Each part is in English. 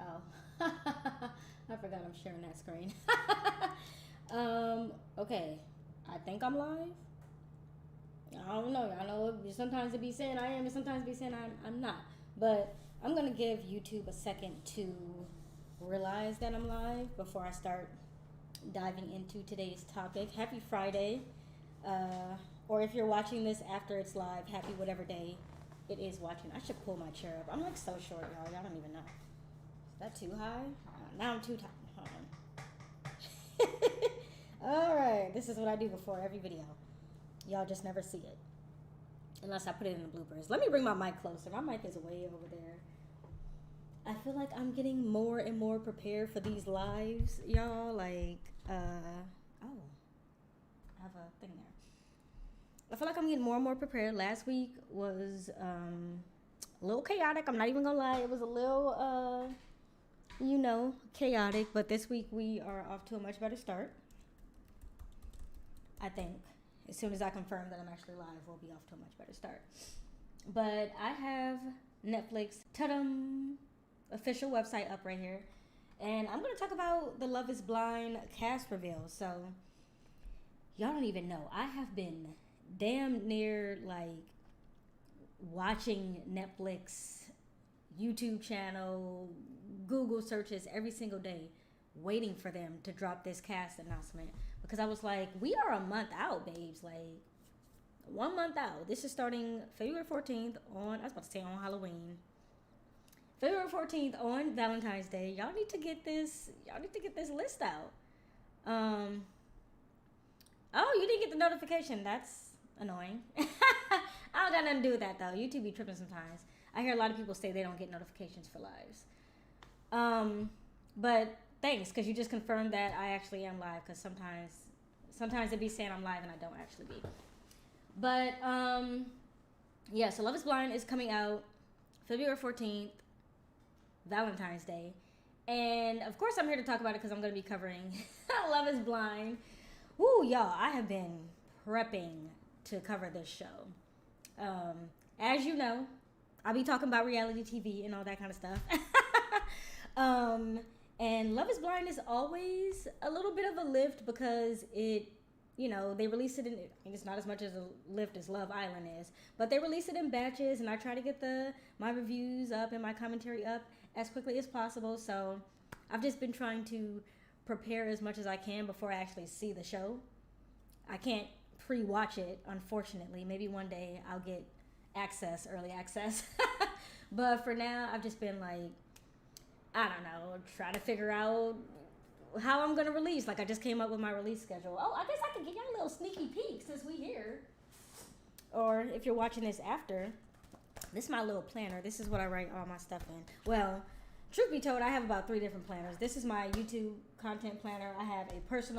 Oh, I forgot I'm sharing that screen. Okay. I think I'm live. I don't know. I know sometimes it be saying I am, and sometimes it be saying I'm not. But I'm gonna give YouTube a second to realize that I'm live before I start diving into today's topic. Happy Friday, or if you're watching this after it's live, happy whatever day it is watching. I should pull my chair up. I'm like so short, y'all. Y'all don't even know. Is that too high? Now I'm too tight. Hold on. All right. This is what I do before every video. Y'all just never see it. Unless I put it in the bloopers. Let me bring my mic closer. My mic is way over there. I feel like I'm getting more and more prepared for these lives, y'all. Like, oh, I have a thing there. I feel like I'm getting more and more prepared. Last week was a little chaotic. I'm not even gonna lie. It was a little, chaotic. But this week we are off to a much better start. I think. As soon as I confirm that I'm actually live, we'll be off to a much better start. But I have Netflix, ta-dum, official website up right here. And I'm going to talk about the Love is Blind cast reveal. So, y'all don't even know. I have been damn near, like, watching Netflix, YouTube channel, Google searches every single day, waiting for them to drop this cast announcement. Because I was like, we are a month out, babes. Like, 1 month out. This is starting February 14th on, I was about to say on Halloween. February 14th on Valentine's Day. Y'all need to get this list out. Oh, you didn't get the notification. That's annoying. I don't got nothing to do with that, though. YouTube be tripping sometimes. I hear a lot of people say they don't get notifications for lives. But thanks, because you just confirmed that I actually am live, because sometimes it be saying I'm live and I don't actually be. But, yeah, so Love is Blind is coming out February 14th, Valentine's Day. And, of course, I'm here to talk about it because I'm going to be covering Love is Blind. Woo, y'all, I have been prepping to cover this show. As you know, I'll be talking about reality TV and all that kind of stuff. And Love is Blind is always a little bit of a lift because it, they release it in, it's not as much as a lift as Love Island is, but they release it in batches, and I try to get my reviews up and my commentary up as quickly as possible. So I've just been trying to prepare as much as I can before I actually see the show. I can't pre-watch it, unfortunately. Maybe one day I'll get early access. But for now, I've just been like, I don't know, try to figure out how I'm going to release. Like, I just came up with my release schedule. Oh, I guess I can give y'all a little sneaky peek since we here. Or if you're watching this after, this is my little planner. This is what I write all my stuff in. Well, truth be told, I have about 3 different planners. This is my YouTube content planner. I have a this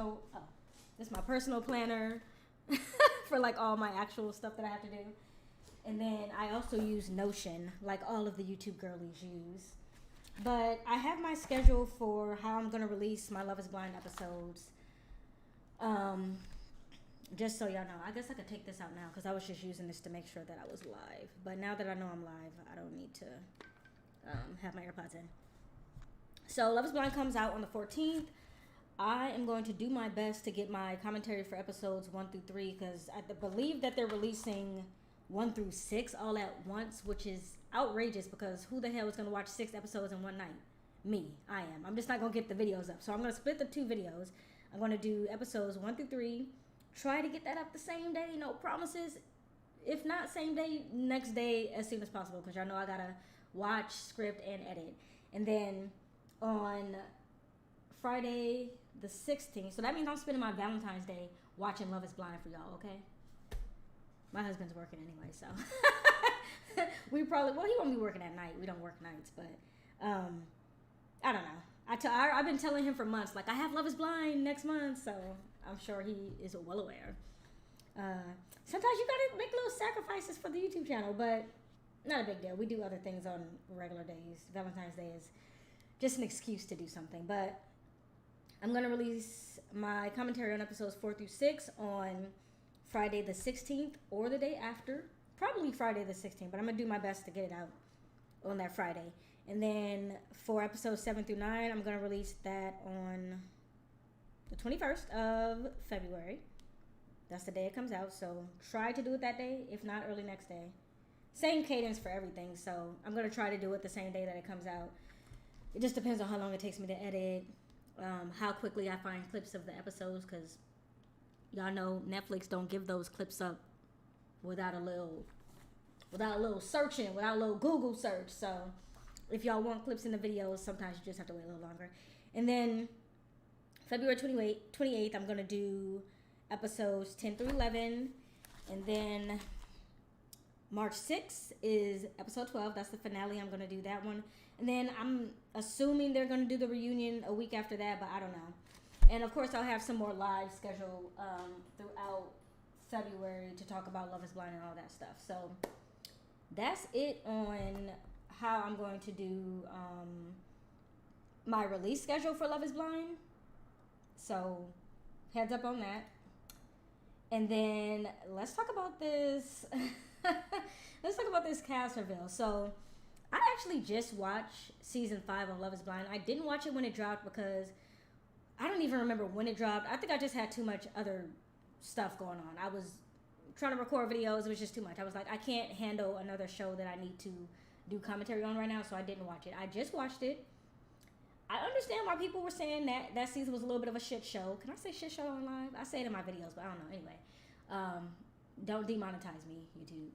is my personal planner for, like, all my actual stuff that I have to do. And then I also use Notion, like all of the YouTube girlies use. But I have my schedule for how I'm going to release my Love is Blind episodes. Just so y'all know. I guess I could take this out now because I was just using this to make sure that I was live. But now that I know I'm live, I don't need to have my AirPods in. So Love is Blind comes out on the 14th. I am going to do my best to get my commentary for episodes 1 through 3 because I believe that they're releasing 1 through 6 all at once, which is outrageous because who the hell is going to watch 6 episodes in one night? Me. I am. I'm just not going to get the videos up. So I'm going to split the 2 videos. I'm going to do episodes 1 through 3. Try to get that up the same day. No promises. If not same day, next day as soon as possible because y'all know I got to watch, script, and edit. And then on Friday the 16th, so that means I'm spending my Valentine's Day watching Love is Blind for y'all, okay? My husband's working anyway, so he won't be working at night. We don't work nights, but I don't know. I've been telling him for months, like, I have Love is Blind next month, so I'm sure he is well aware. Sometimes you gotta make little sacrifices for the YouTube channel, but not a big deal. We do other things on regular days. Valentine's Day is just an excuse to do something, but I'm going to release my commentary on episodes 4 through 6 on Friday the 16th or the day after. Probably Friday the 16th, but I'm going to do my best to get it out on that Friday. And then for episodes 7 through 9, I'm going to release that on the 21st of February. That's the day it comes out. So try to do it that day, if not early next day. Same cadence for everything. So I'm going to try to do it the same day that it comes out. It just depends on how long it takes me to edit, how quickly I find clips of the episodes, because y'all know Netflix don't give those clips up without a little searching, without a little Google search. So if y'all want clips in the videos, sometimes you just have to wait a little longer. And then February 28th, I'm going to do episodes 10 through 11. And then March 6th is episode 12. That's the finale. I'm going to do that one. And then I'm assuming they're going to do the reunion a week after that, but I don't know. And of course, I'll have some more live scheduled throughout February to talk about Love is Blind and all that stuff. So that's it on how I'm going to do my release schedule for Love is Blind. So heads up on that. And then let's talk about this. Let's talk about this cast reveal. So I actually just watched season 5 of Love is Blind. I didn't watch it when it dropped because I don't even remember when it dropped. I think I just had too much other stuff going on. I was trying to record videos. It was just too much. I was like, I can't handle another show that I need to do commentary on right now, so I didn't watch it. I just watched it. I understand why people were saying that season was a little bit of a shit show. Can I say shit show on live? I say it in my videos, but I don't know. Anyway, don't demonetize me, YouTube.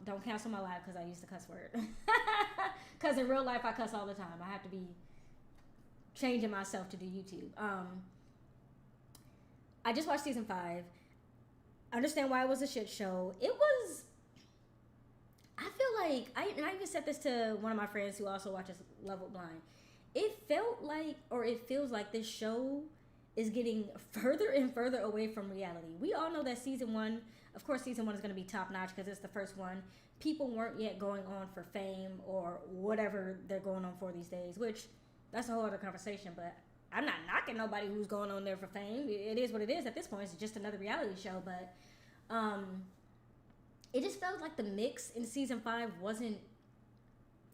Don't cancel my live because I used the cuss word. Because in real life, I cuss all the time. I have to be changing myself to do YouTube. I just watched season 5. I understand why it was a shit show. It was... I feel like... I even said this to one of my friends who also watches Love is Blind. It felt like, or it feels like this show is getting further and further away from reality. We all know that season 1, of course season 1 is going to be top notch because it's the first one. People weren't yet going on for fame or whatever they're going on for these days, which that's a whole other conversation, but I'm not knocking nobody who's going on there for fame. It is what it is at this point. It's just another reality show, but it just felt like the mix in season 5 wasn't...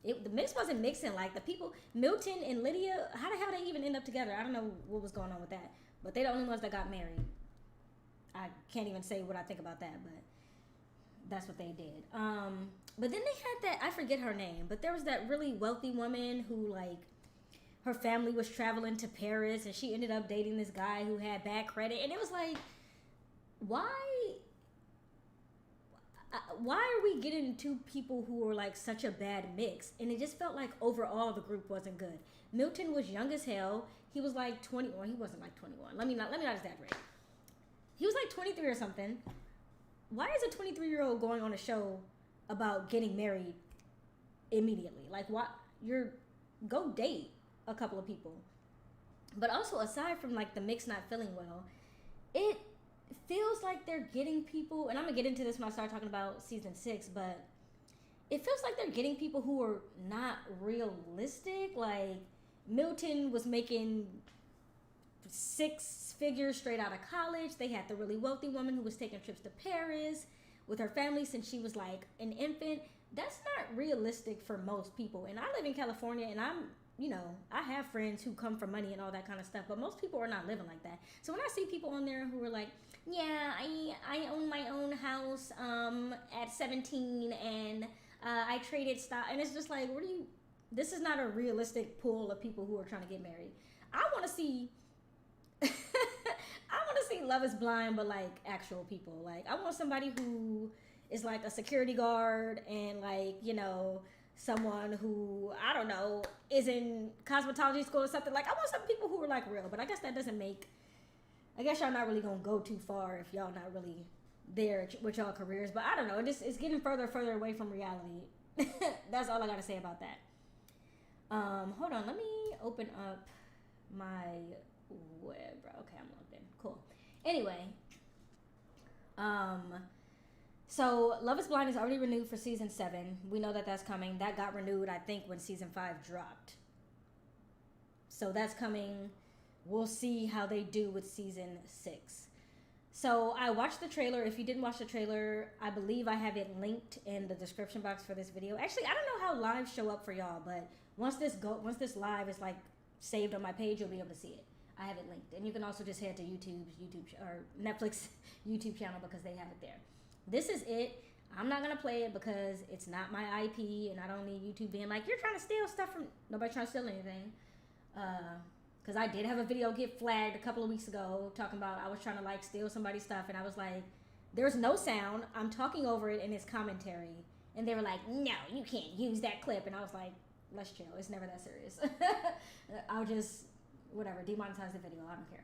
the mix wasn't mixing. Like the people, Milton and Lydia, how the hell they even end up together? I don't know what was going on with that. But they're the only ones that got married. I can't even say what I think about that, but that's what they did. But then they had that, I forget her name, but there was that really wealthy woman who, like, her family was traveling to Paris and she ended up dating this guy who had bad credit. And it was like, why are we getting two people who are like such a bad mix? And it just felt like overall the group wasn't good. Milton was young as hell. He was like 21. He wasn't like 21. Let me not exaggerate. He was like 23 or something. Why is a 23-year-old going on a show about getting married immediately? Like, why? Go date a couple of people. But also, aside from like the mix not feeling well, it feels like they're getting people, and I'm gonna get into this when I start talking about season 6, but it feels like they're getting people who are not realistic. Like Milton was making 6 figures straight out of college. They had the really wealthy woman who was taking trips to Paris with her family since she was like an infant. That's not realistic for most people. And I live in California, and I have friends who come from money and all that kind of stuff, but most people are not living like that. So when I see people on there who are like, yeah, I own my own house at 17 and I traded stock, and it's just like, this is not a realistic pool of people who are trying to get married. I want to see Love is Blind, but like actual people. Like I want somebody who is like a security guard and like, someone who, I don't know, is in cosmetology school or something. Like, I want some people who are, like, real. But I guess that doesn't make... I guess y'all not really going to go too far if y'all not really there with y'all careers. But I don't know. It's getting further and further away from reality. That's all I got to say about that. Hold on. Let me open up my web. Okay, I'm logged in. Cool. Anyway. So, Love is Blind is already renewed for season 7. We know that that's coming. That got renewed, I think, when season 5 dropped. So, that's coming. We'll see how they do with season 6. So, I watched the trailer. If you didn't watch the trailer, I believe I have it linked in the description box for this video. Actually, I don't know how lives show up for y'all, but Once this live is like saved on my page, you'll be able to see it. I have it linked, and you can also just head to Netflix YouTube channel because they have it there. This is it. I'm not gonna play it because it's not my IP, and I don't need YouTube being like, you're trying to steal stuff from. Nobody's trying to steal anything. Because I did have a video get flagged a couple of weeks ago talking about I was trying to like steal somebody's stuff, and I was like, there's no sound. I'm talking over it in its commentary, and they were like, no, you can't use that clip, and I was like, let's chill. It's never that serious. I'll just whatever demonetize the video. I don't care.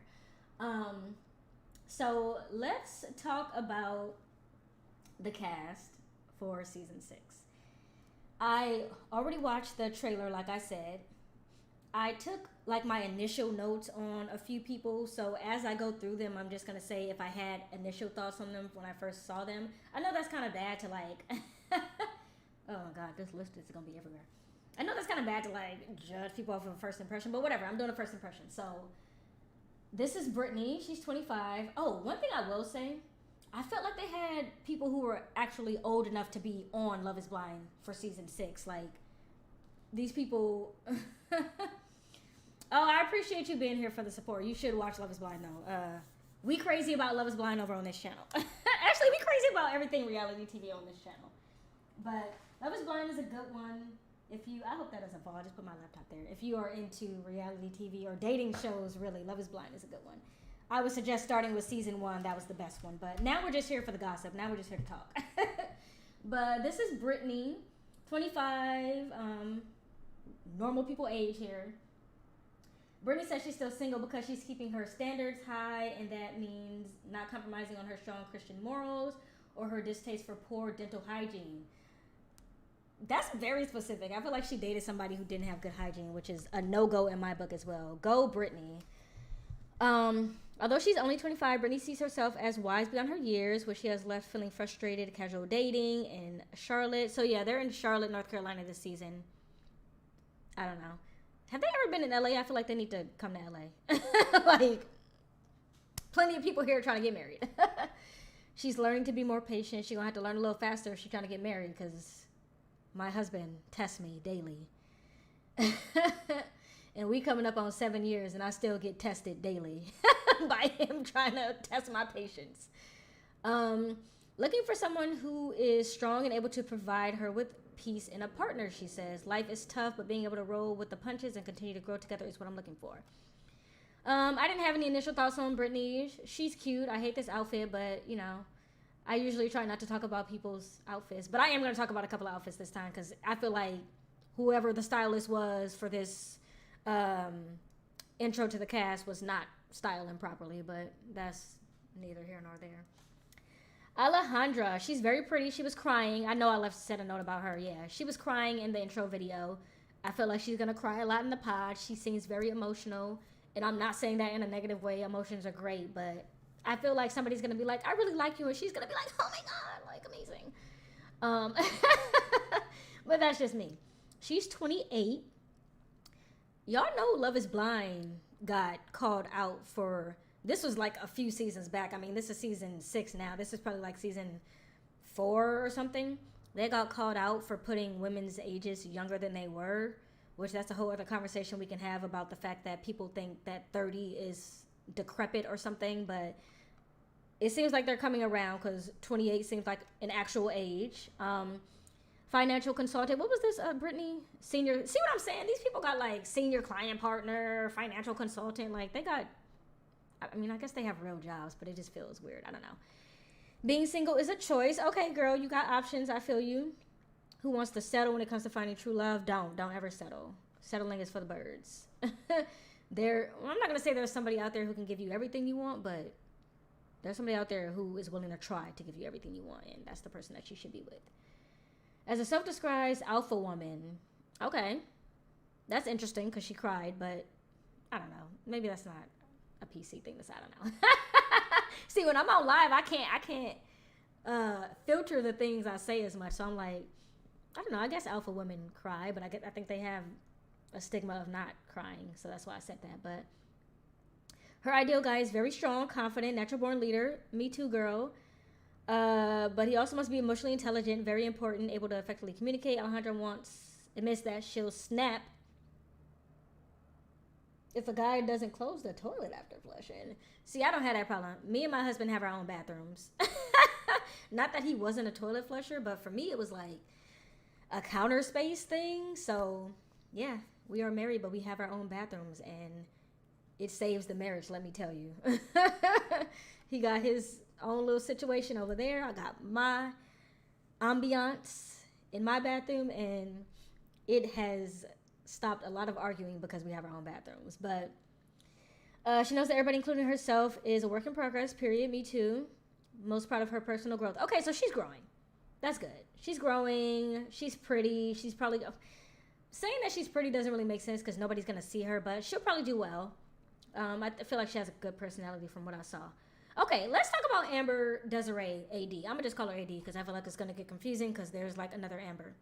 So let's talk about the cast for season 6. I already watched the trailer, like I said. I took like my initial notes on a few people, so as I go through them, I'm just gonna say if I had initial thoughts on them when I first saw them. I know that's kind of bad to like oh my god, this list is gonna be everywhere. I know that's kind of bad to like judge people off of a first impression, but whatever, I'm doing a first impression. So this is Brittany. She's 25. Oh, one thing I will say, I felt like they had people who were actually old enough to be on Love is Blind for season 6. Like, these people... Oh, I appreciate you being here for the support. You should watch Love is Blind, though. We crazy about Love is Blind over on this channel. Actually, we crazy about everything reality TV on this channel. But Love is Blind is a good one. I hope that doesn't fall. I just put my laptop there. If you are into reality TV or dating shows, really, Love is Blind is a good one. I would suggest starting with season 1. That was the best one. But now we're just here for the gossip. Now we're just here to talk. But this is Brittany, 25, normal people age here. Brittany says she's still single because she's keeping her standards high, and that means not compromising on her strong Christian morals or her distaste for poor dental hygiene. That's very specific. I feel like she dated somebody who didn't have good hygiene, which is a no-go in my book as well. Go, Brittany. Although she's only 25, Brittany sees herself as wise beyond her years, where she has left feeling frustrated, casual dating in Charlotte. So yeah, they're in Charlotte, North Carolina this season. I don't know. Have they ever been in LA? I feel like they need to come to LA. Like, plenty of people here trying to get married. She's learning to be more patient. She's going to have to learn a little faster if she's trying to get married, because my husband tests me daily. And we coming up on 7 years, and I still get tested daily by him trying to test my patience. Looking for someone who is strong and able to provide her with peace in a partner, she says. Life is tough, but being able to roll with the punches and continue to grow together is what I'm looking for. I didn't have any initial thoughts on Brittany. She's cute. I hate this outfit, but, you know, I usually try not to talk about people's outfits. But I am going to talk about a couple of outfits this time, because I feel like whoever the stylist was for this intro to the cast was not styling properly, but that's neither here nor there. Alejandra, she's very pretty. She was crying. I know I said a note about her. Yeah, she was crying in the intro video. I feel like she's gonna cry a lot in the pod. She seems very emotional, and I'm not saying that in a negative way. Emotions are great, but I feel like somebody's gonna be like, I really like you, and she's gonna be like, oh my god, like, amazing. But that's just me. She's 28. Y'all know Love is Blind got called out for, this was like a few seasons back. I mean, this is season 6 now. This is probably like season 4 or something. They got called out for putting women's ages younger than they were, which that's a whole other conversation we can have about the fact that people think that 30 is decrepit or something, but it seems like they're coming around, because 28 seems like an actual age. Financial consultant. What was this, Brittany? Senior. See what I'm saying? These people got like senior client partner, financial consultant. Like, they got, I mean, I guess they have real jobs, but it just feels weird. I don't know. Being single is a choice. Okay, girl, you got options. I feel you. Who wants to settle when it comes to finding true love? Don't ever settle. Settling is for the birds. I'm not going to say there's somebody out there who can give you everything you want, but there's somebody out there who is willing to try to give you everything you want, and that's the person that you should be with. As a self-described alpha woman. Okay. That's interesting, because she cried, but I don't know. Maybe that's not a PC thing to say. I don't know. See, when I'm on live, I can't filter the things I say as much. So I'm like, I don't know. I guess alpha women cry, but I think they have a stigma of not crying. So that's why I said that. But her ideal guy is very strong, confident, natural-born leader. Me too, girl. But he also must be emotionally intelligent, very important, able to effectively communicate. Alejandra admits that she'll snap if a guy doesn't close the toilet after flushing. See, I don't have that problem. Me and my husband have our own bathrooms. Not that he wasn't a toilet flusher, but for me, it was like a counter space thing. So, yeah, we are married, but we have our own bathrooms, and it saves the marriage, let me tell you. He got his own little situation over there. I got my ambiance in my bathroom, and it has stopped a lot of arguing because we have our own bathrooms. But she knows that everybody, including herself, is a work in progress, period. Me too. Most proud of her personal growth. Okay, so she's growing. That's good. She's growing. She's pretty. She's probably... Saying that she's pretty doesn't really make sense because nobody's going to see her, but she'll probably do well. I feel like she has a good personality from what I saw. Okay, let's talk about Amber Desiree AD. I'm going to just call her AD because I feel like it's going to get confusing because there's like another Amber.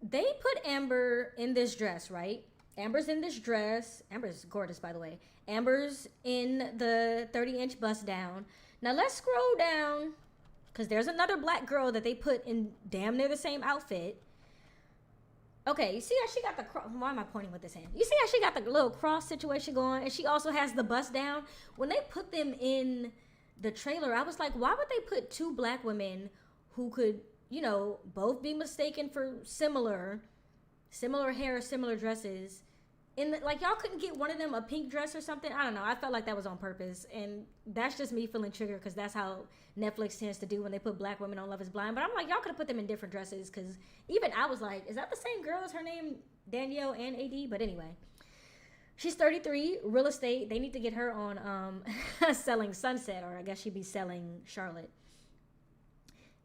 They put Amber in this dress, right? Amber's in this dress. Amber's gorgeous, by the way. Amber's in the 30-inch bust down. Now, let's scroll down because there's another black girl that they put in damn near the same outfit. Okay, you see how she got the cross? Why am I pointing with this hand? You see how she got the little cross situation going? And she also has the bust down. When they put them in the trailer, I was like, why would they put two black women who could, you know, both be mistaken for similar hair, similar dresses? Like, y'all couldn't get one of them a pink dress or something? I don't know. I felt like that was on purpose. And that's just me feeling triggered because that's how Netflix tends to do when they put black women on Love is Blind. But I'm like, y'all could have put them in different dresses because even I was like, is that the same girl as her name, Danielle and AD? But anyway, she's 33, real estate. They need to get her on selling Sunset, or I guess she'd be selling Charlotte.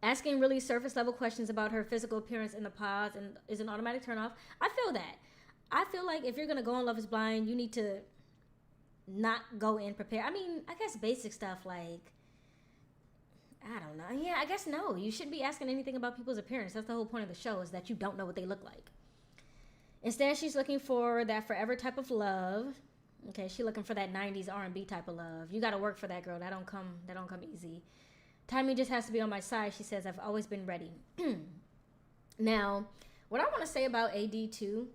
Asking really surface level questions about her physical appearance in the pods and is an automatic turnoff. I feel that. I feel like if you're going to go on Love is Blind, you need to not go in prepared. I mean, I guess basic stuff like, I don't know. Yeah, I guess no. You shouldn't be asking anything about people's appearance. That's the whole point of the show, is that you don't know what they look like. Instead, she's looking for that forever type of love. Okay, she's looking for that 90s R&B type of love. You got to work for that, girl. That don't come easy. Timing just has to be on my side. She says, I've always been ready. Now, what I want to say about AD too,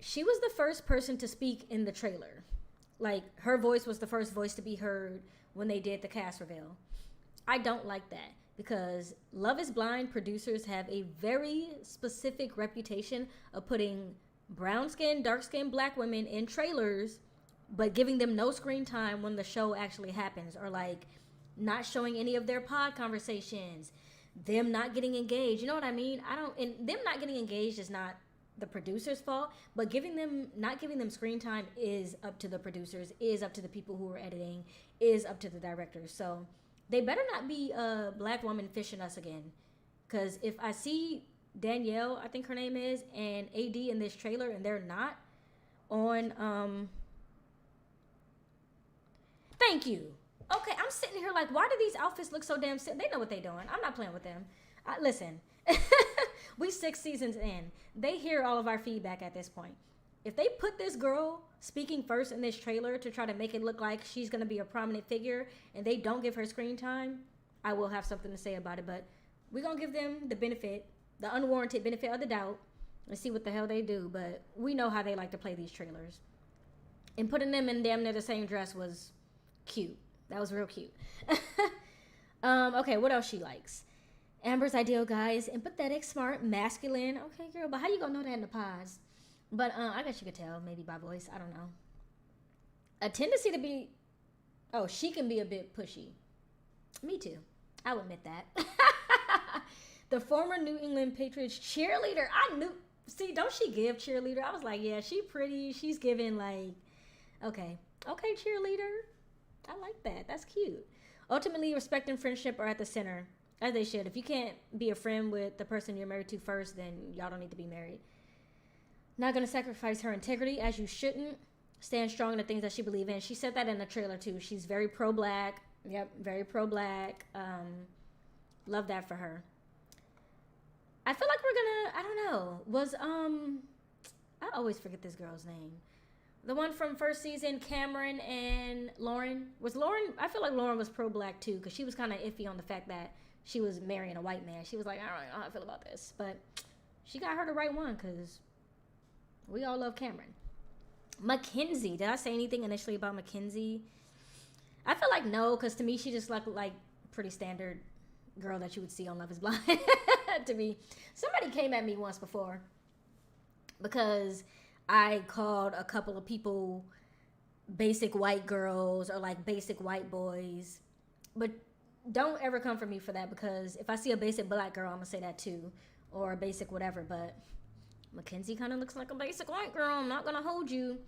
she was the first person to speak in the trailer. Like, her voice was the first voice to be heard when they did the cast reveal. I don't like that because Love is Blind producers have a very specific reputation of putting brown-skinned, dark-skinned black women in trailers, but giving them no screen time when the show actually happens, or like not showing any of their pod conversations, them not getting engaged. You know what I mean? And them not getting engaged is not the producer's fault, but not giving them screen time is up to the producers, is up to the people who are editing, is up to the directors. So they better not be a black woman fishing us again. Because if I see Danielle, I think her name is, and AD in this trailer, and they're not on, thank you. Okay, I'm sitting here like, why do these outfits look so damn sick? They know what they're doing. I'm not playing with them. Listen, we 6 seasons in. They hear all of our feedback at this point. If they put this girl speaking first in this trailer to try to make it look like she's going to be a prominent figure and they don't give her screen time, I will have something to say about it. But we're going to give them the unwarranted benefit of the doubt and see what the hell they do. But we know how they like to play these trailers. And putting them in damn near the same dress was cute. That was real cute. Okay, what else she likes? Amber's ideal guy is empathetic, smart, masculine. Okay, girl, but how you gonna know that in the pods? But I guess you could tell, maybe by voice. I don't know. A tendency to be... Oh, she can be a bit pushy. Me too. I'll admit that. The former New England Patriots cheerleader. I knew... See, don't she give cheerleader? I was like, yeah, she pretty. She's giving like... Okay, cheerleader. I like that. That's cute. Ultimately, respect and friendship are at the center. As they should. If you can't be a friend with the person you're married to first, then y'all don't need to be married. Not going to sacrifice her integrity, as you shouldn't. Stand strong in the things that she believes in. She said that in the trailer, too. She's very pro-black. Yep, very pro-black. Love that for her. I feel like we're going to... I don't know. I always forget this girl's name. The one from first season, Cameron and Lauren. Was Lauren... I feel like Lauren was pro-black, too, because she was kind of iffy on the fact that she was marrying a white man. She was like, I don't know how I feel about this. But she got her the right one, because we all love Cameron. Mackenzie. Did I say anything initially about Mackenzie? I feel like no, because to me she just like pretty standard girl that you would see on Love Is Blind. To me, somebody came at me once before because I called a couple of people basic white girls or like basic white boys, but don't ever come for me for that, because if I see a basic black girl, I'm gonna say that too, or a basic whatever. But Mackenzie kind of looks like a basic white girl. I'm not gonna hold you.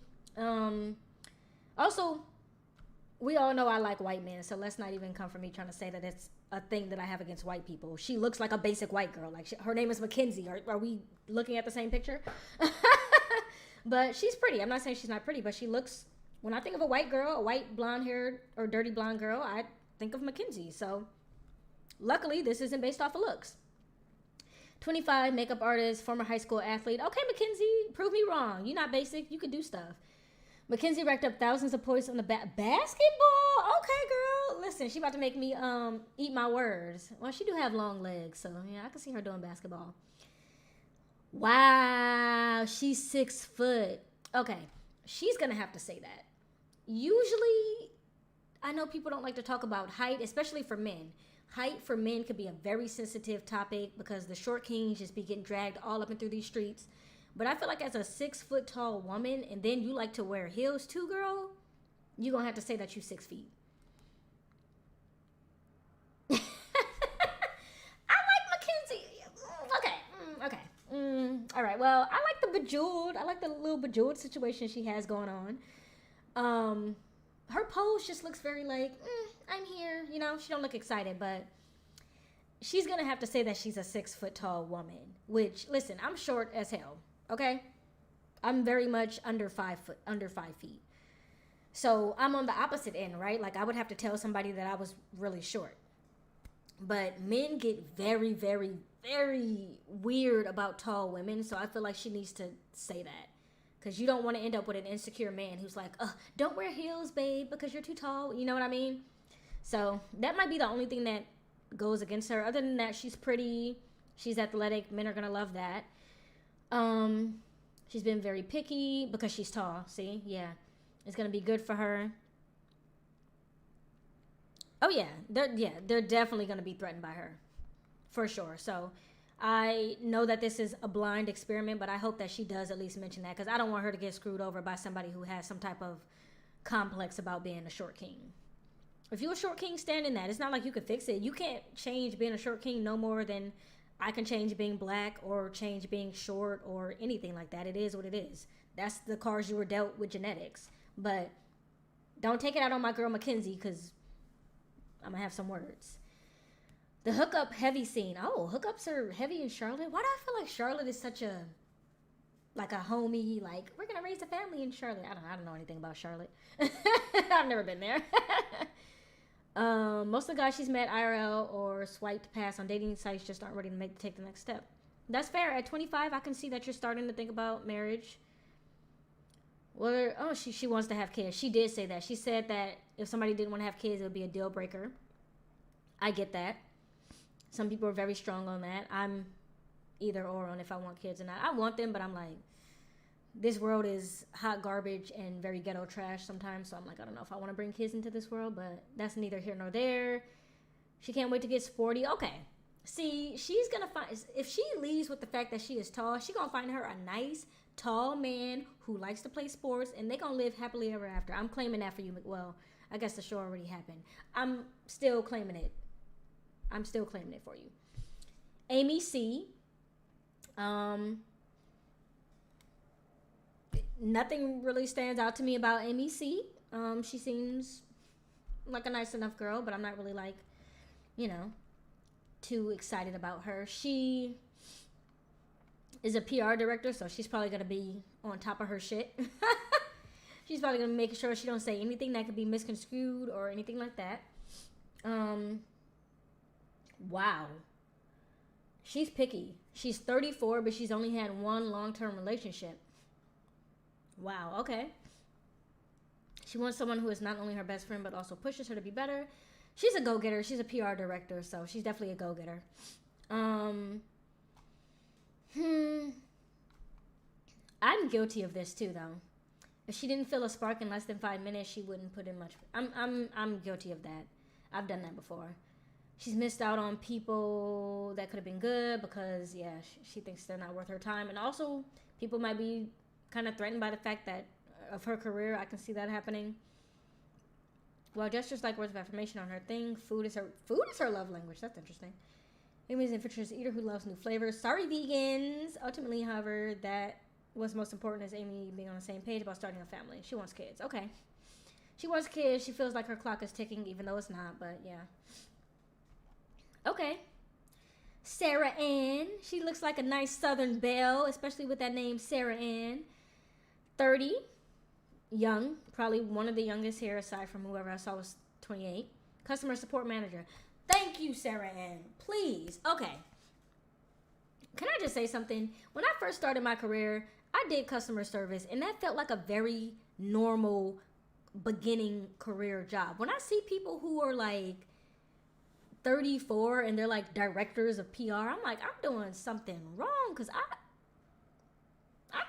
Also, we all know I like white men, so let's not even come for me trying to say that it's a thing that I have against white people. She looks like a basic white girl. Like her name is Mackenzie. Are we looking at the same picture? But she's pretty. I'm not saying she's not pretty, but she looks. When I think of a white girl, a white blonde-haired or dirty blonde girl, I think of Mackenzie. So, luckily, this isn't based off of looks. 25, makeup artist, former high school athlete. Okay, Mackenzie, prove me wrong. You're not basic. You can do stuff. Mackenzie racked up thousands of points on the basketball. Okay, girl. Listen, she about to make me eat my words. Well, she do have long legs, so yeah, I can see her doing basketball. Wow, she's 6 foot. Okay, she's gonna have to say that. Usually, I know people don't like to talk about height, especially for men. Height for men could be a very sensitive topic because the short kings just be getting dragged all up and through these streets. But I feel like as a 6 foot tall woman, and then you like to wear heels too, girl, you're going to have to say that you 6 feet. I like Mackenzie. Okay. All right. Well, I like the bejeweled. I like the little bejeweled situation she has going on. Her pose just looks very like, I'm here. You know, she don't look excited, but she's going to have to say that she's a 6 foot tall woman, which, listen, I'm short as hell. Okay? I'm very much under 5 feet. So I'm on the opposite end, right? Like I would have to tell somebody that I was really short. But men get very, very, very weird about tall women. So I feel like she needs to say that. Because you don't want to end up with an insecure man who's like, don't wear heels, babe, because you're too tall. You know what I mean? So that might be the only thing that goes against her. Other than that, she's pretty. She's athletic. Men are going to love that. She's been very picky because she's tall. See? Yeah. It's going to be good for her. Oh, yeah. They're definitely going to be threatened by her. For sure. So I know that this is a blind experiment, but I hope that she does at least mention that, because I don't want her to get screwed over by somebody who has some type of complex about being a short king. If you're a short king, stand in that. It's not like you can fix it. You can't change being a short king no more than I can change being black or change being short or anything like that. It is what it is. That's the cards you were dealt with genetics. But don't take it out on my girl Mackenzie, because I'm going to have some words. The hookup heavy scene. Oh, hookups are heavy in Charlotte? Why do I feel like Charlotte is such a homie, like, we're going to raise a family in Charlotte? I don't know anything about Charlotte. I've never been there. Most of the guys she's met IRL or swiped past on dating sites just aren't ready to take the next step. That's fair. At 25, I can see that you're starting to think about marriage. Well, she wants to have kids. She did say that. She said that if somebody didn't want to have kids, it would be a deal breaker. I get that. Some people are very strong on that. I'm either or on if I want kids or not. I want them, but I'm like, this world is hot garbage and very ghetto trash sometimes. So I'm like, I don't know if I want to bring kids into this world, but that's neither here nor there. She can't wait to get sporty. Okay. See, she's going to find, if she leaves with the fact that she is tall, she's going to find her a nice, tall man who likes to play sports, and they're going to live happily ever after. I'm claiming that for you. Well, I guess the show already happened. I'm still claiming it. For you. Amy C. Nothing really stands out to me about Amy C. She seems like a nice enough girl, but I'm not really like, too excited about her. She is a PR director, so she's probably going to be on top of her shit. She's probably going to make sure she don't say anything that could be misconstrued or anything like that. Wow. She's picky. She's 34, but she's only had one long-term relationship. Wow, okay. She wants someone who is not only her best friend, but also pushes her to be better. She's a go-getter. She's a PR director, so she's definitely a go-getter. I'm guilty of this too, though. If she didn't feel a spark in less than 5 minutes, she wouldn't put in much. I'm guilty of that. I've done that before. She's missed out on people that could have been good because, yeah, she thinks they're not worth her time. And also, people might be kind of threatened by the fact that of her career. I can see that happening. Well, gestures like words of affirmation on her thing. Food is her love language. That's interesting. Amy's an adventurous eater who loves new flavors. Sorry, vegans. Ultimately, however, that what's most important is Amy being on the same page about starting a family. She wants kids. Okay. She wants kids. She feels like her clock is ticking, even though it's not. But, yeah. Okay. Sarah Ann. She looks like a nice Southern belle, especially with that name, Sarah Ann. 30. Young. Probably one of the youngest here, aside from whoever I saw was 28. Customer support manager. Thank you, Sarah Ann. Please. Okay. Can I just say something? When I first started my career, I did customer service, and that felt like a very normal beginning career job. When I see people who are like 34 and they're like directors of PR, I'm like, I'm doing something wrong because I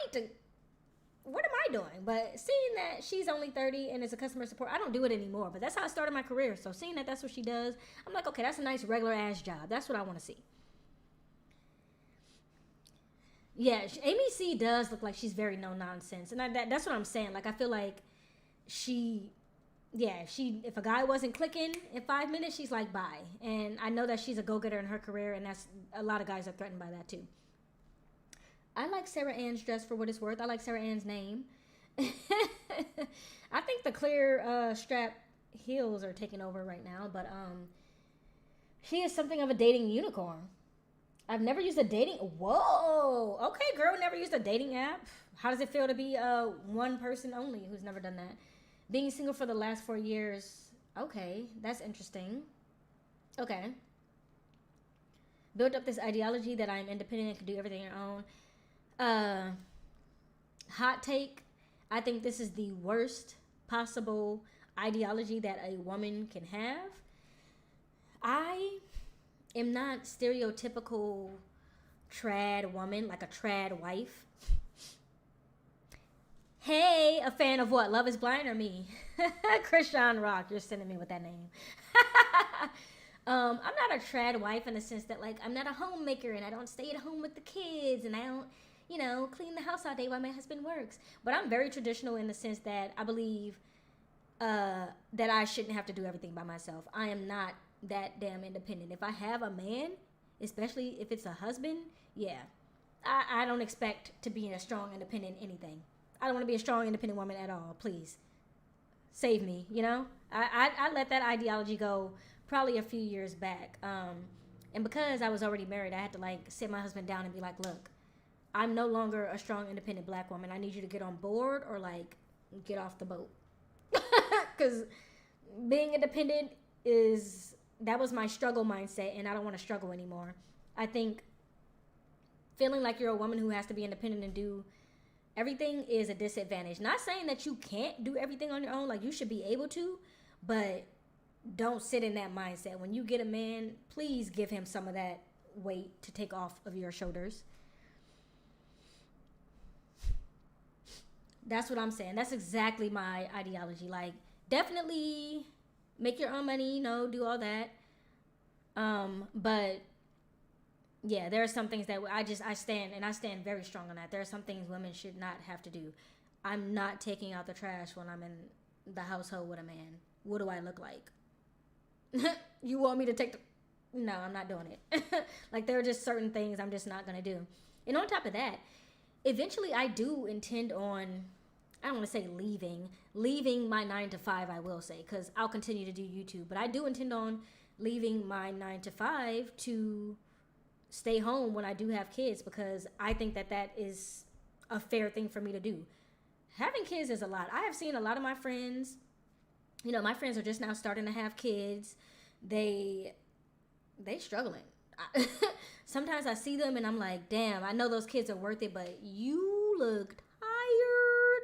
need to, what am I doing? But seeing that she's only 30 and is a customer support, I don't do it anymore, but that's how I started my career. So seeing that that's what she does, I'm like, okay, that's a nice regular ass job. That's what I want to see. Yeah, Amy C does look like she's very no nonsense. And that's what I'm saying. Like, I feel like if a guy wasn't clicking in 5 minutes, she's like, bye. And I know that she's a go-getter in her career, and that's a lot of guys are threatened by that too. I like Sarah Ann's dress for what it's worth. I like Sarah Ann's name. I think the clear strap heels are taking over right now, but she is something of a dating unicorn. I've never used a dating. Whoa. Okay, girl, never used a dating app. How does it feel to be one person only who's never done that? Being single for the last 4 years. Okay, that's interesting. Okay. Built up this ideology that I'm independent and can do everything on your own. Hot take. I think this is the worst possible ideology that a woman can have. I am not stereotypical trad woman, like a trad wife. Hey, a fan of what? Love is Blind or me? Christian Rock, you're sending me with that name. I'm not a trad wife in the sense that, like, I'm not a homemaker and I don't stay at home with the kids and I don't, clean the house all day while my husband works. But I'm very traditional in the sense that I believe that I shouldn't have to do everything by myself. I am not that damn independent. If I have a man, especially if it's a husband, yeah, I don't expect to be a strong, independent anything. I don't want to be a strong, independent woman at all. Please save me. I let that ideology go probably a few years back. And because I was already married, I had to like sit my husband down and be like, look, I'm no longer a strong, independent black woman. I need you to get on board or like get off the boat. Because being independent that was my struggle mindset, and I don't want to struggle anymore. I think feeling like you're a woman who has to be independent and do everything is a disadvantage. Not saying that you can't do everything on your own, like you should be able to, but don't sit in that mindset. When you get a man, please give him some of that weight to take off of your shoulders. That's what I'm saying. That's exactly my ideology. Like, definitely make your own money, do all that. But yeah, there are some things that I stand very strong on that. There are some things women should not have to do. I'm not taking out the trash when I'm in the household with a man. What do I look like? You want me to take no, I'm not doing it. Like, there are just certain things I'm just not going to do. And on top of that, eventually I do intend on, I don't want to say leaving my 9 to 5, I will say, because I'll continue to do YouTube. But I do intend on leaving my 9 to 5 to stay home when I do have kids, because I think that is a fair thing for me to do. Having kids is a lot. I have seen a lot of my friends, my friends are just now starting to have kids. They struggling. Sometimes I see them and I'm like, damn, I know those kids are worth it, but you look tired.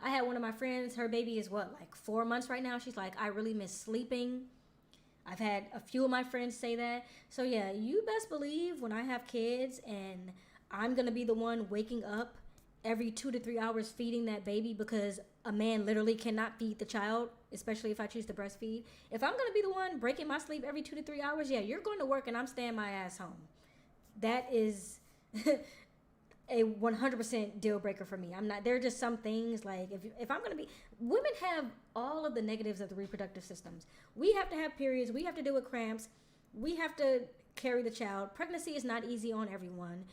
I had one of my friends, her baby is 4 months right now. She's like, I really miss sleeping. I've had a few of my friends say that. So yeah, you best believe when I have kids and I'm going to be the one waking up every 2 to 3 hours feeding that baby because a man literally cannot feed the child, especially if I choose to breastfeed. If I'm going to be the one breaking my sleep every 2 to 3 hours, yeah, you're going to work and I'm staying my ass home. That is a 100% deal breaker for me. I'm not, there are just some things like if I'm going to be, women have all of the negatives of the reproductive systems. We have to have periods. We have to deal with cramps. We have to carry the child. Pregnancy is not easy on everyone.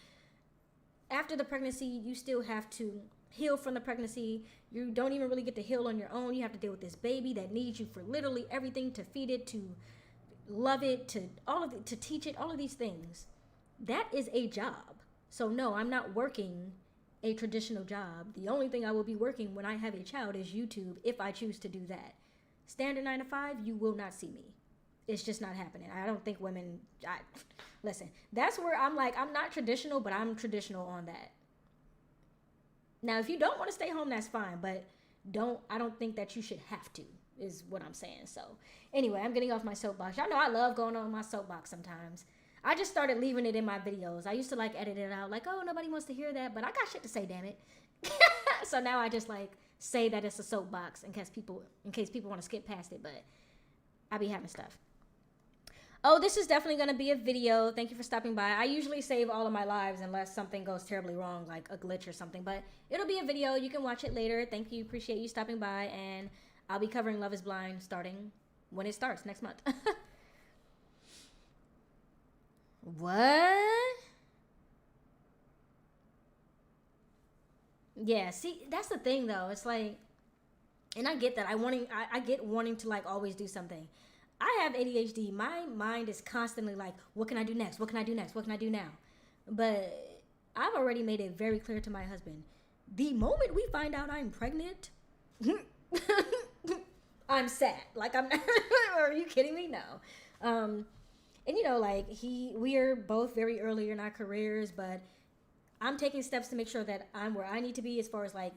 After the pregnancy, you still have to heal from the pregnancy. You don't even really get to heal on your own. You have to deal with this baby that needs you for literally everything, to feed it, to love it, to all of it, to teach it, all of these things. That is a job. So no, I'm not working a traditional job. The only thing I will be working when I have a child is YouTube, if I choose to do that. Standard 9 to 5, you will not see me. It's just not happening. I don't think women, listen, that's where I'm like, I'm not traditional, but I'm traditional on that. Now, if you don't want to stay home, that's fine, but I don't think that you should have to, is what I'm saying. So anyway, I'm getting off my soapbox. Y'all know I love going on my soapbox sometimes. I just started leaving it in my videos. I used to like edit it out like, oh, nobody wants to hear that, but I got shit to say, damn it. So now I just like say that it's a soapbox in case people want to skip past it, but I be having stuff. Oh, this is definitely going to be a video. Thank you for stopping by. I usually save all of my lives unless something goes terribly wrong, like a glitch or something. But it'll be a video. You can watch it later. Thank you. Appreciate you stopping by. And I'll be covering Love is Blind starting when it starts next month. What? Yeah, see, that's the thing, though. It's like, and I get that. I get wanting to, like, always do something. I have ADHD. My mind is constantly like, what can I do next? What can I do next? What can I do now? But I've already made it very clear to my husband. The moment we find out I'm pregnant, I'm sad. Like, I'm not, are you kidding me? No. And, you know, like, we are both very early in our careers, but I'm taking steps to make sure that I'm where I need to be as far as, like,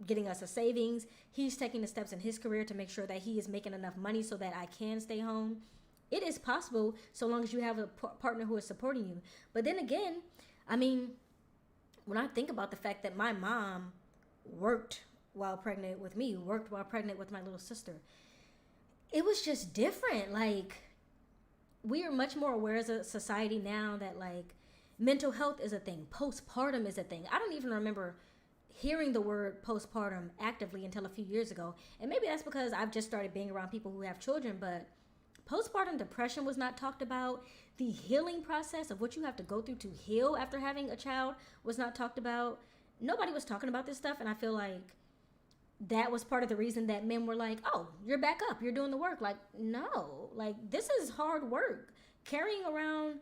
getting us a savings. He's taking the steps in his career to make sure that he is making enough money so that I can stay home. It is possible so long as you have a partner who is supporting you. But then again, I mean, when I think about the fact that my mom worked while pregnant with me, worked while pregnant with my little sister, it was just different. Like, we are much more aware as a society now that, like, mental health is a thing. Postpartum is a thing. I don't even remember hearing the word postpartum actively until a few years ago. And maybe that's because I've just started being around people who have children, but postpartum depression was not talked about. The healing process of what you have to go through to heal after having a child was not talked about. Nobody was talking about this stuff, and I feel like that was part of the reason that men were like, oh, you're back up, you're doing the work. Like, no, like, this is hard work. Carrying around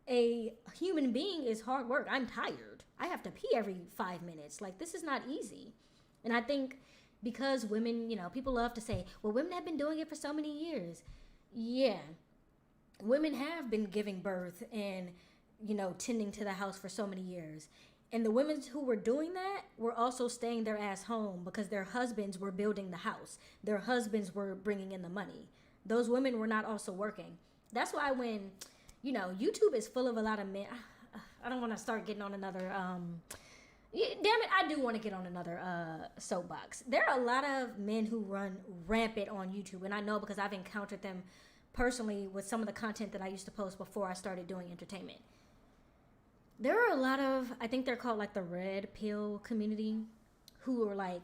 a human being is hard work. I'm tired. I have to pee every 5 minutes. Like, this is not easy. And I think because women, you know, people love to say, well, women have been doing it for so many years. Yeah. Women have been giving birth and, you know, tending to the house for so many years. And the women who were doing that were also staying their ass home because their husbands were building the house. Their husbands were bringing in the money. Those women were not also working. That's why when, you know, YouTube is full of a lot of men. I don't want to start getting on another, damn it, I do want to get on another soapbox. There are a lot of men who run rampant on YouTube, and I know because I've encountered them personally with some of the content that I used to post before I started doing entertainment. There are a lot of, I think they're called like the red pill community, who are like,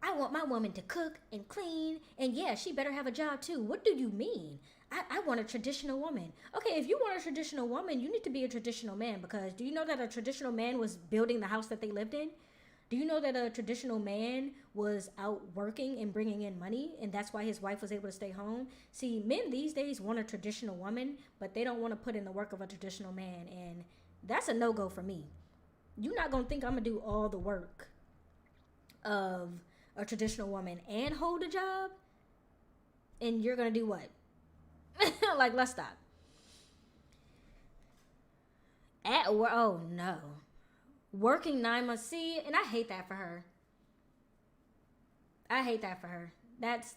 I want my woman to cook and clean, and yeah, she better have a job too. What do you mean? I want a traditional woman. Okay, if you want a traditional woman, you need to be a traditional man, because do you know that a traditional man was building the house that they lived in? Do you know that a traditional man was out working and bringing in money, and that's why his wife was able to stay home? See, men these days want a traditional woman, but they don't want to put in the work of a traditional man, and that's a no-go for me. You're not going to think I'm going to do all the work of a traditional woman and hold a job, and you're going to do what? Like, let's stop. Oh no, working 9 months. See, and I hate that for her. I hate that for her. That's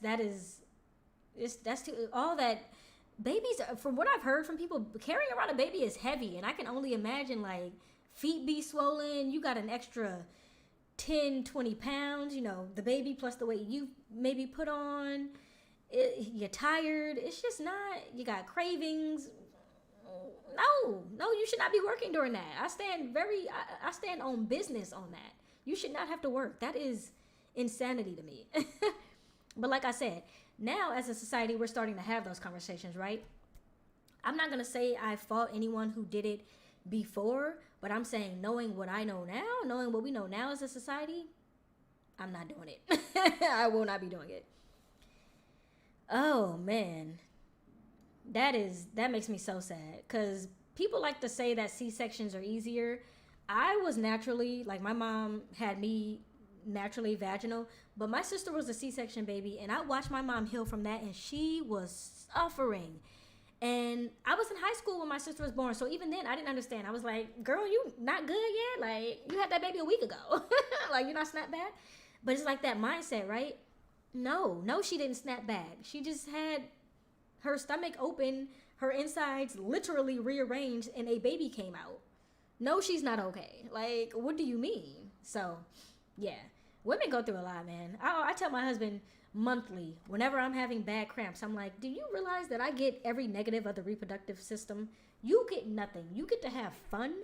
too, all that. Babies, from what I've heard from people, carrying around a baby is heavy, and I can only imagine, like, feet be swollen, you got an extra 10, 20 pounds, you know, the baby plus the weight you maybe put on, you're tired. It's just not, you got cravings. No, you should not be working during that. I stand on business on that. You should not have to work. That is insanity to me. But like I said, now as a society, we're starting to have those conversations, right? I'm not going to say I fault anyone who did it before, but I'm saying knowing what I know now, knowing what we know now as a society, I'm not doing it. I will not be doing it. Oh, man. That makes me so sad, because people like to say that C-sections are easier. I was naturally, like, my mom had me naturally vaginal, but my sister was a C-section baby, and I watched my mom heal from that, and she was suffering. And I was in high school when my sister was born, so even then I didn't understand. I was like, girl, you not good yet? Like, you had that baby a week ago. Like, you're not snap back? But it's like that mindset, right? No, she didn't snap back. She just had her stomach open, her insides literally rearranged, and a baby came out. No, she's not okay. Like, what do you mean? So, yeah. Women go through a lot, man. I tell my husband monthly, whenever I'm having bad cramps, I'm like, do you realize that I get every negative of the reproductive system? You get nothing. You get to have fun.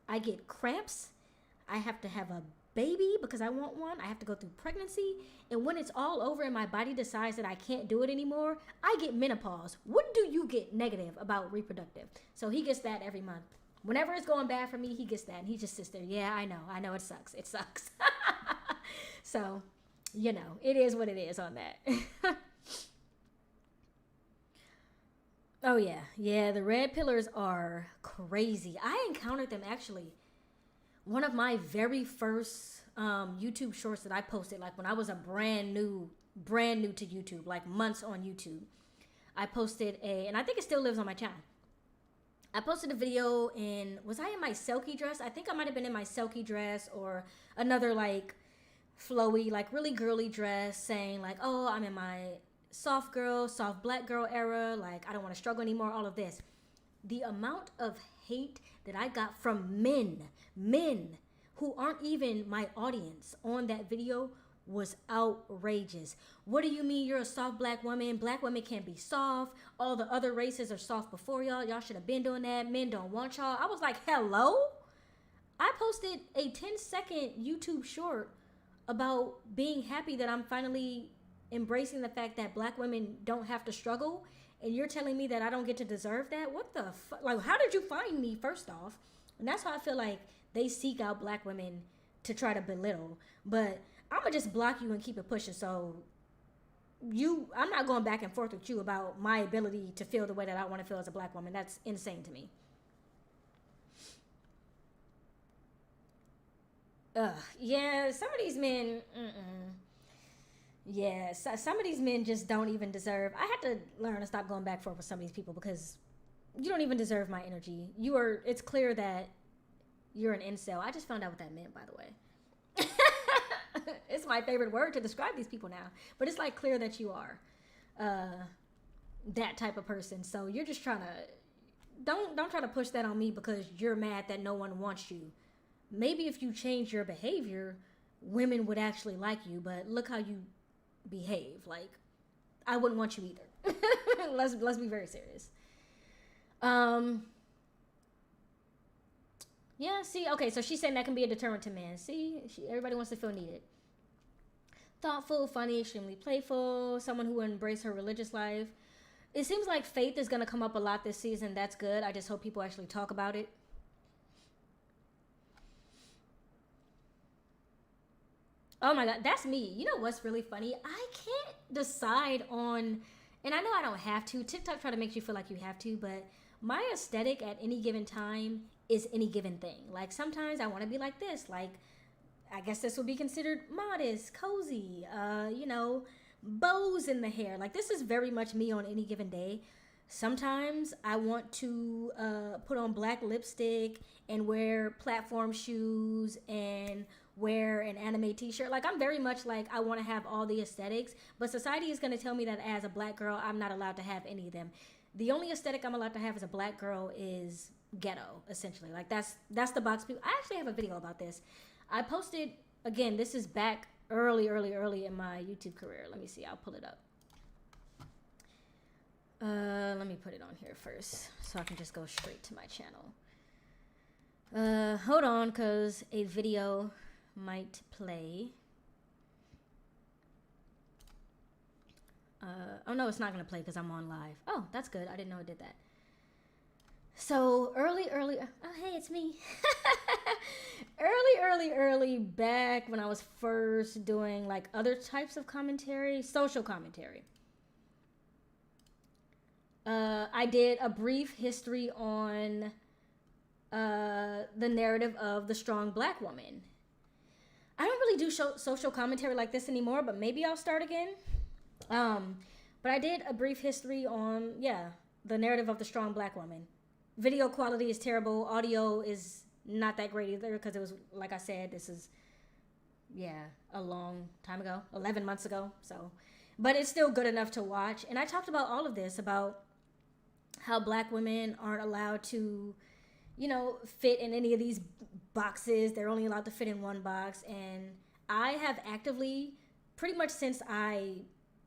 I get cramps. I have to have a baby because I want one. I have to go through pregnancy. And when it's all over and my body decides that I can't do it anymore, I get menopause. What do you get negative about reproductive? So he gets that every month. Whenever it's going bad for me, he gets that. And he just sits there. Yeah, I know it sucks. It sucks. So, you know, it is what it is on that. Oh, yeah. Yeah, the red pillars are crazy. I encountered them actually. One of my very first YouTube shorts that I posted, like when I was a brand new to YouTube, like months on YouTube, I posted and I think it still lives on my channel. I posted a video was I in my Selkie dress? I think I might have been in my Selkie dress or another like flowy, like really girly dress, saying like, oh, I'm in my soft black girl era. Like, I don't want to struggle anymore, all of this. The amount of hate that I got from men who aren't even my audience on that video was outrageous. What do you mean you're a soft black woman? Black women can't be soft. All the other races are soft before y'all. Y'all should have been doing that. Men don't want y'all. I was like, hello? I posted a 10-second YouTube short about being happy that I'm finally embracing the fact that black women don't have to struggle, and you're telling me that I don't get to deserve that? What the fuck? Like, how did you find me, first off? And that's how I feel like they seek out black women to try to belittle. But I'm going to just block you and keep it pushing. So I'm not going back and forth with you about my ability to feel the way that I want to feel as a black woman. That's insane to me. Yeah, some of these men, yeah, some of these men just don't even deserve. I had to learn to stop going back and forth with some of these people because you don't even deserve my energy. It's clear that you're an incel. I just found out what that meant, by the way. It's my favorite word to describe these people now. But it's like clear that you are that type of person. So you're just trying to, don't try to push that on me because you're mad that no one wants you. Maybe if you change your behavior, women would actually like you. But look how you behave. Like, I wouldn't want you either. Let's be very serious. Yeah, see, okay, so she's saying that can be a deterrent to men. See, everybody wants to feel needed. Thoughtful, funny, extremely playful, someone who will embrace her religious life. It seems like faith is going to come up a lot this season. That's good. I just hope people actually talk about it. Oh my God, that's me. You know what's really funny? I can't decide on, and I know I don't have to. TikTok try to make you feel like you have to, but my aesthetic at any given time is any given thing. Like, sometimes I want to be like this. Like, I guess this would be considered modest, cozy, bows in the hair. Like, this is very much me on any given day. Sometimes I want to put on black lipstick and wear platform shoes and wear an anime t-shirt. Like, I'm very much like, I want to have all the aesthetics, but society is going to tell me that as a black girl, I'm not allowed to have any of them. The only aesthetic I'm allowed to have as a black girl is ghetto, essentially. Like that's the box people. I actually have a video about this. I posted, again, this is back early in my YouTube career. Let me see, I'll pull it up. Let me put it on here first so I can just go straight to my channel. Hold on, because a video might play. Oh no, it's not gonna play because I'm on live. Oh, that's good. I didn't know it did that. So early, oh hey, it's me. early back when I was first doing like other types of commentary, social commentary. I did a brief history on the narrative of the strong black woman. I don't really do social commentary like this anymore, but maybe I'll start again. But I did a brief history on, the narrative of the strong black woman. Video quality is terrible. Audio is not that great either because it was, like I said, this is, a long time ago, 11 months ago. So, but it's still good enough to watch. And I talked about all of this, about how black women aren't allowed to, fit in any of these boxes. They're only allowed to fit in one box. And I have actively, pretty much since I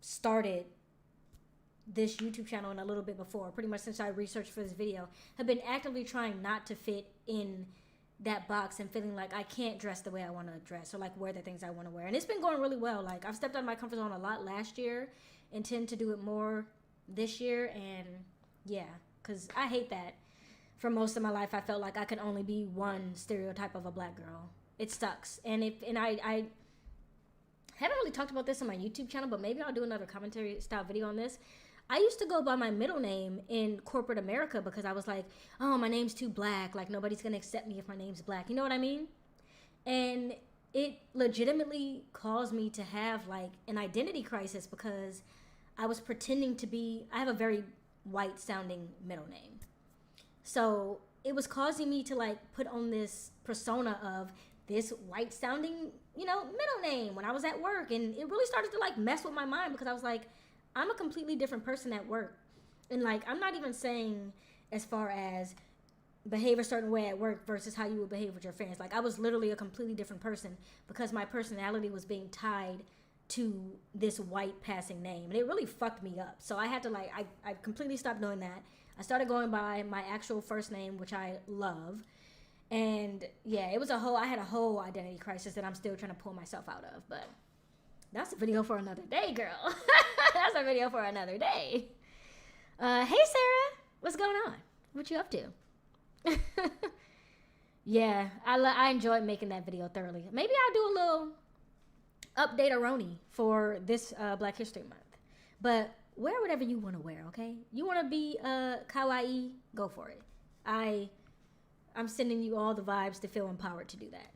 started this YouTube channel and a little bit before, pretty much since I researched for this video, have been actively trying not to fit in that box and feeling like I can't dress the way I want to dress or like wear the things I want to wear. And it's been going really well. Like I've stepped out of my comfort zone a lot last year, intend to do it more this year. And because I hate that for most of my life I felt like I could only be one stereotype of a black girl. It sucks. And I haven't really talked about this on my YouTube channel, but maybe I'll do another commentary style video on this. I used to go by my middle name in corporate America because I was like, oh, my name's too black. Like, nobody's going to accept me if my name's black. You know what I mean? And it legitimately caused me to have, like, an identity crisis because I was pretending to be, I have a very white-sounding middle name. So it was causing me to, like, put on this persona of this white-sounding, middle name when I was at work. And it really started to, like, mess with my mind because I was like, I'm a completely different person at work. And like, I'm not even saying as far as behave a certain way at work versus how you would behave with your friends. Like I was literally a completely different person because my personality was being tied to this white passing name. And it really fucked me up. So I had to I completely stopped doing that. I started going by my actual first name, which I love. And it was I had a whole identity crisis that I'm still trying to pull myself out of. But that's a video for another day, girl. That's a video for another day. Hey, Sarah. What's going on? What you up to? I enjoyed making that video thoroughly. Maybe I'll do a little update-a-roni for this Black History Month. But wear whatever you want to wear, okay? You want to be kawaii? Go for it. I'm sending you all the vibes to feel empowered to do that.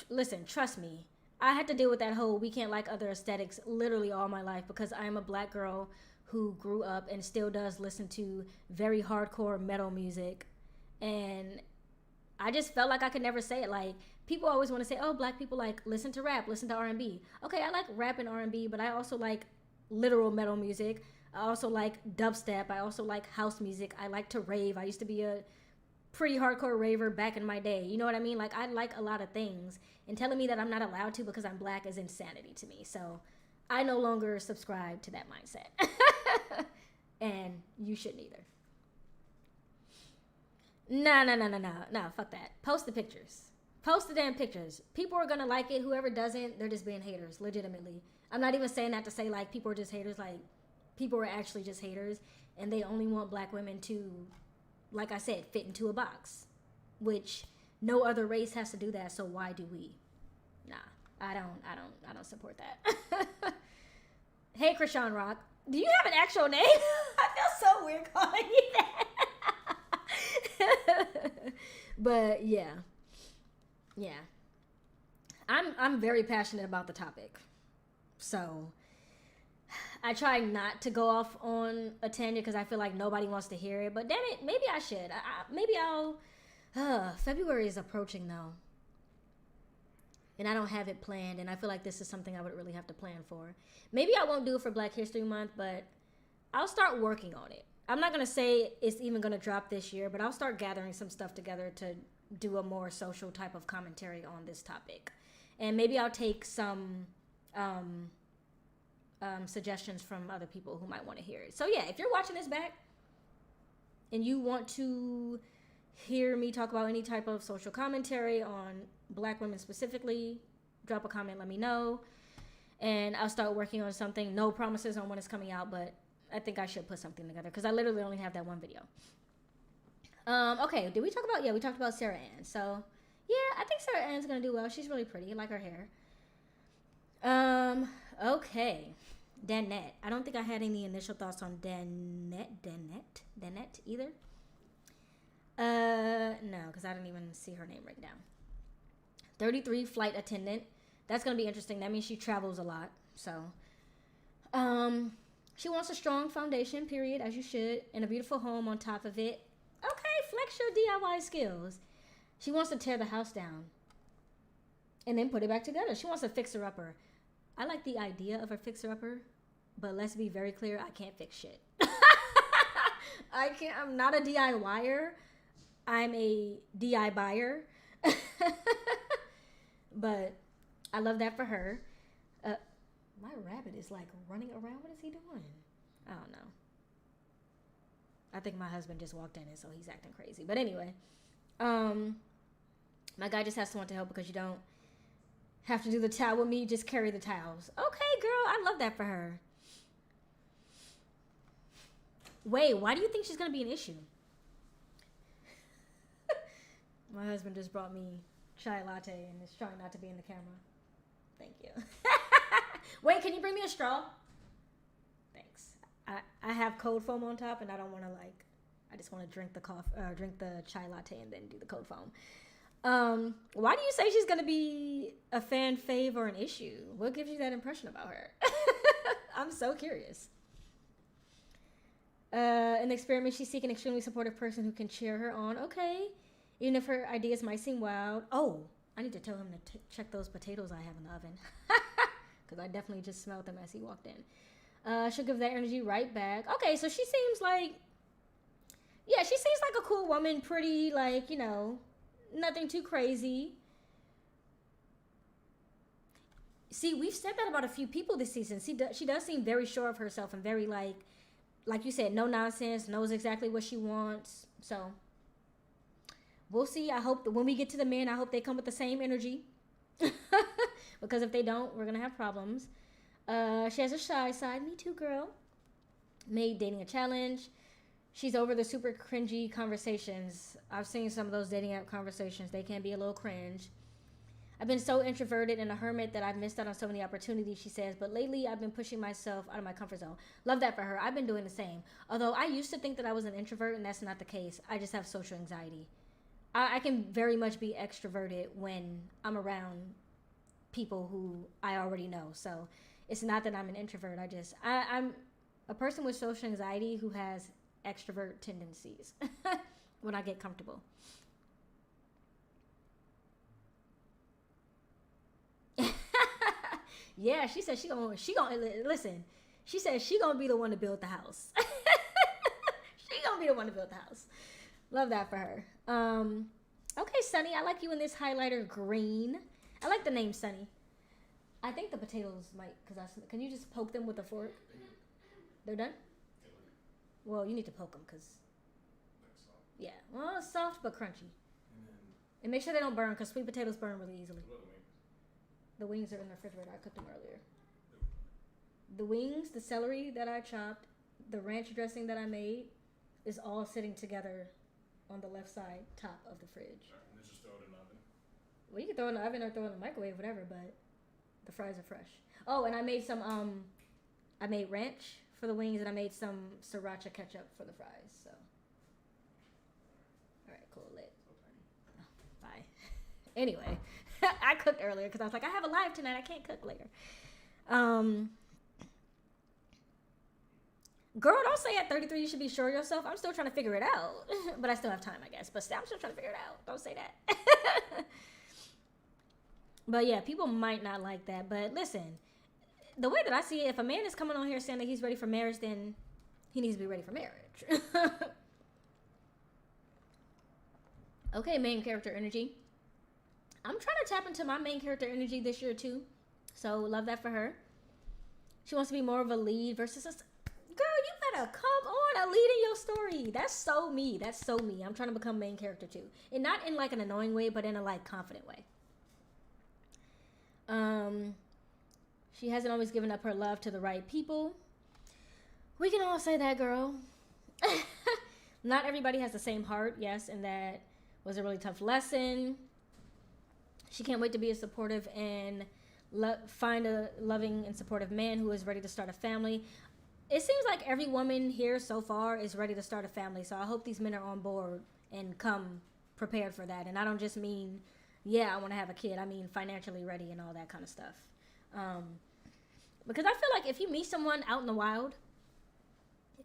Listen, trust me. I had to deal with that whole we can't like other aesthetics literally all my life because I am a black girl who grew up and still does listen to very hardcore metal music. And I just felt like I could never say it. Like, people always want to say, oh, black people like listen to rap, listen to R&B. Okay, I like rap and R&B, but I also like literal metal music. I also like dubstep. I also like house music. I like to rave. I used to be a pretty hardcore raver back in my day. You know what I mean? Like, I like a lot of things. And telling me that I'm not allowed to because I'm black is insanity to me. So I no longer subscribe to that mindset. And you shouldn't either. No, fuck that. Post the pictures. Post the damn pictures. People are gonna like it. Whoever doesn't, they're just being haters, legitimately. I'm not even saying that to say, like, people are just haters. Like, people are actually just haters. And they only want black women to, like I said, fit into a box. Which no other race has to do that, so why do we? Nah, I don't support that. Hey, Krishan Rock. Do you have an actual name? I feel so weird calling you that. But yeah. I'm very passionate about the topic. So I try not to go off on a tangent because I feel like nobody wants to hear it. But damn it, maybe I should. Maybe I'll... February is approaching though. And I don't have it planned. And I feel like this is something I would really have to plan for. Maybe I won't do it for Black History Month, but I'll start working on it. I'm not going to say it's even going to drop this year, but I'll start gathering some stuff together to do a more social type of commentary on this topic. And maybe I'll take some suggestions from other people who might want to hear it. So yeah, if you're watching this back and you want to hear me talk about any type of social commentary on Black women specifically, drop a comment, let me know. And I'll start working on something. No promises on when it's coming out, but I think I should put something together because I literally only have that one video. Okay, did we talk about, we talked about Sarah Ann. So, yeah, I think Sarah Ann's going to do well. She's really pretty. I like her hair. Okay. Danette. I don't think I had any initial thoughts on Danette either. No, because I didn't even see her name written down. 33 flight attendant. That's going to be interesting. That means she travels a lot. So, she wants a strong foundation, period, as you should, and a beautiful home on top of it. Okay, flex your DIY skills. She wants to tear the house down and then put it back together. She wants a fixer-upper. I like the idea of a fixer-upper, but let's be very clear, I can't fix shit. I'm not a DIYer. I'm a DI buyer. But I love that for her. My rabbit is like running around. What is he doing? I don't know. I think my husband just walked in and so he's acting crazy. But anyway, my guy just has to want to help because you don't have to do the towel with me. Just carry the towels. Okay, girl. I love that for her. Wait, why do you think she's going to be an issue? My husband just brought me chai latte and is trying not to be in the camera. Thank you. Wait, can you bring me a straw? Thanks. I have cold foam on top and I don't want to I just want to drink the chai latte and then do the cold foam. Why do you say she's going to be a fan fave or an issue? What gives you that impression about her? I'm so curious. In the experiment, she's seeking an extremely supportive person who can cheer her on. Okay. Even if her ideas might seem wild. Oh, I need to tell him to check those potatoes I have in the oven. Because I definitely just smelled them as he walked in. She'll give that energy right back. Okay, so she seems like... Yeah, she seems like a cool woman. Pretty, nothing too crazy. See, we've said that about a few people this season. She does seem very sure of herself and very, like you said, no nonsense, knows exactly what she wants. So... we'll see. I hope that when we get to the men, I hope they come with the same energy. Because if they don't, we're going to have problems. She has a shy side. Me too, girl. Made dating a challenge. She's over the super cringy conversations. I've seen some of those dating app conversations. They can be a little cringe. I've been so introverted and a hermit that I've missed out on so many opportunities, she says. But lately, I've been pushing myself out of my comfort zone. Love that for her. I've been doing the same. Although I used to think that I was an introvert, and that's not the case. I just have social anxiety. I can very much be extroverted when I'm around people who I already know. So it's not that I'm an introvert. I'm a person with social anxiety who has extrovert tendencies when I get comfortable. Yeah, she said she gonna listen. She said she gonna be the one to build the house. She gonna be the one to build the house. Love that for her. Okay, Sunny, I like you in this highlighter green. I like the name Sunny. I think the potatoes might, can you just poke them with a fork? They're done? Well, you need to poke them, yeah. Well, it's soft but crunchy. And make sure they don't burn, because sweet potatoes burn really easily. The wings are in the refrigerator. I cooked them earlier. The wings, the celery that I chopped, the ranch dressing that I made is all sitting together on the left side top of the fridge. And just throw it in the oven? Well, you can throw it in the oven or throw it in the microwave, whatever, but the fries are fresh. Oh, and I made some, I made ranch for the wings, and I made some sriracha ketchup for the fries, so. All right, cool, lit. Oh, bye. Anyway, I cooked earlier because I was like, I have a live tonight. I can't cook later. Girl, don't say at 33 you should be sure of yourself. I'm still trying to figure it out. But I still have time, I guess. But I'm still trying to figure it out. Don't say that. But yeah, people might not like that. But listen, the way that I see it, if a man is coming on here saying that he's ready for marriage, then he needs to be ready for marriage. Okay, main character energy. I'm trying to tap into my main character energy this year too. So love that for her. She wants to be more of a lead versus a... Girl, you better come on, a lead in your story. That's so me. That's so me. I'm trying to become main character too. And not in like an annoying way, but in a like confident way. She hasn't always given up her love to the right people. We can all say that, girl. Not everybody has the same heart, yes, and that was a really tough lesson. She can't wait to be a supportive and find a loving and supportive man who is ready to start a family. It seems like every woman here so far is ready to start a family, so I hope these men are on board and come prepared for that. And I don't just mean, yeah, I want to have a kid. I mean financially ready and all that kind of stuff. Because I feel like if you meet someone out in the wild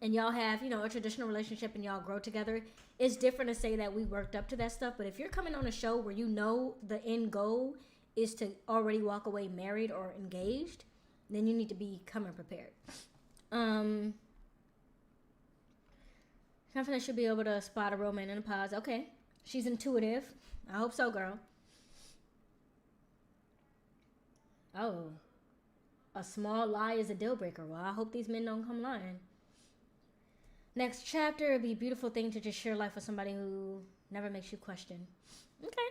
and y'all have, you know, a traditional relationship and y'all grow together, it's different to say that we worked up to that stuff. But if you're coming on a show where you know the end goal is to already walk away married or engaged, then you need to be coming prepared. Confident she'll be able to spot a romance in a pause. Okay. She's intuitive. I hope so, girl. Oh. A small lie is a deal breaker. Well, I hope these men don't come lying. Next chapter, it'd be a beautiful thing to just share life with somebody who never makes you question. Okay.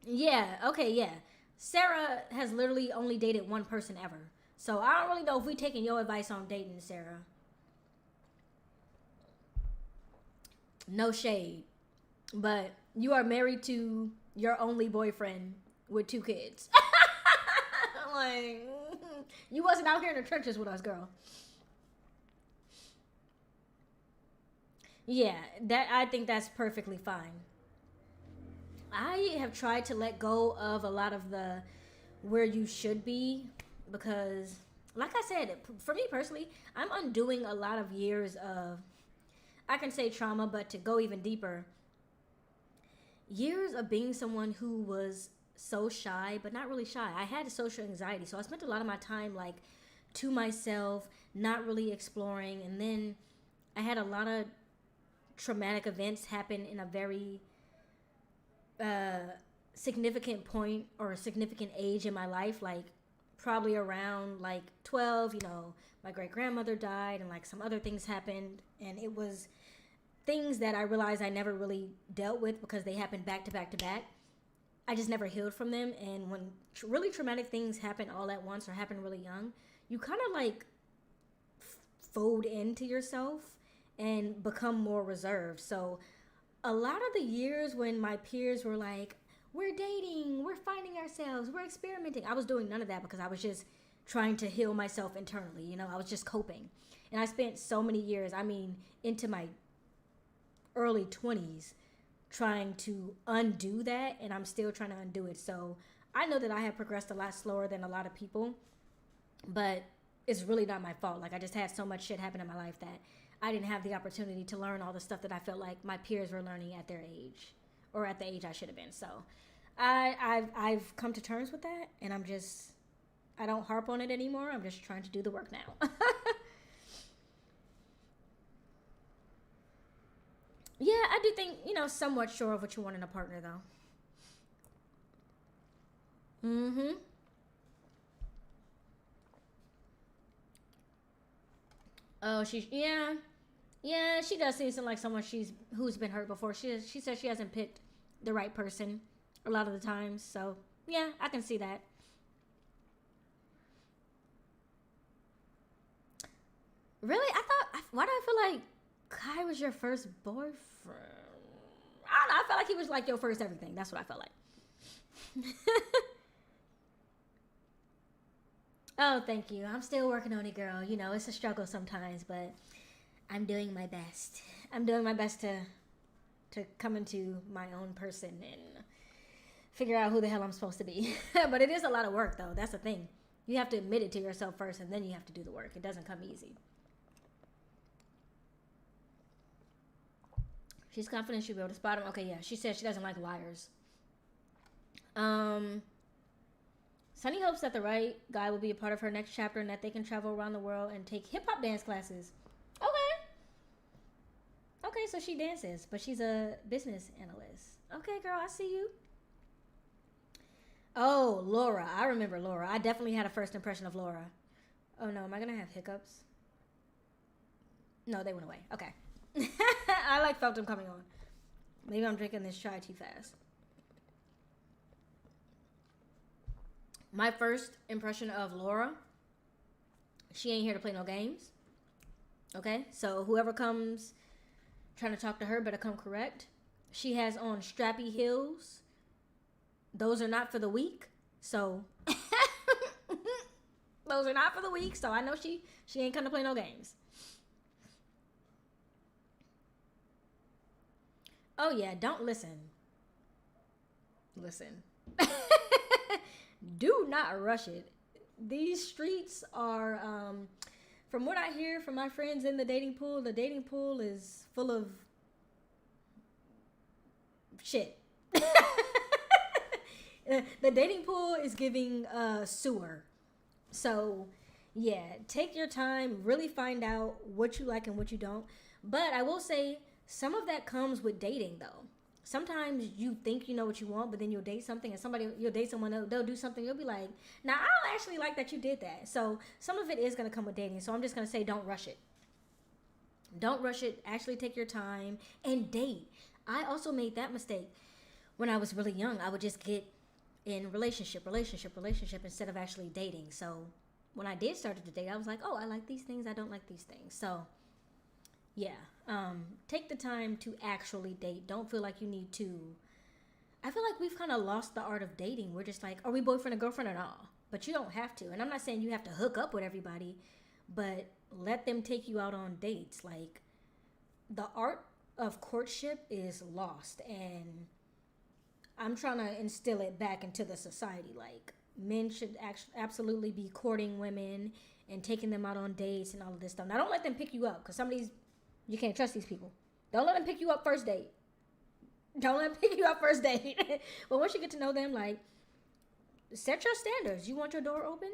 Yeah, okay, yeah. Sarah has literally only dated one person ever. So I don't really know if we taking your advice on dating, Sarah. No shade. But you are married to your only boyfriend with 2 kids. Like, you wasn't out here in the trenches with us, girl. Yeah, I think that's perfectly fine. I have tried to let go of a lot of the where you should be because, like I said, for me personally, I'm undoing a lot of years of, I can say trauma, but to go even deeper, years of being someone who was so shy, but not really shy. I had social anxiety, so I spent a lot of my time like to myself, not really exploring, and then I had a lot of traumatic events happen in a very significant point or a significant age in my life, like probably around like 12, you know, my great grandmother died and like some other things happened, and it was things that I realized I never really dealt with because they happened back to back to back. I just never healed from them. And when really traumatic things happen all at once or happen really young, you kind of like fold into yourself and become more reserved. So a lot of the years when my peers were like, we're dating, we're finding ourselves, we're experimenting, I was doing none of that because I was just trying to heal myself internally. You know, I was just coping. And I spent so many years, I mean, into my early 20s trying to undo that, and I'm still trying to undo it. So I know that I have progressed a lot slower than a lot of people, but it's really not my fault. Like, I just had so much shit happen in my life that I didn't have the opportunity to learn all the stuff that I felt like my peers were learning at their age, or at the age I should have been. So I've come to terms with that, and I don't harp on it anymore. I'm just trying to do the work now. Yeah, I do think, you know, somewhat sure of what you want in a partner, though. Mm-hmm. Oh, yeah, she does seem like someone who's been hurt before. She says she hasn't picked the right person a lot of the times. So yeah, I can see that. Really, why do I feel like Kai was your first boyfriend? I don't know. I felt like he was like your first everything. That's what I felt like. Oh, thank you. I'm still working on it, girl. You know, it's a struggle sometimes, but I'm doing my best. I'm doing my best to come into my own person and figure out who the hell I'm supposed to be. But it is a lot of work, though. That's the thing. You have to admit it to yourself first, and then you have to do the work. It doesn't come easy. She's confident she'll be able to spot him. Okay, yeah. She said she doesn't like liars. Sunni hopes that the right guy will be a part of her next chapter and that they can travel around the world and take hip-hop dance classes. Okay, so she dances, but she's a business analyst. Okay, girl, I see you. Oh, Laura. I remember Laura. I definitely had a first impression of Laura. Oh, no. Am I going to have hiccups? No, they went away. Okay. I felt them coming on. Maybe I'm drinking this chai too fast. My first impression of Laura, she ain't here to play no games. Okay? So whoever comes trying to talk to her better come correct. She has on strappy heels. Those are not for the weak. So those are not for the weak. So I know she ain't come to play no games. Oh yeah, don't listen. Do not rush it. These streets are from what I hear from my friends in the dating pool is full of shit. The dating pool is giving sewer. So, yeah, take your time, really find out what you like and what you don't. But I will say, some of that comes with dating, though. Sometimes you think you know what you want, but then you'll date something, and you'll date someone, they'll do something, you'll be like, nah, I don't actually like that you did that. So, some of it is going to come with dating. So, I'm just going to say, don't rush it. Don't rush it. Actually take your time and date. I also made that mistake when I was really young. I would just get in relationship instead of actually dating. So when I did start to date, I was like, oh, I like these things, I don't like these things. So yeah, take the time to actually date. Don't feel like you need to. I feel like we've kind of lost the art of dating. We're just like, are we boyfriend and girlfriend or not? But you don't have to. And I'm not saying you have to hook up with everybody, but let them take you out on dates. Like, the art of courtship is lost, and I'm trying to instill it back into the society. Like, men should absolutely be courting women and taking them out on dates and all of this stuff. Now, don't let them pick you up, because you can't trust these people. Don't let them pick you up first date. Don't let them pick you up first date. But once you get to know them, like, set your standards. You want your door open?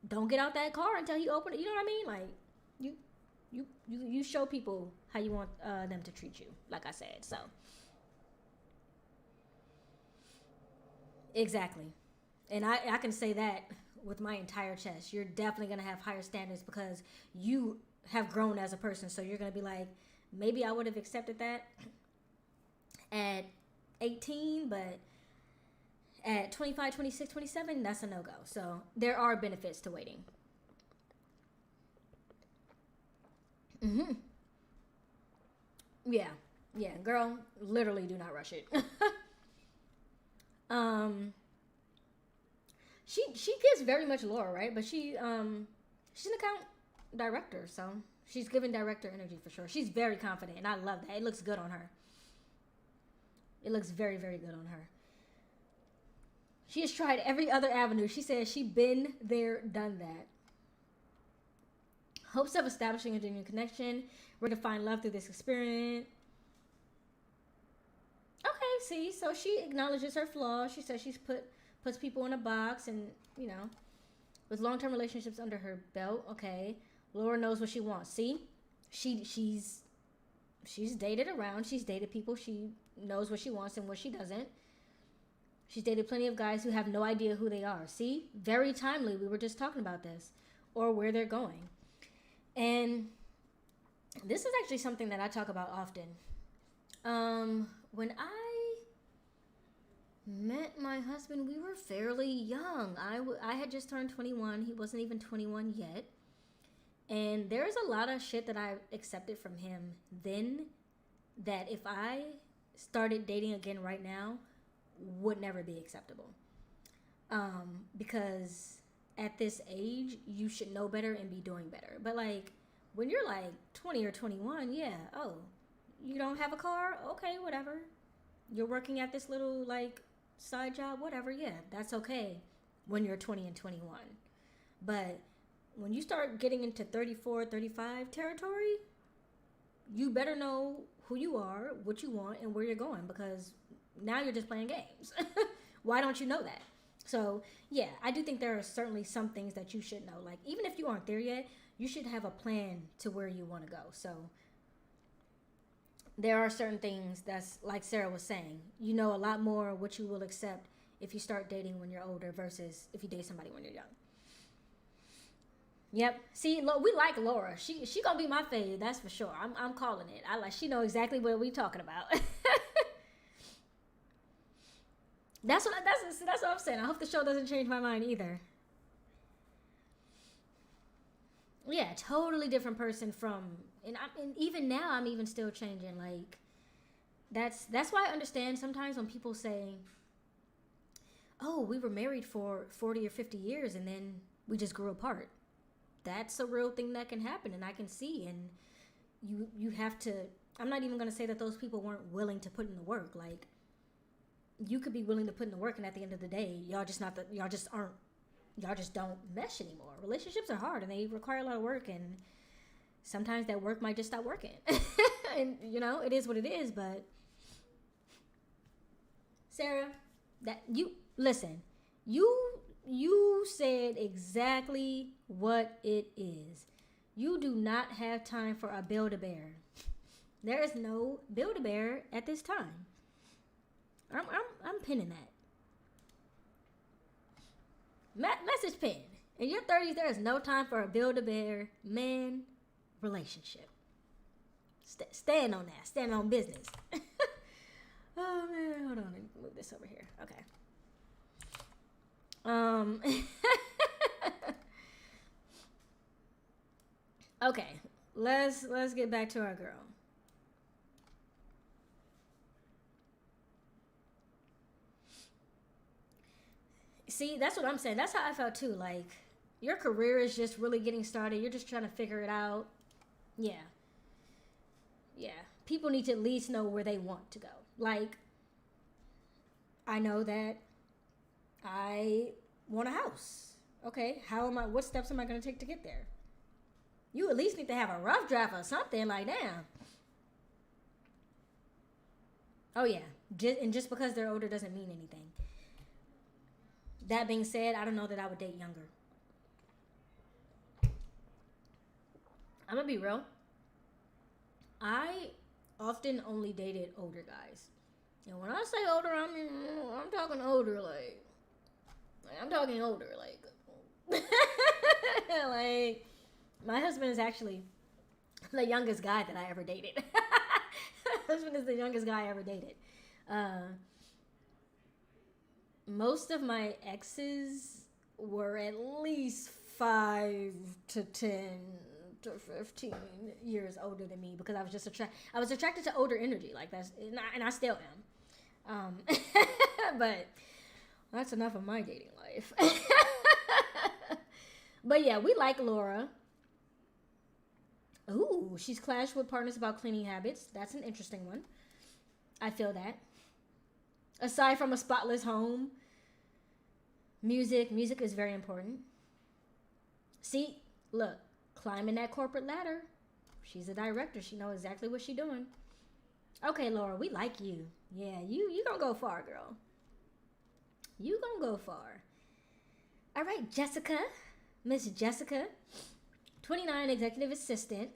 Don't get out that car until he open it. You know what I mean? Like, you show people how you want them to treat you, like I said. So exactly. And I can say that with my entire chest. You're definitely going to have higher standards because you have grown as a person. So you're going to be like, maybe I would have accepted that at 18, but at 25, 26, 27, that's a no-go. So there are benefits to waiting. Mm-hmm. Yeah, girl, literally do not rush it. She gives very much Laura, right? But she's an account director, so she's giving director energy for sure. She's very confident, and I love that. It looks good on her. It looks very, very good on her. She has tried every other avenue. She says she been there, done that. Hopes of establishing a genuine connection. We're to find love through this experience. Okay, see, so she acknowledges her flaws. She says she's puts people in a box, and with long-term relationships under her belt. Okay, Laura knows what she wants. See, she's dated around. She's dated people. She knows what she wants and what she doesn't. She's dated plenty of guys who have no idea who they are. See, very timely. We were just talking about this, or where they're going. And this is actually something that I talk about often. When I met my husband, we were fairly young. I had just turned 21. He wasn't even 21 yet. And there's a lot of shit that I accepted from him then that if I started dating again right now, would never be acceptable. Because at this age, you should know better and be doing better. But like, when you're like 20 or 21, yeah, oh, you don't have a car? Okay, whatever. You're working at this little like side job, whatever, yeah, that's okay when you're 20 and 21. But when you start getting into 34, 35 territory, you better know who you are, what you want, and where you're going, because now you're just playing games. Why don't you know that? So, yeah, I do think there are certainly some things that you should know. Like, even if you aren't there yet, you should have a plan to where you want to go. So, there are certain things that's like Sarah was saying. You know a lot more what you will accept if you start dating when you're older versus if you date somebody when you're young. Yep. See, we like Laura. She gonna be my fave. That's for sure. I'm calling it. She know exactly what we talking about. That's what I'm saying. I hope the show doesn't change my mind either. Yeah, totally different person from, and even now I'm even still changing. Like that's why I understand sometimes when people say, "Oh, we were married for 40 or 50 years and then we just grew apart." That's a real thing that can happen, and I can see. And you have to. I'm not even gonna say that those people weren't willing to put in the work. Like, you could be willing to put in the work, and at the end of the day, y'all just don't mesh anymore. Relationships are hard, and they require a lot of work, and sometimes that work might just stop working. And it is what it is. But Sarah, that you listen, you said exactly what it is. You do not have time for a Build-A-Bear. There is no Build-A-Bear at this time. I'm pinning that. Message pin. In your 30s, there is no time for a Build-A-Bear man relationship. Stand on that. Stand on business. Oh man, hold on. Let me move this over here. Okay. Okay. Let's get back to our girl. See, that's what I'm saying. That's how I felt too. Like, your career is just really getting started. You're just trying to figure it out. Yeah. People need to at least know where they want to go. Like, I know that I want a house. Okay, what steps am I going to take to get there? You at least need to have a rough draft or something. Like, damn. Oh yeah, just because they're older doesn't mean anything. That being said, I don't know that I would date younger. I'm gonna be real. I often only dated older guys. And when I say older, I'm talking older, like I'm talking older, like like my husband is actually the youngest guy that I ever dated. My husband is the youngest guy I ever dated. Most of my exes were at least 5 to 10 to 15 years older than me because I was just attracted to older energy, like that's, and I still am. But that's enough of my dating life. But yeah, we like Laura. Ooh, she's clashed with partners about cleaning habits. That's an interesting one. I feel that. Aside from a spotless home, music is very important. See, look, climbing that corporate ladder. She's a director. She knows exactly what she's doing. Okay, Laura, we like you. Yeah, you gonna go far, girl. You gonna go far. All right, Jessica. Miss Jessica. 29, executive assistant.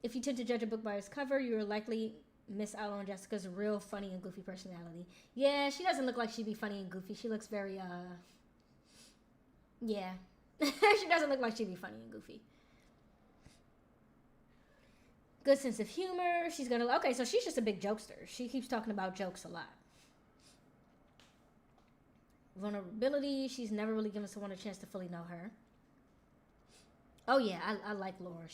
If you tend to judge a book by its cover, you're likely miss out on Jessica's real funny and goofy personality. Yeah, she doesn't look like she'd be funny and goofy. She looks very, yeah. She doesn't look like she'd be funny and goofy. Good sense of humor. Okay, so she's just a big jokester. She keeps talking about jokes a lot. Vulnerability. She's never really given someone a chance to fully know her. Oh, yeah, I like Laura.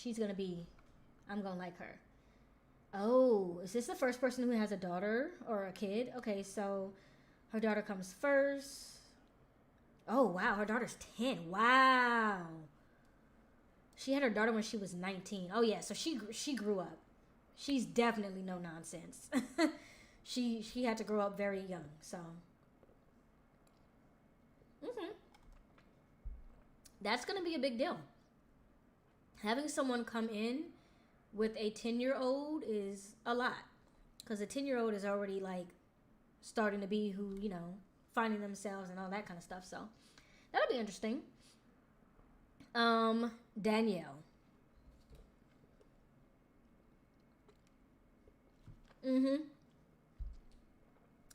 I'm going to like her. Oh, is this the first person who has a daughter or a kid? Okay, so her daughter comes first. Oh, wow, her daughter's 10. Wow. She had her daughter when she was 19. Oh, yeah, so she grew up. She's definitely no nonsense. She had to grow up very young, so. That's going to be a big deal. Having someone come in with a 10-year-old is a lot. Because a 10-year-old is already, like, starting to be who, finding themselves and all that kind of stuff. So that'll be interesting. Danielle.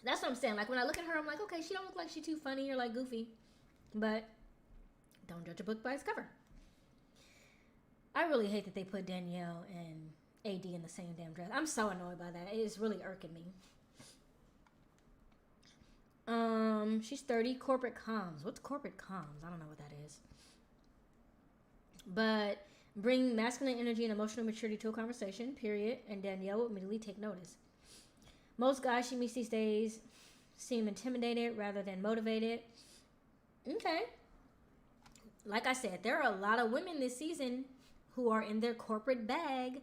That's what I'm saying. Like, when I look at her, I'm like, okay, she don't look like she's too funny or like goofy, but don't judge a book by its cover. I really hate that they put Danielle and AD in the same damn dress. I'm so annoyed by that. It is really irking me. She's 30. Corporate comms. What's corporate comms? I don't know what that is. But bring masculine energy and emotional maturity to a conversation, period. And Danielle will immediately take notice. Most guys she meets these days seem intimidated rather than motivated. Okay. Like I said, there are a lot of women this season who are in their corporate bag.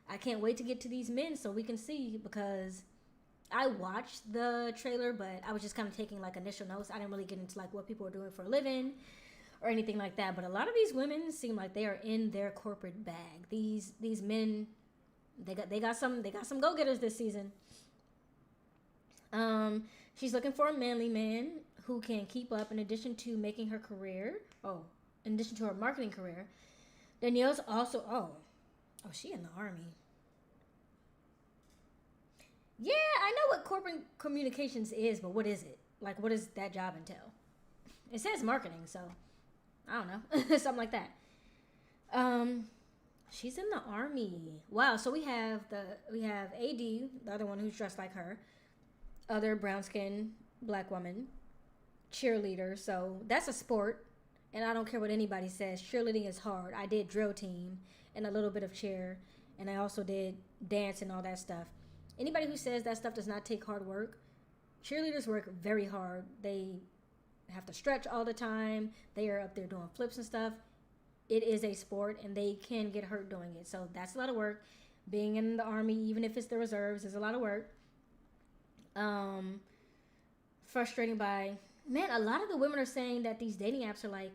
I can't wait to get to these men so we can see, because I watched the trailer, but I was just kind of taking like initial notes. I didn't really get into like what people are doing for a living or anything like that. But a lot of these women seem like they are in their corporate bag. These men, they got some go-getters this season. She's looking for a manly man who can keep up in addition to making her career. In addition to her marketing career. Danielle's also, she in the Army. Yeah, I know what corporate communications is, but what is it? Like, what does that job entail? It says marketing, so I don't know. Something like that. She's in the Army. Wow, so we have AD, the other one who's dressed like her, other brown-skinned black woman, cheerleader. So that's a sport, and I don't care what anybody says. Cheerleading is hard. I did drill team and a little bit of cheer, and I also did dance and all that stuff. Anybody who says that stuff does not take hard work, cheerleaders work very hard. They have to stretch all the time. They are up there doing flips and stuff. It is a sport, and they can get hurt doing it. So that's a lot of work. Being in the Army, even if it's the reserves, is a lot of work. Frustrating by, man, a lot of the women are saying that these dating apps are like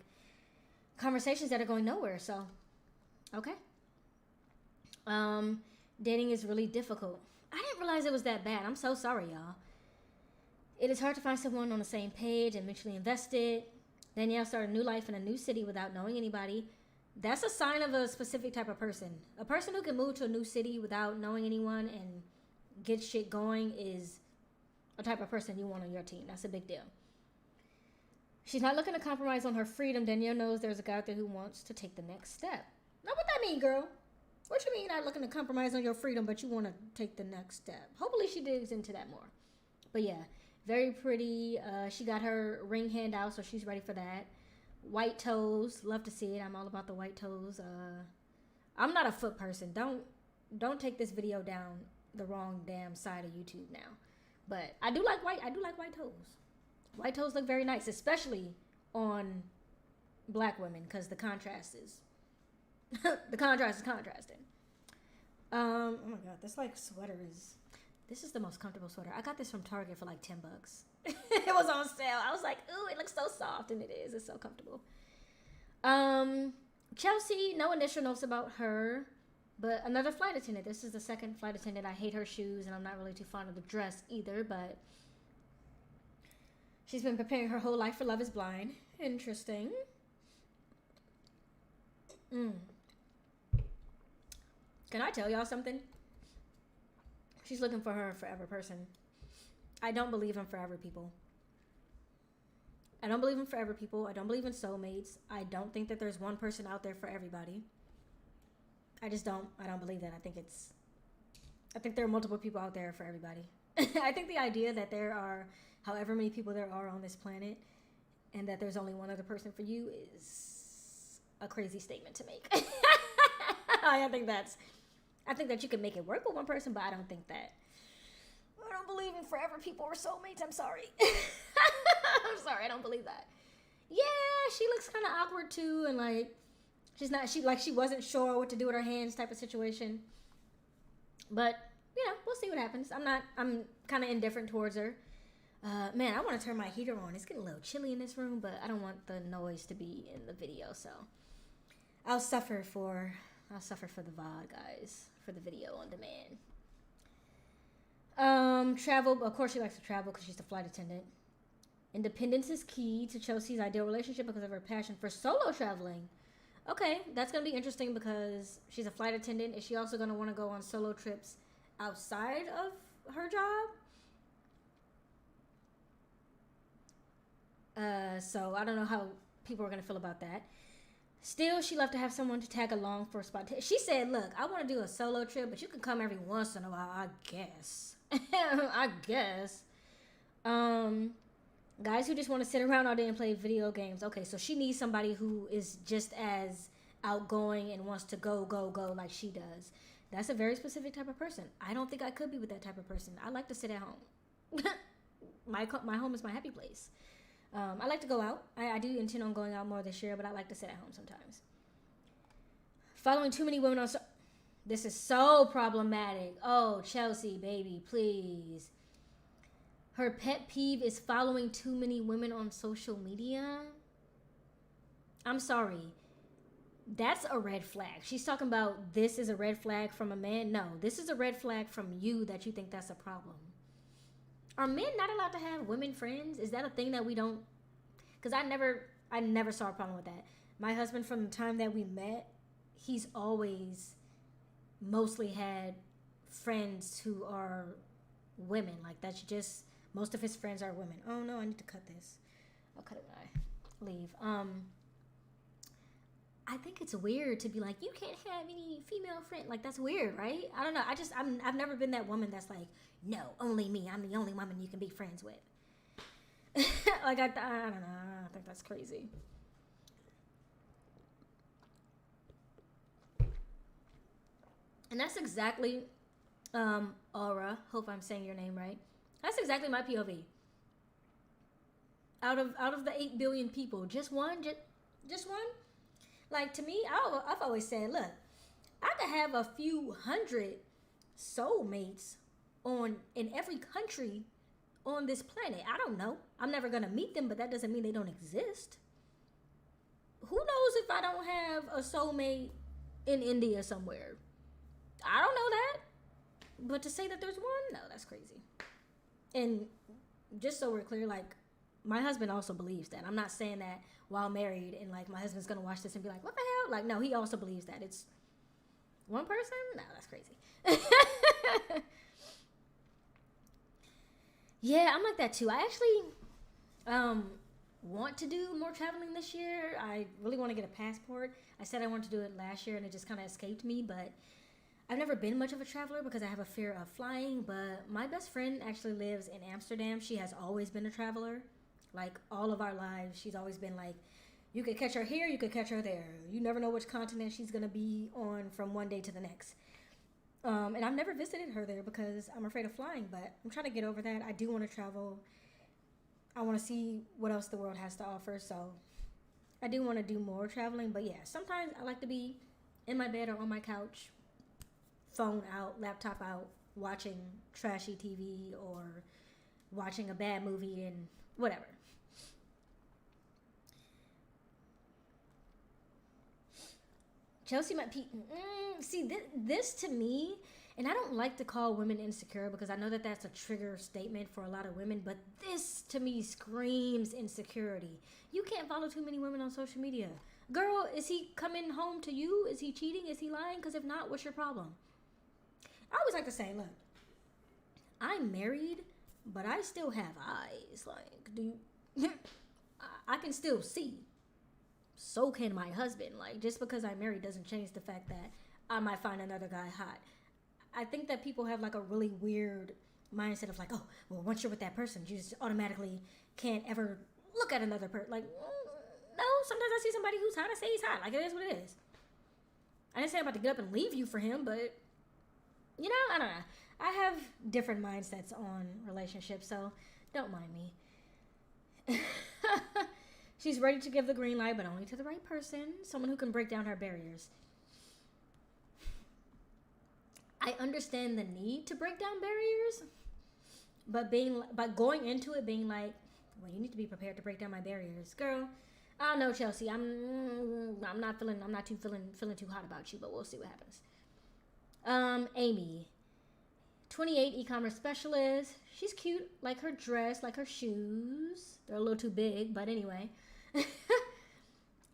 conversations that are going nowhere. So, okay. Dating is really difficult. I didn't realize it was that bad. I'm so sorry, y'all. It is hard to find someone on the same page and mutually invested. Danielle started a new life in a new city without knowing anybody. That's a sign of a specific type of person. A person who can move to a new city without knowing anyone and get shit going is a type of person you want on your team. That's a big deal. She's not looking to compromise on her freedom. Danielle knows there's a guy out there who wants to take the next step. Now, what that mean, girl? What you mean you're not looking to compromise on your freedom, but you want to take the next step? Hopefully she digs into that more. But yeah, very pretty. She got her ring hand out, so she's ready for that. White toes. Love to see it. I'm all about the white toes. I'm not a foot person. Don't take this video down the wrong damn side of YouTube now. But I do like white toes. White toes look very nice, especially on black women, because the contrast is contrasting. Oh my god, this like sweater this is the most comfortable sweater. I got this from Target for like $10. It was on sale. I was like, ooh, it looks so soft, and it is. It's so comfortable. Chelsea, no initial notes about her, but another flight attendant. This is the second flight attendant. I hate her shoes, and I'm not really too fond of the dress either, but she's been preparing her whole life for Love is Blind. Interesting. Can I tell y'all something? She's looking for her forever person. I don't believe in forever people. I don't believe in forever people. I don't believe in soulmates. I don't think that there's one person out there for everybody. I just don't. I don't believe that. I think there are multiple people out there for everybody. I think the idea that there are however many people there are on this planet and that there's only one other person for you is a crazy statement to make. I think that you can make it work with one person, but I don't believe in forever people or soulmates. I'm sorry. I'm sorry. I don't believe that. Yeah, she looks kind of awkward too, and like she wasn't sure what to do with her hands type of situation. But we'll see what happens. I'm kind of indifferent towards her. Man, I want to turn my heater on. It's getting a little chilly in this room, but I don't want the noise to be in the video, so I'll suffer for the VOD, guys, for the video on demand. Travel, of course she likes to travel because she's the flight attendant. Independence is key to Chelsea's ideal relationship because of her passion for solo traveling. Okay, that's going to be interesting because she's a flight attendant. Is she also going to want to go on solo trips outside of her job? So I don't know how people are going to feel about that. Still, she loved to have someone to tag along for a spot. She said, look, I want to do a solo trip, but you can come every once in a while, I guess. I guess. Guys who just want to sit around all day and play video games. Okay, so she needs somebody who is just as outgoing and wants to go like she does. That's a very specific type of person. I don't think I could be with that type of person. I like to sit at home. My home is my happy place. I like to go out. I do intend on going out more this year, but I like to sit at home sometimes. Following too many women on... This is so problematic. Oh, Chelsea, baby, please. Her pet peeve is following too many women on social media. I'm sorry. That's a red flag. She's talking about this is a red flag from a man. No, this is a red flag from you that you think that's a problem. Are men not allowed to have women friends? Is that a thing that we don't? Because I never saw a problem with that. My husband, from the time that we met, he's always mostly had friends who are women. Like, that's just, most of his friends are women. Oh no, I need to cut this. I'll cut it when I leave. I think it's weird to be like, you can't have any female friend. Like, that's weird, right? I don't know. I've never been that woman that's like, no, only me. I'm the only woman you can be friends with. Like, I don't know. I think that's crazy. And that's exactly, Aura, hope I'm saying your name right. That's exactly my POV. Out of the 8 billion people, just one? Just one? Like, to me, I've always said, look, I could have a few hundred soulmates in every country on this planet. I don't know. I'm never going to meet them, but that doesn't mean they don't exist. Who knows if I don't have a soulmate in India somewhere? I don't know that. But to say that there's one, no, that's crazy. And just so we're clear, like, my husband also believes that. I'm not saying that while married and, like, my husband's going to watch this and be like, what the hell? Like, no, he also believes that. It's one person? No, that's crazy. Yeah, I'm like that too. I actually want to do more traveling this year. I really want to get a passport. I said I wanted to do it last year and it just kind of escaped me, but I've never been much of a traveler because I have a fear of flying. But my best friend actually lives in Amsterdam. She has always been a traveler. Like, all of our lives, she's always been like, you could catch her here, you could catch her there. You never know which continent she's going to be on from one day to the next. And I've never visited her there because I'm afraid of flying, but I'm trying to get over that. I do want to travel. I want to see what else the world has to offer, so I do want to do more traveling. But yeah, sometimes I like to be in my bed or on my couch, phone out, laptop out, watching trashy TV or watching a bad movie and whatever. Chelsea might be... see, this to me, and I don't like to call women insecure because I know that that's a trigger statement for a lot of women, but this to me screams insecurity. You can't follow too many women on social media. Girl, is he coming home to you? Is he cheating? Is he lying? Because if not, what's your problem? I always like to say, look, I'm married, but I still have eyes. Like, I can still see. So can my husband. Like, just because I'm married doesn't change the fact that I might find another guy hot. I think that people have like a really weird mindset of like, oh, well, once you're with that person, you just automatically can't ever look at another person. Like, no, sometimes I see somebody who's hot, I say he's hot. Like, it is what it is. I didn't say I'm about to get up and leave you for him, but, you know, I don't know. I have different mindsets on relationships, so don't mind me. She's ready to give the green light, but only to the right person. Someone who can break down her barriers. I understand the need to break down barriers, but going into it being like, well, you need to be prepared to break down my barriers, girl. I don't know, Chelsea. I'm not feeling too hot about you, but we'll see what happens. Amy, 28, e-commerce specialist. She's cute, like her dress, like her shoes. They're a little too big, but anyway.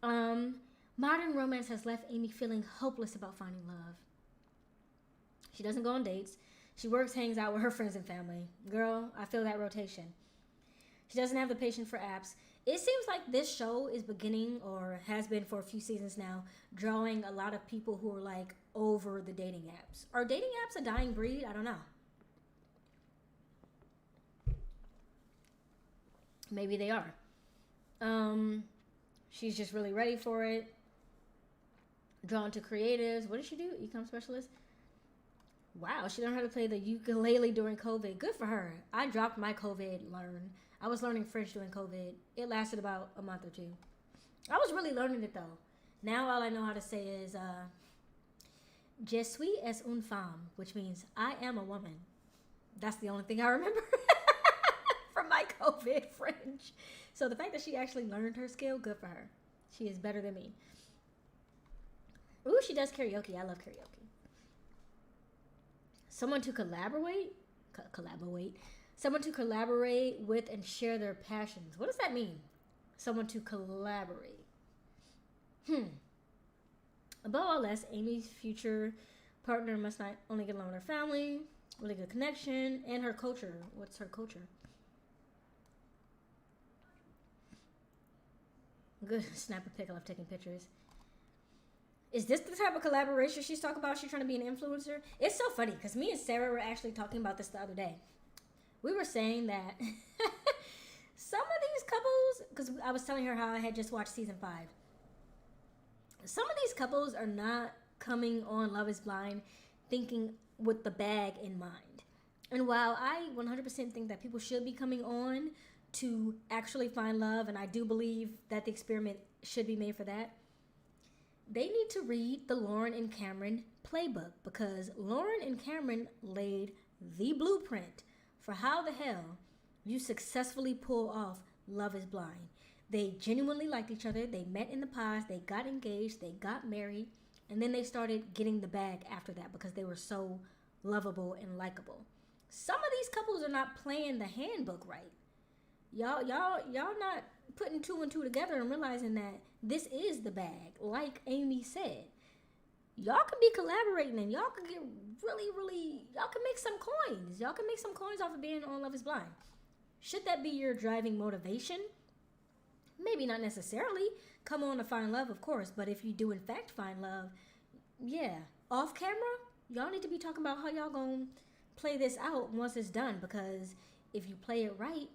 Modern romance has left Amy feeling hopeless about finding love. She doesn't go on dates. She works, hangs out with her friends and family. Girl, I feel that rotation. She doesn't have the patience for apps. It seems like this show is beginning, or has been for a few seasons now, drawing a lot of people who are like over the dating apps. Are dating apps a dying breed? I don't know. Maybe they are. She's just really ready for it. Drawn to creatives. What did she do? Ecom specialist? Wow, she learned how to play the ukulele during COVID. Good for her. I dropped my COVID learn. I was learning French during COVID. It lasted about a month or two. I was really learning it though. Now all I know how to say is Je suis es une femme, which means I am a woman. That's the only thing I remember from my COVID French. So the fact that she actually learned her skill, good for her. She is better than me. Ooh, she does karaoke. I love karaoke. Someone to collaborate? Someone to collaborate with and share their passions. What does that mean? Someone to collaborate. Above all else, Amy's future partner must not only get along with her family, really good connection, and her culture. What's her culture? Good. Snap a pic. I love taking pictures. Is this the type of collaboration she's talking about? She's trying to be an influencer? It's so funny because me and Sarah were actually talking about this the other day. We were saying that some of these couples, because I was telling her how I had just watched season 5. Some of these couples are not coming on Love is Blind thinking with the bag in mind. And while I 100% think that people should be coming on to actually find love, and I do believe that the experiment should be made for that, they need to read the Lauren and Cameron playbook, because Lauren and Cameron laid the blueprint for how the hell you successfully pull off Love is Blind. They genuinely liked each other. They met in the past. They got engaged. They got married. And then they started getting the bag after that because they were so lovable and likable. Some of these couples are not playing the handbook right. Y'all not putting 2 and 2 together and realizing that this is the bag. Like Amy said, y'all can be collaborating and y'all can get really, y'all can make some coins. Y'all can make some coins off of being on Love is Blind. Should that be your driving motivation? Maybe not necessarily. Come on to find love, of course. But if you do in fact find love, yeah, off camera, y'all need to be talking about how y'all gonna play this out once it's done. Because if you play it right,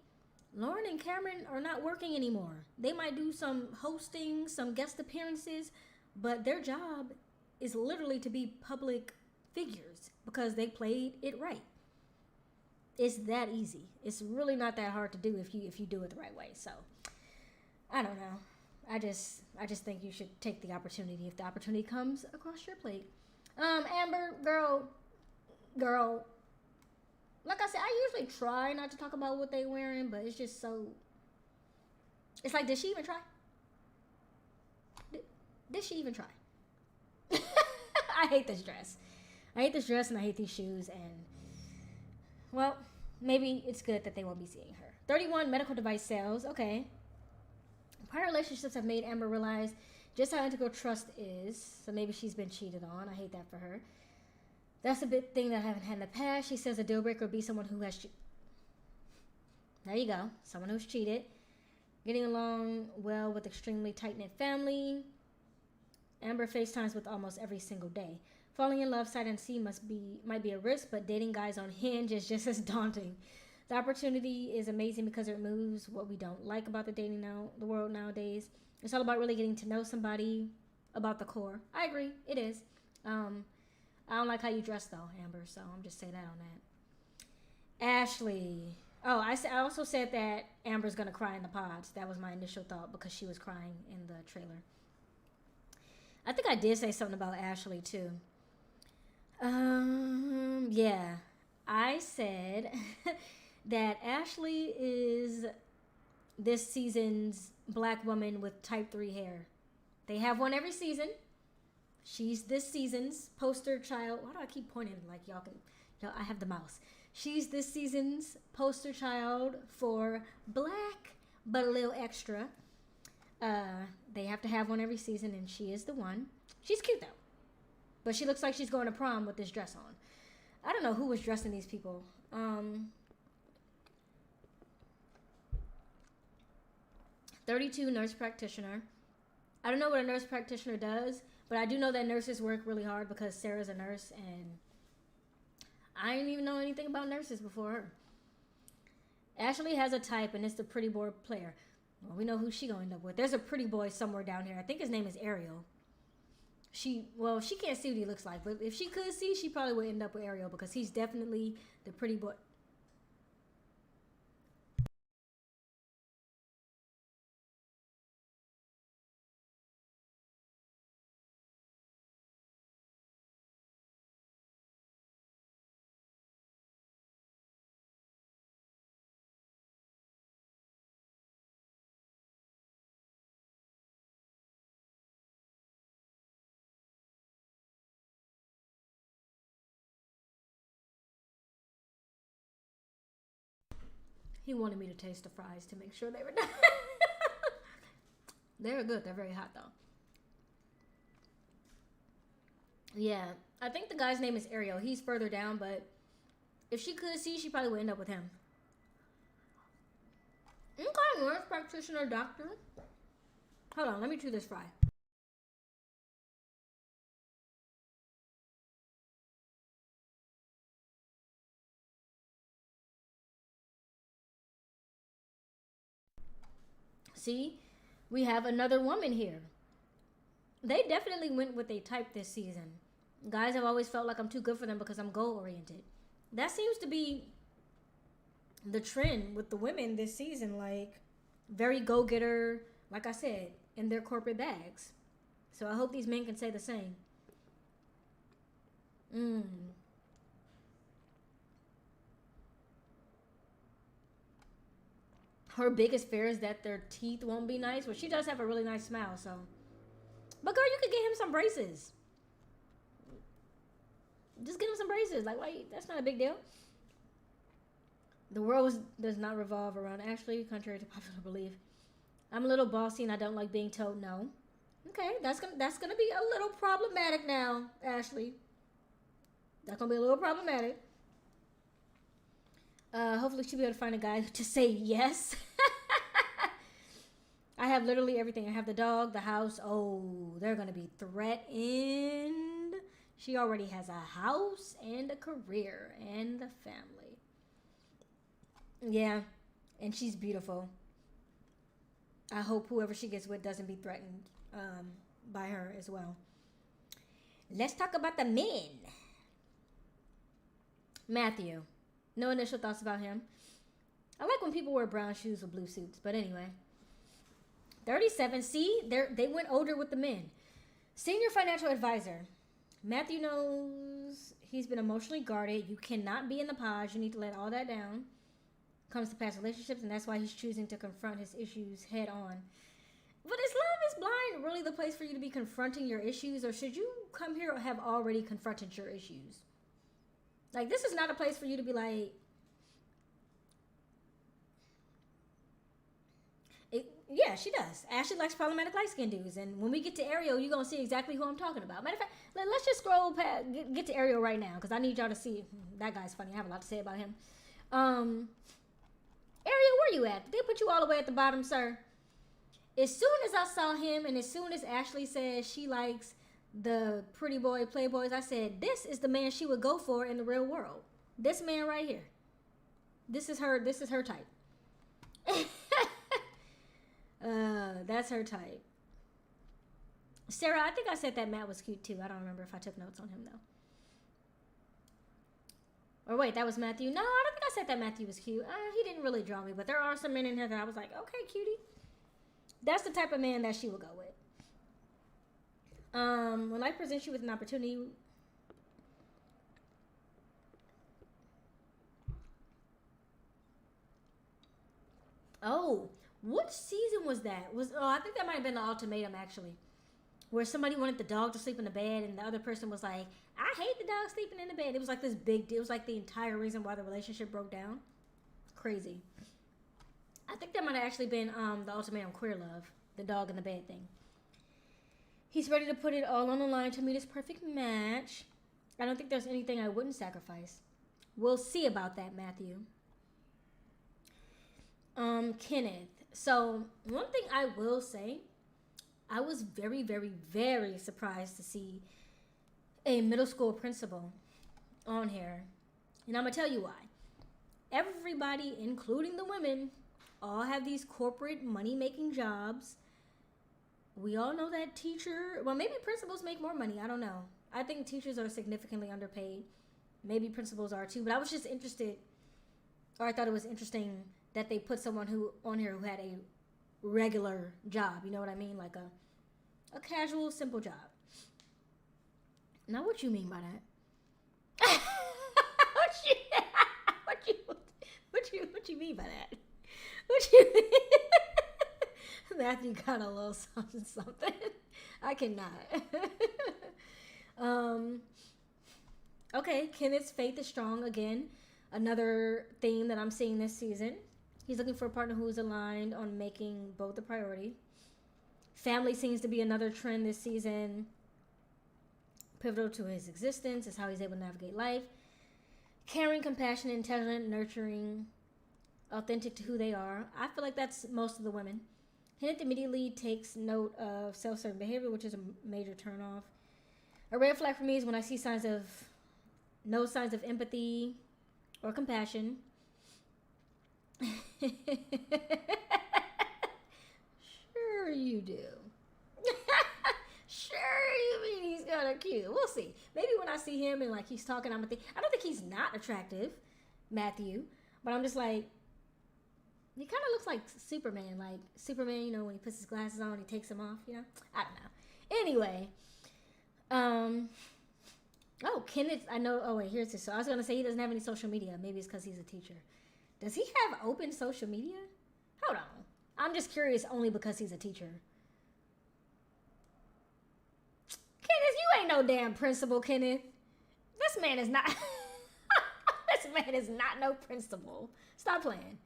Lauren and Cameron are not working anymore. They might do some hosting, some guest appearances, but their job is literally to be public figures because they played it right. It's that easy. It's really not that hard to do if you do it the right way. So I don't know. I just think you should take the opportunity if the opportunity comes across your plate. Amber, girl. Like I said, I usually try not to talk about what they wearing, but it's just so. It's like, did she even try? Did she even try? I hate this dress. I hate this dress and I hate these shoes. And, well, maybe it's good that they won't be seeing her. 31 medical device sales. Okay. Prior relationships have made Amber realize just how integral trust is. So maybe she's been cheated on. I hate that for her. That's a big thing that I haven't had in the past. She says a deal breaker would be someone who has... There you go. Someone who's cheated. Getting along well with extremely tight-knit family. Amber FaceTimes with almost every single day. Falling in love sight unseen might be a risk, but dating guys on Hinge is just as daunting. The opportunity is amazing because it removes what we don't like about the world nowadays. It's all about really getting to know somebody about the core. I agree. It is. I don't like how you dress though, Amber, so I'm just saying that on that. Ashley. Oh, I also said that Amber's going to cry in the pods. That was my initial thought because she was crying in the trailer. I think I did say something about Ashley too. Yeah. I said that Ashley is this season's black woman with type 3 hair. They have one every season. She's this season's poster child. Why do I keep pointing like y'all No, I have the mouse. She's this season's poster child for black, but a little extra. They have to have one every season, and she is the one. She's cute, though. But she looks like she's going to prom with this dress on. I don't know who was dressing these people. 32 nurse practitioner. I don't know what a nurse practitioner does, but I do know that nurses work really hard because Sarah's a nurse, and I didn't even know anything about nurses before her. Ashley has a type, and it's the pretty boy player. Well, we know who she gonna end up with. There's a pretty boy somewhere down here. I think his name is Ariel. She can't see what he looks like, but if she could see, she probably would end up with Ariel because he's definitely the pretty boy. He wanted me to taste the fries to make sure they were done. They were good. They're very hot, though. Yeah, I think the guy's name is Ariel. He's further down, but if she could see, she probably would end up with him. Okay, nurse practitioner, doctor. Hold on, let me chew this fry. See, we have another woman here. They definitely went with a type this season. Guys have always felt like I'm too good for them because I'm goal oriented. That seems to be the trend with the women this season. Like, very go getter, like I said, in their corporate bags. So I hope these men can say the same. Her biggest fear is that their teeth won't be nice. Well, she does have a really nice smile, so. But girl, you could get him some braces. Just get him some braces. Like, wait, that's not a big deal. The world does not revolve around Ashley, contrary to popular belief. I'm a little bossy and I don't like being told no. Okay, that's gonna be a little problematic now, Ashley. That's gonna be a little problematic. Hopefully she'll be able to find a guy to say yes. I have literally everything. I have the dog, the house. Oh, they're going to be threatened. She already has a house and a career and a family. Yeah, and she's beautiful. I hope whoever she gets with doesn't be threatened by her as well. Let's talk about the men. Matthew. No initial thoughts about him. I like when people wear brown shoes with blue suits. But anyway. 37. See, they went older with the men. Senior financial advisor. Matthew knows he's been emotionally guarded. You cannot be in the pods. You need to let all that down. Comes to past relationships. And that's why he's choosing to confront his issues head on. But is Love is Blind really the place for you to be confronting your issues? Or should you come here or have already confronted your issues? Like, this is not a place for you to be like, yeah, she does. Ashley likes problematic light-skinned dudes. And when we get to Ariel, you're going to see exactly who I'm talking about. Matter of fact, let's just scroll past, get to Ariel right now. Because I need y'all to see. That guy's funny. I have a lot to say about him. Ariel, where you at? Did they put you all the way at the bottom, sir? As soon as I saw him and as soon as Ashley said she likes the pretty boy playboys, I said, this is the man she would go for in the real world. This man right here. This is her type. That's her type. Sarah, I think I said that Matt was cute too. I don't remember if I took notes on him though. Or wait, that was Matthew. No, I don't think I said that Matthew was cute. He didn't really draw me, but there are some men in here that I was like, okay, cutie. That's the type of man that she would go with. When life presents you with an opportunity, oh, what season was that? I think that might have been the ultimatum actually. where somebody wanted the dog to sleep in the bed, and the other person was like, I hate the dog sleeping in the bed. It was like this big deal. It was like the entire reason why the relationship broke down. Crazy. I think that might have actually been the ultimatum queer love, the dog in the bed thing. He's ready to put it all on the line to meet his perfect match. I don't think there's anything I wouldn't sacrifice. We'll see about that, Matthew. Kenneth. So, one thing I will say, I was very, very, very surprised to see a middle school principal on here. And I'm going to tell you why. Everybody, including the women, all have these corporate money-making jobs. We all know that maybe principals make more money. I don't know. I think teachers are significantly underpaid. Maybe principals are too. But I was just interested, or I thought it was interesting that they put someone on here who had a regular job. You know what I mean? Like a casual, simple job. Now, what you mean by that? What you mean by that? What you mean? Matthew got a little something. I cannot. Okay, Kenneth's faith is strong again. Another theme that I'm seeing this season. He's looking for a partner who is aligned on making both a priority. Family seems to be another trend this season. Pivotal to his existence is how he's able to navigate life. Caring, compassionate, intelligent, nurturing, authentic to who they are. I feel like that's most of the women. Kenneth immediately takes note of self-serving behavior, which is a major turnoff. A red flag for me is when I see no signs of empathy or compassion. Sure you do. Sure you mean he's kind of cute. We'll see. Maybe when I see him and like he's talking, I don't think he's not attractive, Matthew, but I'm just like, he kind of looks like Superman. Like Superman, you know, when he puts his glasses on, he takes them off, you know? I don't know. Anyway, Kenneth, I know, wait, here's this. So I was going to say he doesn't have any social media. Maybe it's because he's a teacher. Does he have open social media? Hold on. I'm just curious only because he's a teacher. Kenneth, you ain't no damn principal, Kenneth. This man is not, this man is not no principal. Stop playing.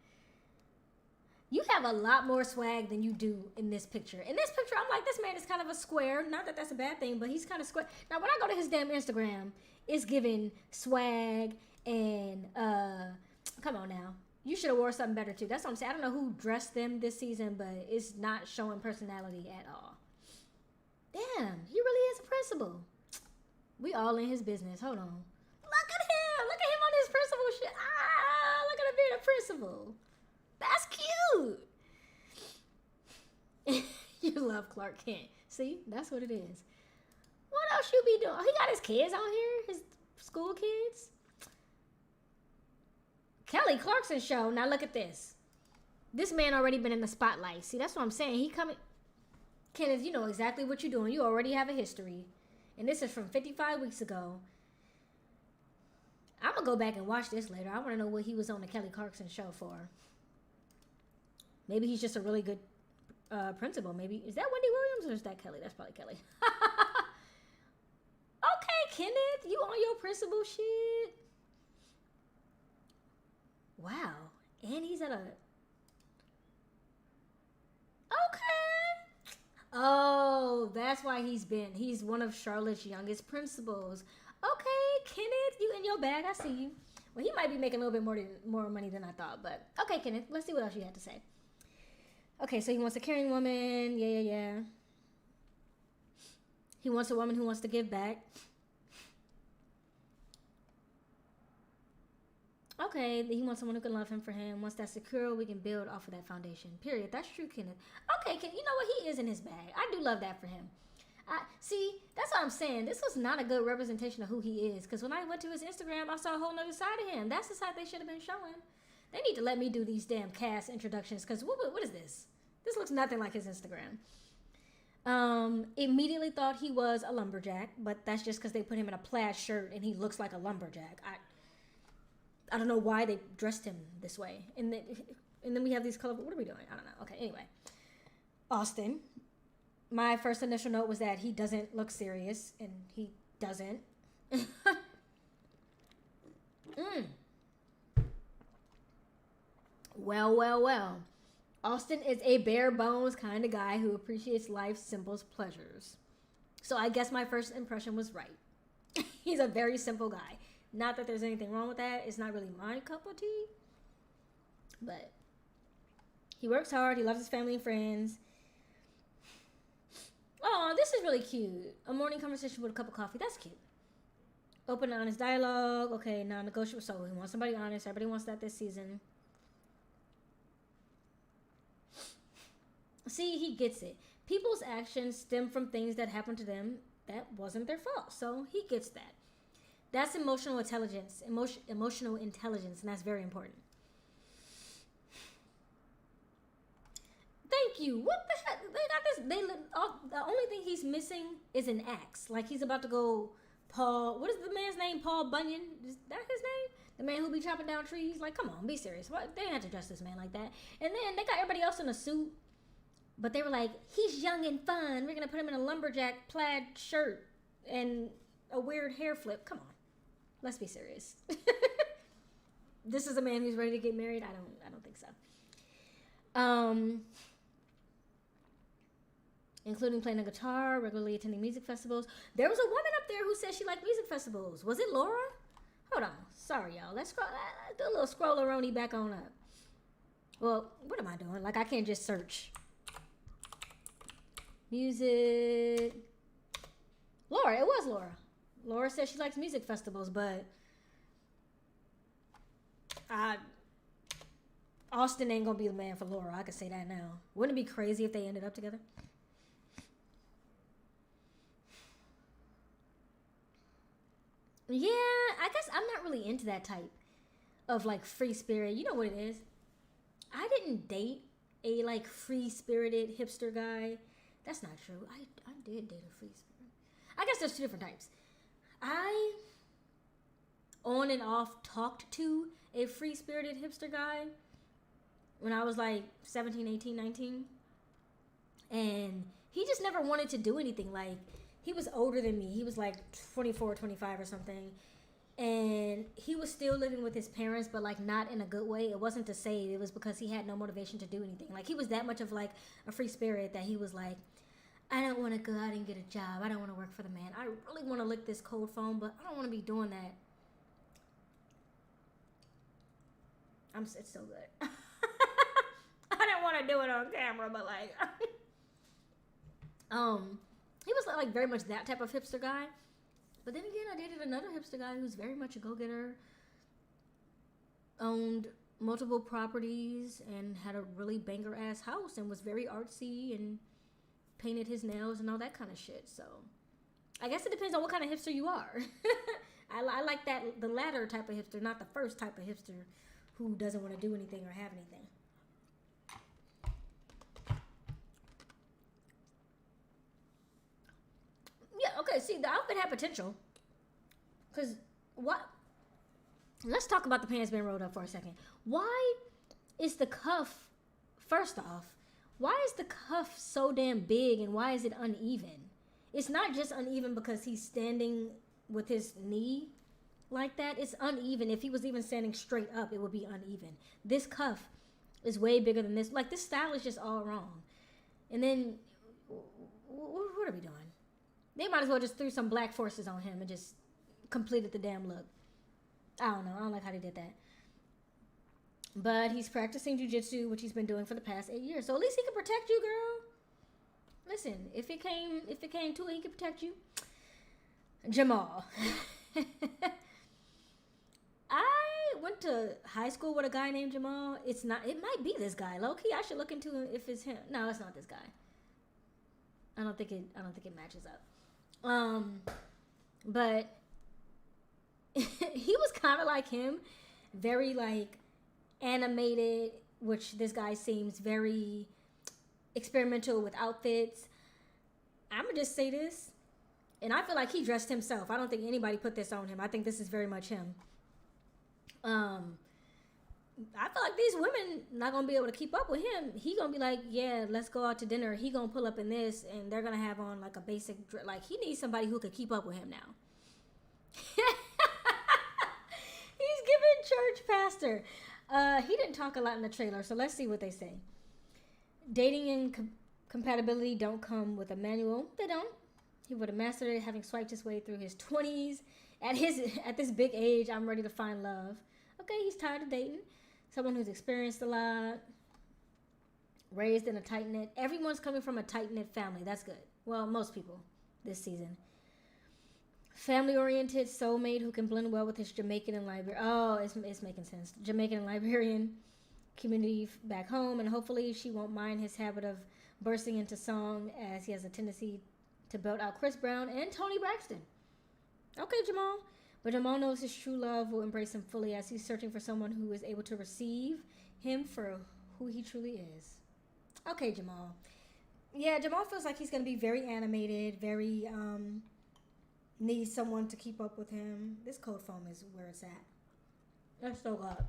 You have a lot more swag than you do in this picture. In this picture, I'm like, this man is kind of a square. Not that that's a bad thing, but he's kind of square. Now, when I go to his damn Instagram, it's giving swag and, come on now. You should have wore something better, too. That's what I'm saying. I don't know who dressed them this season, but it's not showing personality at all. Damn, he really is a principal. We all in his business. Hold on. Look at him. Look at him on his principal shit. Look at him being a principal. That's cute. You love Clark Kent. See, that's what it is. What else you be doing? Oh, he got his kids out here, his school kids. Kelly Clarkson show. Now look at this. This man already been in the spotlight. See, that's what I'm saying. He coming. Kenneth, you know exactly what you're doing. You already have a history. And this is from 55 weeks ago. I'm going to go back and watch this later. I want to know what he was on the Kelly Clarkson show for. Maybe he's just a really good principal. Maybe. Is that Wendy Williams or is that Kelly? That's probably Kelly. Okay, Kenneth. You on your principal shit? Wow. And he's at a... Okay. Oh, that's why he's one of Charlotte's youngest principals. Okay, Kenneth, you in your bag. I see you. Well, he might be making a little bit more money than I thought, but okay, Kenneth, let's see what else you had to say. Okay, so he wants a caring woman. Yeah. He wants a woman who wants to give back. Okay, he wants someone who can love him for him. Once that's secure, we can build off of that foundation. Period. That's true, Kenneth. Okay, you know what? He is in his bag. I do love that for him. See, that's what I'm saying. This was not a good representation of who he is. Because when I went to his Instagram, I saw a whole nother side of him. That's the side they should have been showing. They need to let me do these damn cast introductions. Because what is this? This looks nothing like his Instagram. Immediately thought he was a lumberjack. But that's just because they put him in a plaid shirt and he looks like a lumberjack. I don't know why they dressed him this way. And then we have these colorful... What are we doing? I don't know. Okay, anyway. Austin. my first initial note was that he doesn't look serious, and he doesn't. Well. Austin is a bare bones kind of guy who appreciates life's simple pleasures. So I guess my first impression was right. He's a very simple guy. Not that there's anything wrong with that. It's not really my cup of tea. But he works hard. He loves his family and friends. Oh, this is really cute. A morning conversation with a cup of coffee. That's cute. Open and honest dialogue. Okay, non-negotiable. So he wants somebody honest. Everybody wants that this season. See, he gets it. People's actions stem from things that happened to them that wasn't their fault. So he gets that. That's emotional intelligence. Emotional intelligence, and that's very important. Thank you. What the heck? They got this. The only thing he's missing is an axe. Like he's about to go Paul. What is the man's name? Paul Bunyan? Is that his name? The man who be chopping down trees? Like, come on, be serious. What? They didn't have to dress this man like that. And then they got everybody else in a suit. But they were like, he's young and fun. We're going to put him in a lumberjack plaid shirt and a weird hair flip. Come on. Let's be serious. This is a man who's ready to get married? I don't think so. Including playing a guitar, regularly attending music festivals. There was a woman up there who said she liked music festivals. Was it Laura? Hold on. Sorry, y'all. Let's do a little scroll-a-roni back on up. Well, what am I doing? Like, I can't just search. Music. Laura. It was Laura. Laura said she likes music festivals, but Austin ain't gonna be the man for Laura. I can say that now. Wouldn't it be crazy if they ended up together? Yeah, I guess I'm not really into that type of like free spirit. You know what it is? I didn't date a like free spirited hipster guy. That's not true. I did date a free spirit. I guess there's two different types. I on and off talked to a free spirited hipster guy when I was like 17, 18, 19. And he just never wanted to do anything. Like, he was older than me. He was like 24, 25 or something. And he was still living with his parents, but like not in a good way. It wasn't to save. It was because he had no motivation to do anything. Like, he was that much of like a free spirit that he was like, I don't want to go out and get a job. I don't want to work for the man. I really want to lick this cold phone, but I don't want to be doing that. It's so good. I didn't want to do it on camera, but like, he was like very much that type of hipster guy. But then again, I dated another hipster guy who's very much a go-getter, owned multiple properties, and had a really banger-ass house, and was very artsy, and painted his nails and all that kind of shit. So I guess it depends on what kind of hipster you are. I like the latter type of hipster, not the first type of hipster who doesn't want to do anything or have anything. Yeah, okay, see, the outfit had potential. Because what? Let's talk about the pants being rolled up for a second. Why is the cuff, first off, why is the cuff so damn big and why is it uneven? It's not just uneven because he's standing with his knee like that. It's uneven. If he was even standing straight up, it would be uneven. This cuff is way bigger than this. Like, this style is just all wrong. And then, what are we doing? They might as well just threw some black forces on him and just completed the damn look. I don't know. I don't like how they did that. But he's practicing jiu-jitsu, which he's been doing for the past 8 years. So at least he can protect you, girl. Listen, if it came to it, he can protect you. Jamal. I went to high school with a guy named Jamal. It might be this guy. Low-key, I should look into it if it's him. No, it's not this guy. I don't think it matches up. But he was kind of like him, very like animated, which this guy seems very experimental with outfits. I'm gonna just say this, and I feel like he dressed himself. I don't think anybody put this on him. I think this is very much him. I feel like these women not gonna be able to keep up with him. He gonna be like, yeah, let's go out to dinner. He gonna pull up in this, and they're gonna have on like a basic, like he needs somebody who could keep up with him now. He's giving church pastor. He didn't talk a lot in the trailer, so let's see what they say. Dating and compatibility don't come with a manual. They don't. He would have mastered it, having swiped his way through his 20s. At this big age, I'm ready to find love. Okay, he's tired of dating. Someone who's experienced a lot. Raised in a tight-knit. Everyone's coming from a tight-knit family. That's good. Well, most people this season. Family-oriented soulmate who can blend well with his Jamaican and Liberian. Oh, it's making sense. Jamaican and Liberian community back home, and hopefully she won't mind his habit of bursting into song, as he has a tendency to belt out Chris Brown and Toni Braxton. Okay, Jamal. But Jamal knows his true love will embrace him fully, as he's searching for someone who is able to receive him for who he truly is. Okay, Jamal. Yeah, Jamal feels like he's going to be very animated, very, needs someone to keep up with him. This cold foam is where it's at. That's so good.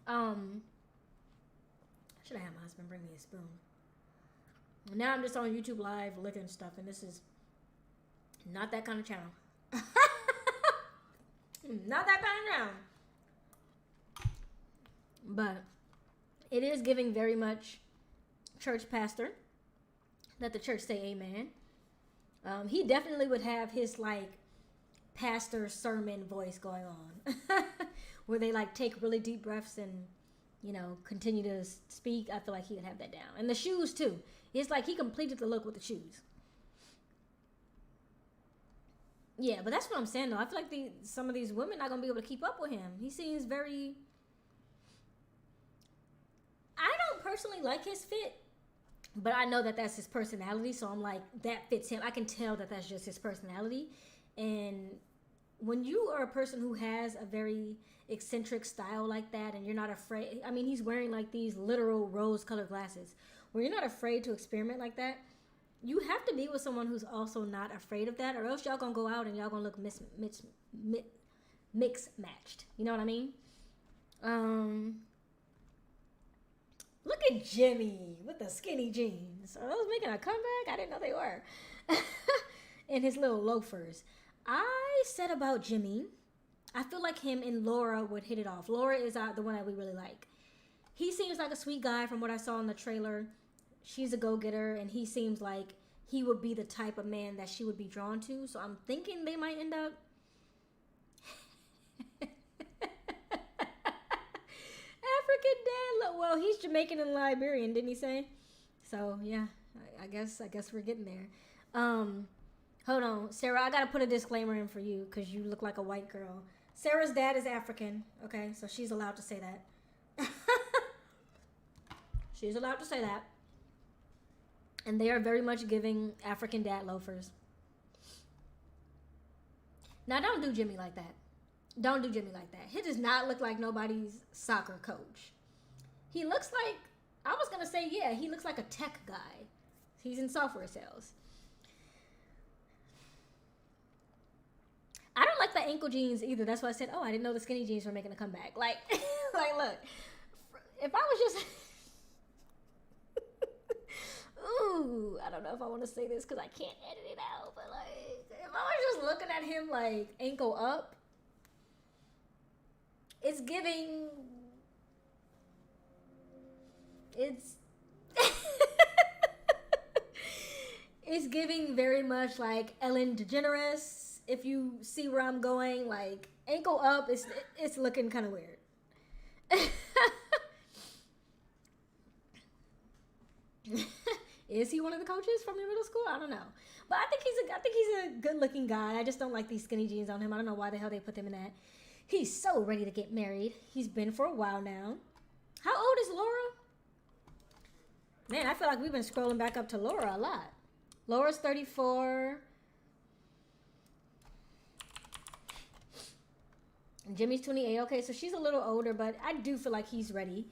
I should have had my husband bring me a spoon. Now I'm just on YouTube Live licking stuff, and this is not that kind of channel. Not that kind of channel. But it is giving very much church pastor. Let the church say amen. He definitely would have his like pastor sermon voice going on. Where they like take really deep breaths and, you know, continue to speak. I feel like he would have that down. And the shoes too. It's like he completed the look with the shoes. Yeah, but that's what I'm saying though. I feel like some of these women are not going to be able to keep up with him. He seems very... I don't personally like his fit, but I know that that's his personality. So I'm like, that fits him. I can tell that that's just his personality. And when you are a person who has a very eccentric style like that, and you're not afraid... I mean, he's wearing like these literal rose-colored glasses. When you're not afraid to experiment like that, you have to be with someone who's also not afraid of that, or else y'all gonna go out and y'all gonna look mix-matched. You know what I mean? Look at Jimmy with the skinny jeans. Are those making a comeback? I didn't know they were. And his little loafers. I said about Jimmy, I feel like him and Laura would hit it off. Laura is the one that we really like. He seems like a sweet guy from what I saw in the trailer. She's a go-getter, and he seems like he would be the type of man that she would be drawn to. So I'm thinking they might end up... African dad. Well, he's Jamaican and Liberian, didn't he say? So, yeah, I guess we're getting there. Hold on. Sarah, I got to put a disclaimer in for you because you look like a white girl. Sarah's dad is African, okay? So she's allowed to say that. She's allowed to say that. And they are very much giving African dad loafers. Now, don't do Jimmy like that. Don't do Jimmy like that. He does not look like nobody's soccer coach. He looks like, I was going to say, yeah, he looks like a tech guy. He's in software sales. I don't like the ankle jeans either. That's why I said, oh, I didn't know the skinny jeans were making a comeback. Like, look, if I was just... Ooh, I don't know if I want to say this because I can't edit it out, but like, if I was just looking at him like ankle up, it's giving, it's giving very much like Ellen DeGeneres. If you see where I'm going, like ankle up, it's looking kind of weird. Is he one of the coaches from your middle school? I don't know. But I think he's a good-looking guy. I just don't like these skinny jeans on him. I don't know why the hell they put them in that. He's so ready to get married. He's been for a while now. How old is Laura? Man, I feel like we've been scrolling back up to Laura a lot. Laura's 34. And Jimmy's 28. Okay, so she's a little older, but I do feel like he's ready.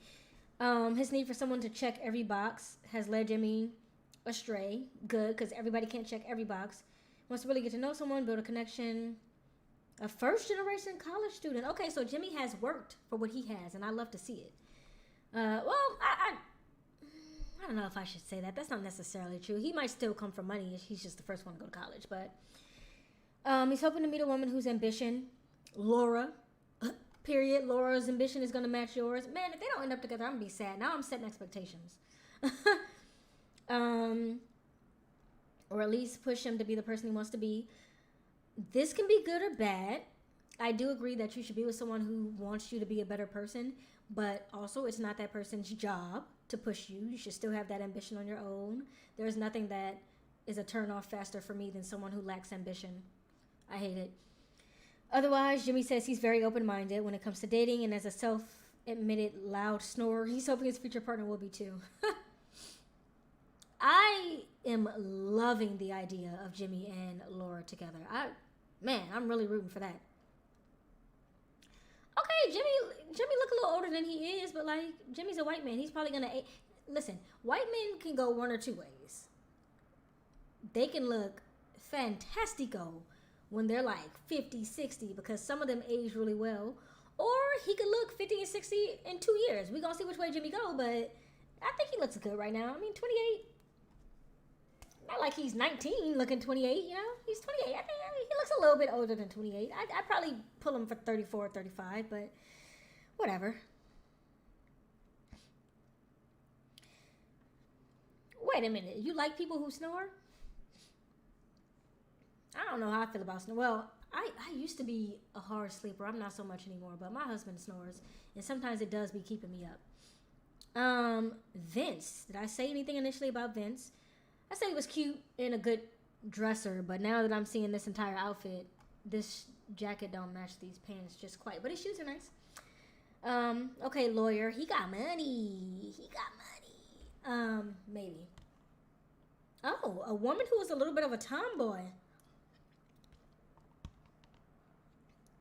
His need for someone to check every box has led Jimmy astray. Good, because everybody can't check every box. Wants to really get to know someone, build a connection. A first-generation college student. Okay, so Jimmy has worked for what he has, and I love to see it. I don't know if I should say that. That's not necessarily true. He might still come from money. He's just the first one to go to college. But he's hoping to meet a woman whose ambition, Laura, period, Laura's ambition is going to match yours. Man, if they don't end up together, I'm going to be sad. Now I'm setting expectations. Or at least push him to be the person he wants to be. This can be good or bad. I do agree that you should be with someone who wants you to be a better person, but also it's not that person's job to push you. You should still have that ambition on your own. There's nothing that is a turn off faster for me than someone who lacks ambition. I hate it. Otherwise, Jimmy says he's very open-minded when it comes to dating, and as a self-admitted loud snorer, he's hoping his future partner will be too. I am loving the idea of Jimmy and Laura together. I'm really rooting for that. Okay, Jimmy look a little older than he is, but like Jimmy's a white man. He's probably gonna listen. White men can go one or two ways. They can look fantastico when they're like 50, 60, because some of them age really well. Or he could look 50 and 60 in 2 years. We're gonna see which way Jimmy go, but I think he looks good right now. I mean, 28. Not like he's 19 looking 28, you know? He's 28. I think he looks a little bit older than 28. I'd probably pull him for 34, 35, but whatever. Wait a minute. You like people who snore? I don't know how I feel about snore. Well, I used to be a hard sleeper. I'm not so much anymore, but my husband snores, and sometimes it does be keeping me up. Vince. Did I say anything initially about Vince? I said he was cute and a good dresser, but now that I'm seeing this entire outfit, this jacket don't match these pants just quite. But his shoes are nice. Okay, lawyer. He got money. Maybe. Oh, a woman who was a little bit of a tomboy.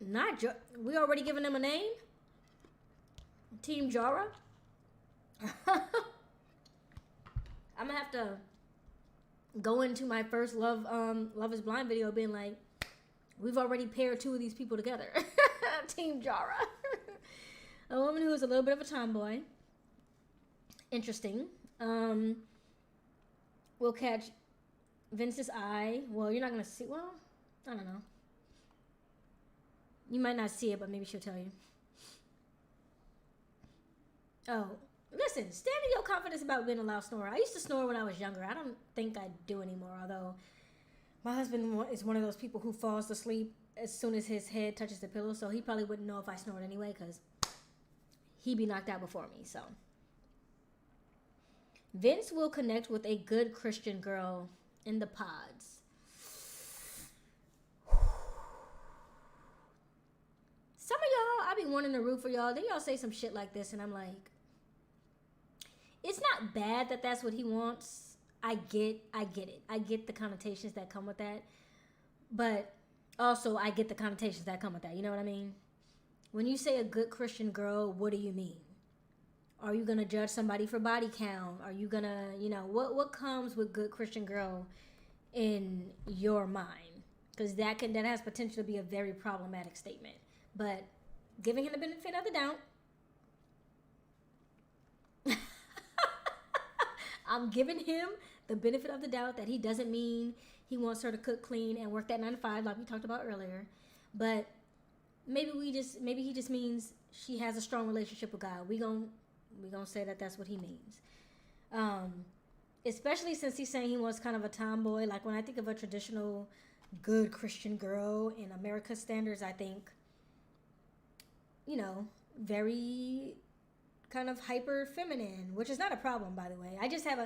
We already giving him a name? Team Jara? I'm gonna have to go into my first Love is Blind video being like, we've already paired two of these people together. Team Jara. A woman who is a little bit of a tomboy. Interesting. We'll catch Vince's eye. Well, you're not going to see. Well, I don't know. You might not see it, but maybe she'll tell you. Oh, listen, stand in your confidence about being a loud snorer. I used to snore when I was younger. I don't think I do anymore, although my husband is one of those people who falls asleep as soon as his head touches the pillow, so he probably wouldn't know if I snored anyway, because he'd be knocked out before me, so. Vince will connect with a good Christian girl in the pods. Some of y'all, I be wanting to root for y'all. Then y'all say some shit like this, and I'm like, it's not bad that that's what he wants. I get it. I get the connotations that come with that. But also, I get the connotations that come with that. You know what I mean? When you say a good Christian girl, what do you mean? Are you going to judge somebody for body count? Are you going to, what comes with good Christian girl in your mind? Because that has potential to be a very problematic statement. But giving him the benefit of the doubt, I'm giving him the benefit of the doubt that he doesn't mean he wants her to cook, clean, and work that 9 to 5 like we talked about earlier. But maybe he just means she has a strong relationship with God. We gonna say that that's what he means. Especially since he's saying he wants kind of a tomboy. Like when I think of a traditional good Christian girl in America's standards, I think, very kind of hyper feminine, which is not a problem, by the way. I don't have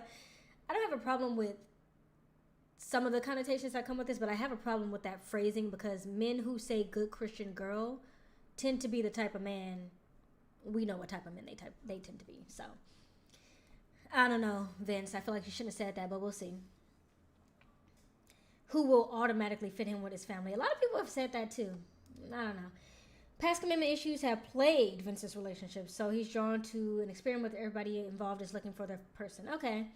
a problem with some of the connotations that come with this, but I have a problem with that phrasing, because men who say good Christian girl tend to be the type of man, we know what type of men they tend to be. So I don't know, Vince, I feel like you shouldn't have said that, but we'll see. Who will automatically fit in with his family? A lot of people have said that too. I don't know. Past commitment issues have plagued Vince's relationship, so he's drawn to an experiment with everybody involved is looking for their person. Okay.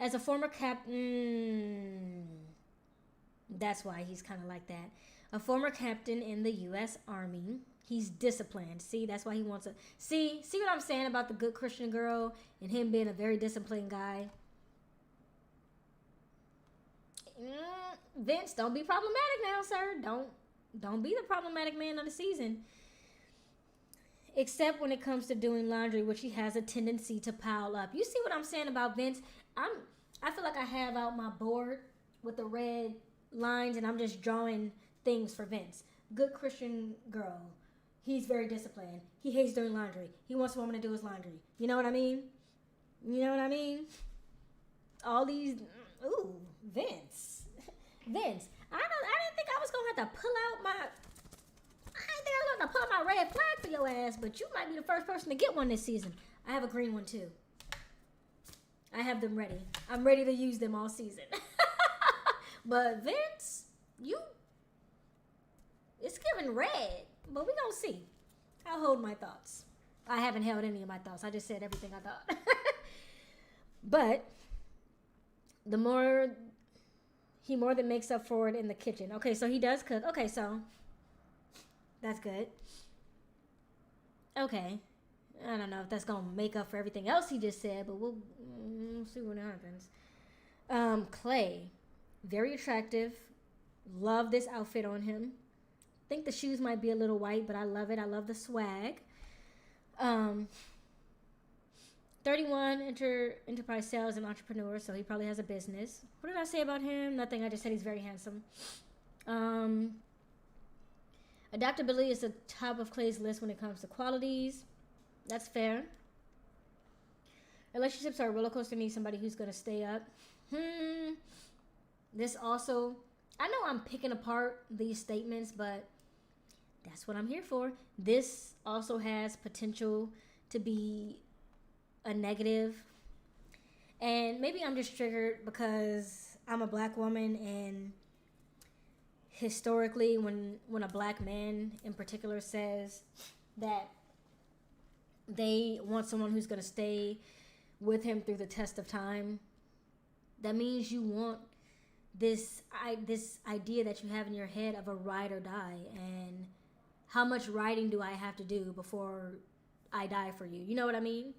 As a former captain, that's why he's kind of like that. a former captain in the U.S. Army. He's disciplined. See, that's why he wants to... See what I'm saying about the good Christian girl and him being a very disciplined guy? Vince, don't be problematic now, sir. Don't be the problematic man of the season. Except when it comes to doing laundry, which he has a tendency to pile up. You see what I'm saying about Vince? I feel like I have out my board with the red lines, and I'm just drawing things for Vince. Good Christian girl. He's very disciplined. He hates doing laundry. He wants a woman to do his laundry. You know what I mean? You know what I mean? All these... Ooh, Vince. Vince. I didn't think I was going to have to pull out my... I didn't think I was going to pull out my red flag for your ass, but you might be the first person to get one this season. I have a green one, too. I have them ready. I'm ready to use them all season. But Vince, it's giving red. But we gonna see. I'll hold my thoughts. I haven't held any of my thoughts. I just said everything I thought. But he more than makes up for it in the kitchen. Okay, so he does cook. Okay, so that's good. Okay. I don't know if that's gonna make up for everything else he just said, but we'll see what happens. Clay, very attractive. Love this outfit on him. Think the shoes might be a little white, but I love it. I love the swag. 31, enterprise sales and entrepreneur, so he probably has a business. What did I say about him? Nothing. I just said he's very handsome. Adaptability is the top of Clay's list when it comes to qualities. That's fair. Relationships are a roller coaster. Need somebody who's going to stay up. This also... I know I'm picking apart these statements, but that's what I'm here for. This also has potential to be a negative. And maybe I'm just triggered because I'm a black woman, and historically when a black man in particular says that they want someone who's going to stay with him through the test of time, that means you want this idea that you have in your head of a ride or die, and how much riding do I have to do before I die for you? You know what I mean?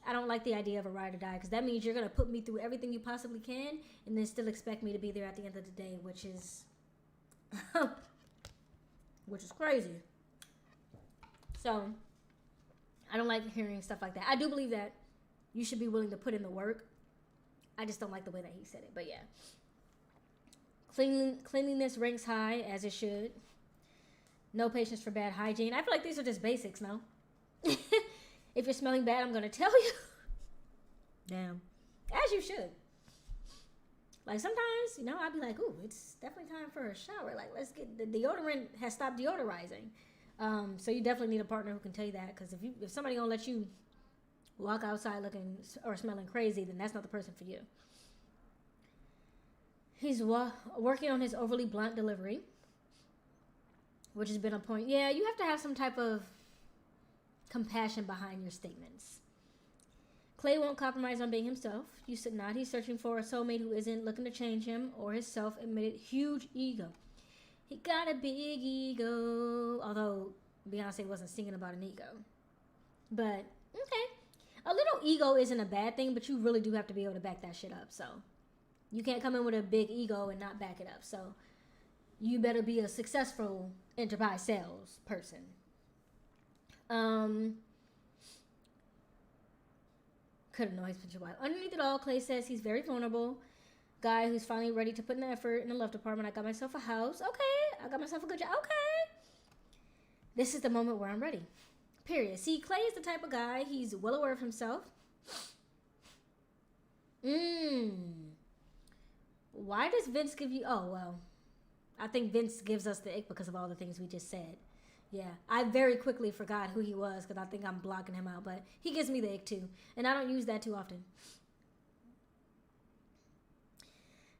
I don't like the idea of a ride or die, because that means you're going to put me through everything you possibly can and then still expect me to be there at the end of the day, which is crazy. So I don't like hearing stuff like that. I do believe that you should be willing to put in the work. I just don't like the way that he said it, but yeah. Cleanliness ranks high, as it should. No patience for bad hygiene. I feel like these are just basics, no? If you're smelling bad, I'm going to tell you. Damn. As you should. Like, sometimes, I'd be like, ooh, it's definitely time for a shower. Like, let's get... The deodorant has stopped deodorizing. So you definitely need a partner who can tell you that. Because if somebody going to let you walk outside looking or smelling crazy, then that's not the person for you. He's working on his overly blunt delivery, which has been a point. Yeah, you have to have some type of compassion behind your statements. Clay won't compromise on being himself. You should not. He's searching for a soulmate who isn't looking to change him or his self-admitted huge ego. He got a big ego, although Beyonce wasn't singing about an ego. But, okay. A little ego isn't a bad thing, but you really do have to be able to back that shit up, so... You can't come in with a big ego and not back it up. So you better be a successful enterprise sales person. Couldn't know his picture wife. Underneath it all, Clay says he's very vulnerable. Guy who's finally ready to put in the effort in the love department. I got myself a house. Okay. I got myself a good job. Okay. This is the moment where I'm ready. Period. See, Clay is the type of guy. He's well aware of himself. Why does Vince give you... Oh, well. I think Vince gives us the ick because of all the things we just said. Yeah. I very quickly forgot who he was because I think I'm blocking him out. But he gives me the ick too. And I don't use that too often.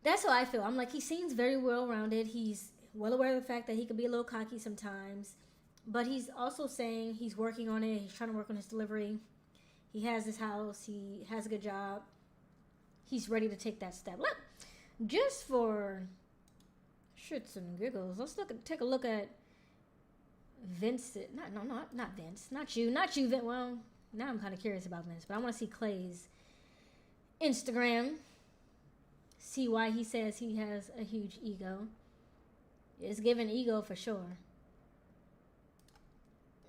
That's how I feel. I'm like, he seems very well-rounded. He's well aware of the fact that he could be a little cocky sometimes. But he's also saying he's working on it. He's trying to work on his delivery. He has his house. He has a good job. He's ready to take that step. Look. Just for Shits and giggles. Let's take a look at Vincent. Not Vince. Not you, Vince. Well, now I'm kind of curious about Vince, but I want to see Clay's Instagram. See why he says he has a huge ego. It's given ego for sure.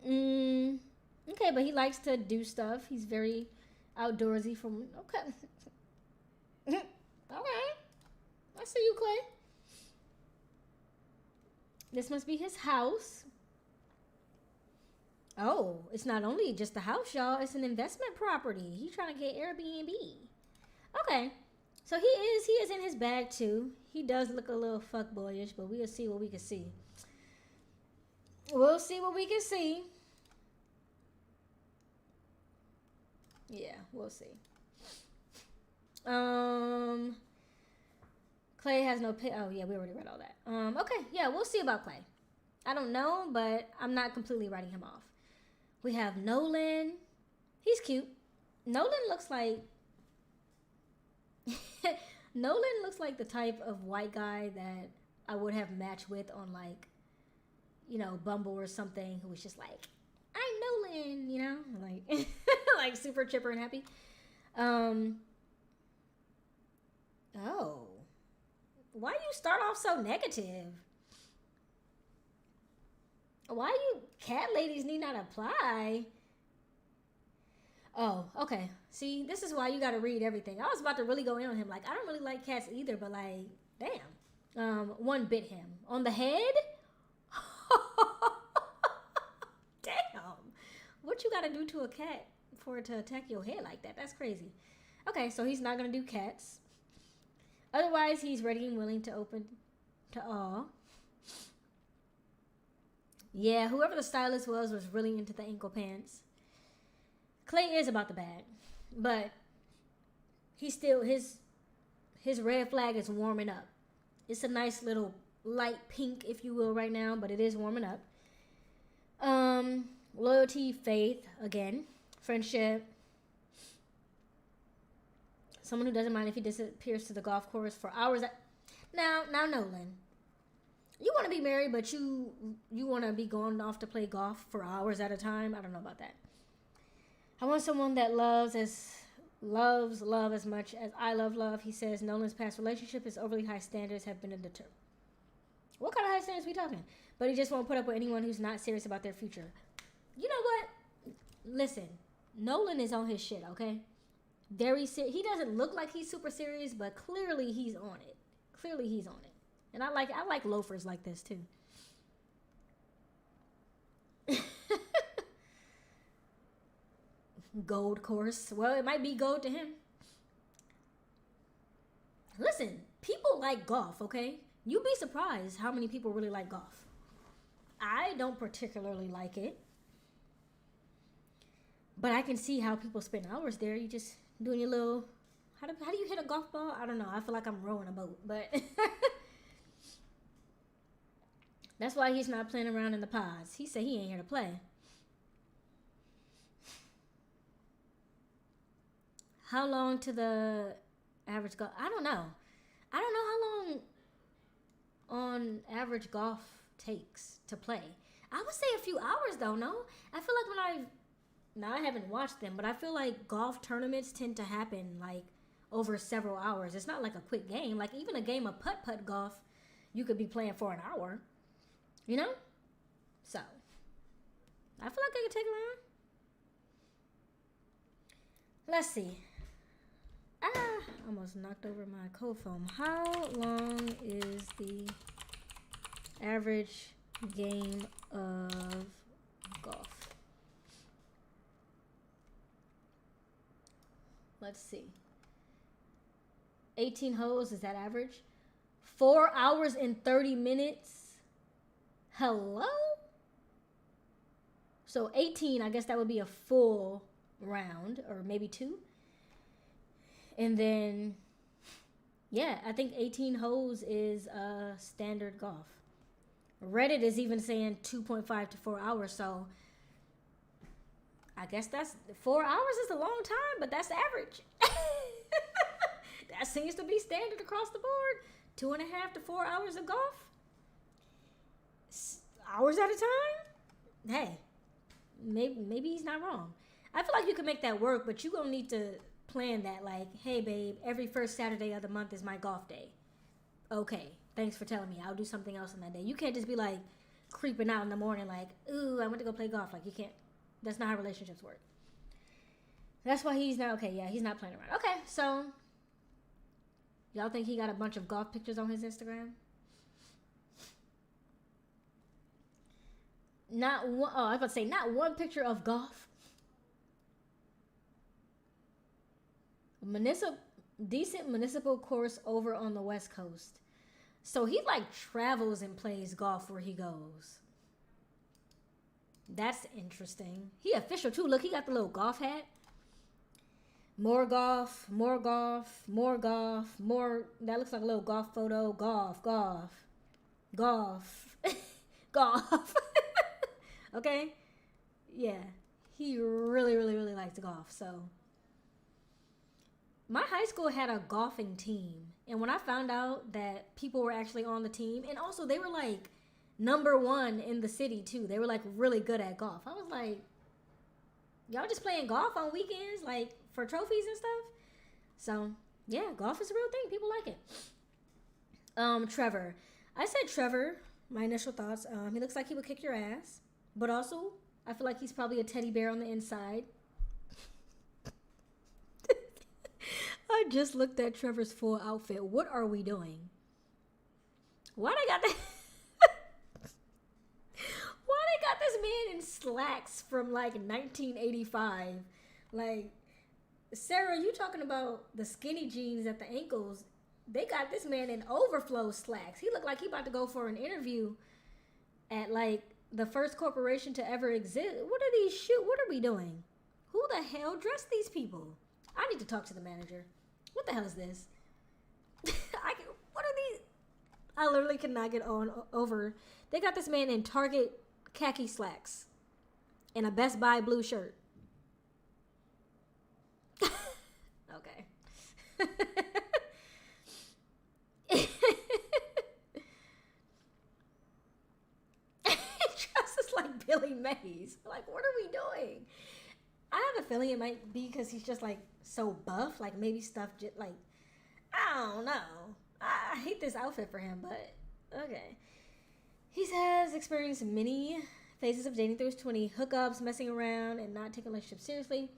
Okay, but he likes to do stuff. He's very outdoorsy from... Okay. Okay. I see you, Clay. This must be his house. Oh, it's not only just a house, y'all. It's an investment property. He's trying to get Airbnb. Okay. So he is in his bag too. He does look a little fuckboyish, but we'll see what we can see. We'll see what we can see. Yeah, we'll see. Clay has no pit. Oh yeah, we already read all that. Okay, yeah, we'll see about Clay. I don't know, but I'm not completely writing him off. We have Nolan. He's cute. Nolan looks like the type of white guy that I would have matched with on like, Bumble or something, who was just like, I'm Nolan, like like super chipper and happy. Oh. Why you start off so negative? Why you cat ladies need not apply? Oh, okay. See, this is why you gotta read everything. I was about to really go in on him. Like, I don't really like cats either, but like, damn. One bit him on the head. Damn. What you gotta do to a cat for it to attack your head like that? That's crazy. Okay, so he's not gonna do cats. Otherwise, he's ready and willing to open to all. Yeah, whoever the stylist was really into the ankle pants. Clay is about the bag, but he's still, his red flag is warming up. It's a nice little light pink, if you will, right now, but it is warming up. Loyalty, faith, again, friendship. Someone who doesn't mind if he disappears to the golf course for hours. Now, Nolan, you want to be married, but you want to be going off to play golf for hours at a time? I don't know about that. I want someone that loves love as much as I love love. He says Nolan's past relationship, his overly high standards have been a deter. What kind of high standards are we talking? But he just won't put up with anyone who's not serious about their future. You know what? Listen, Nolan is on his shit, okay? Very serious. He doesn't look like he's super serious, but clearly he's on it. Clearly he's on it. And I like loafers like this too. Gold course. Well, it might be gold to him. Listen, people like golf, okay? You'd be surprised how many people really like golf. I don't particularly like it. But I can see how people spend hours there. You just doing your little... How do you hit a golf ball? I don't know. I feel like I'm rowing a boat. But... That's why he's not playing around in the pods. He said he ain't here to play. How long to the average golf? I don't know. I don't know how long on average golf takes to play. I would say a few hours though, no? I feel like I haven't watched them, but I feel like golf tournaments tend to happen like over several hours. It's not like a quick game. Like even a game of putt-putt golf, you could be playing for an hour. You know? So, I feel like I could take around. Let's see. Almost knocked over my cold foam. How long is the average game of golf? Let's see. 18 holes, is that average? 4 hours and 30 minutes. Hello? So 18, I guess that would be a full round, or maybe 2. And then, yeah, I think 18 holes is standard golf. Reddit is even saying 2.5 to 4 hours, so I guess that's 4 hours is a long time, but that's average. That seems to be standard across the board. 2.5 to 4 hours of golf. hours at a time, hey, maybe he's not wrong. I feel like you can make that work, but you're going to need to plan that. Like, hey, babe, every first Saturday of the month is my golf day. Okay, thanks for telling me. I'll do something else on that day. You can't just be like creeping out in the morning like, ooh, I went to go play golf. Like, you can't. That's not how relationships work. That's why he's not, okay, yeah, he's not playing around. Okay, so y'all think he got a bunch of golf pictures on his Instagram? Not one, I was about to say, not one picture of golf. Decent municipal course over on the West Coast. So he like travels and plays golf where he goes. That's interesting. He official too. Look, he got the little golf hat. More golf, more golf, more golf, more. That looks like a little golf photo. Golf. Golf. Okay? Yeah. He really, really, really likes golf. So, my high school had a golfing team. And when I found out that people were actually on the team, and also they were like number 1 in the city too. They were like really good at golf. I was like, y'all just playing golf on weekends, like for trophies and stuff? So, yeah, golf is a real thing. People like it. Trevor. I said Trevor, my initial thoughts. He looks like he would kick your ass. But also, I feel like he's probably a teddy bear on the inside. I just looked at Trevor's full outfit. What are we doing? Why they got this man in slacks from like 1985? Like, Sarah, you talking about the skinny jeans at the ankles? They got this man in overflow slacks. He looked like he about to go for an interview at like the first corporation to ever exist. What are these What are we doing? Who the hell dressed these people? I need to talk to the manager. What the hell is this? What are these? I literally cannot get over. They got this man in Target khaki slacks and a Best Buy blue shirt. Okay. Dresses like Billy Mays. Like, what are we doing? I have a feeling it might be because he's just like so buff. Like maybe stuff just like, I don't know. I hate this outfit for him, but okay. He has experienced many phases of dating through his 20s, hookups, messing around, and not taking relationships seriously.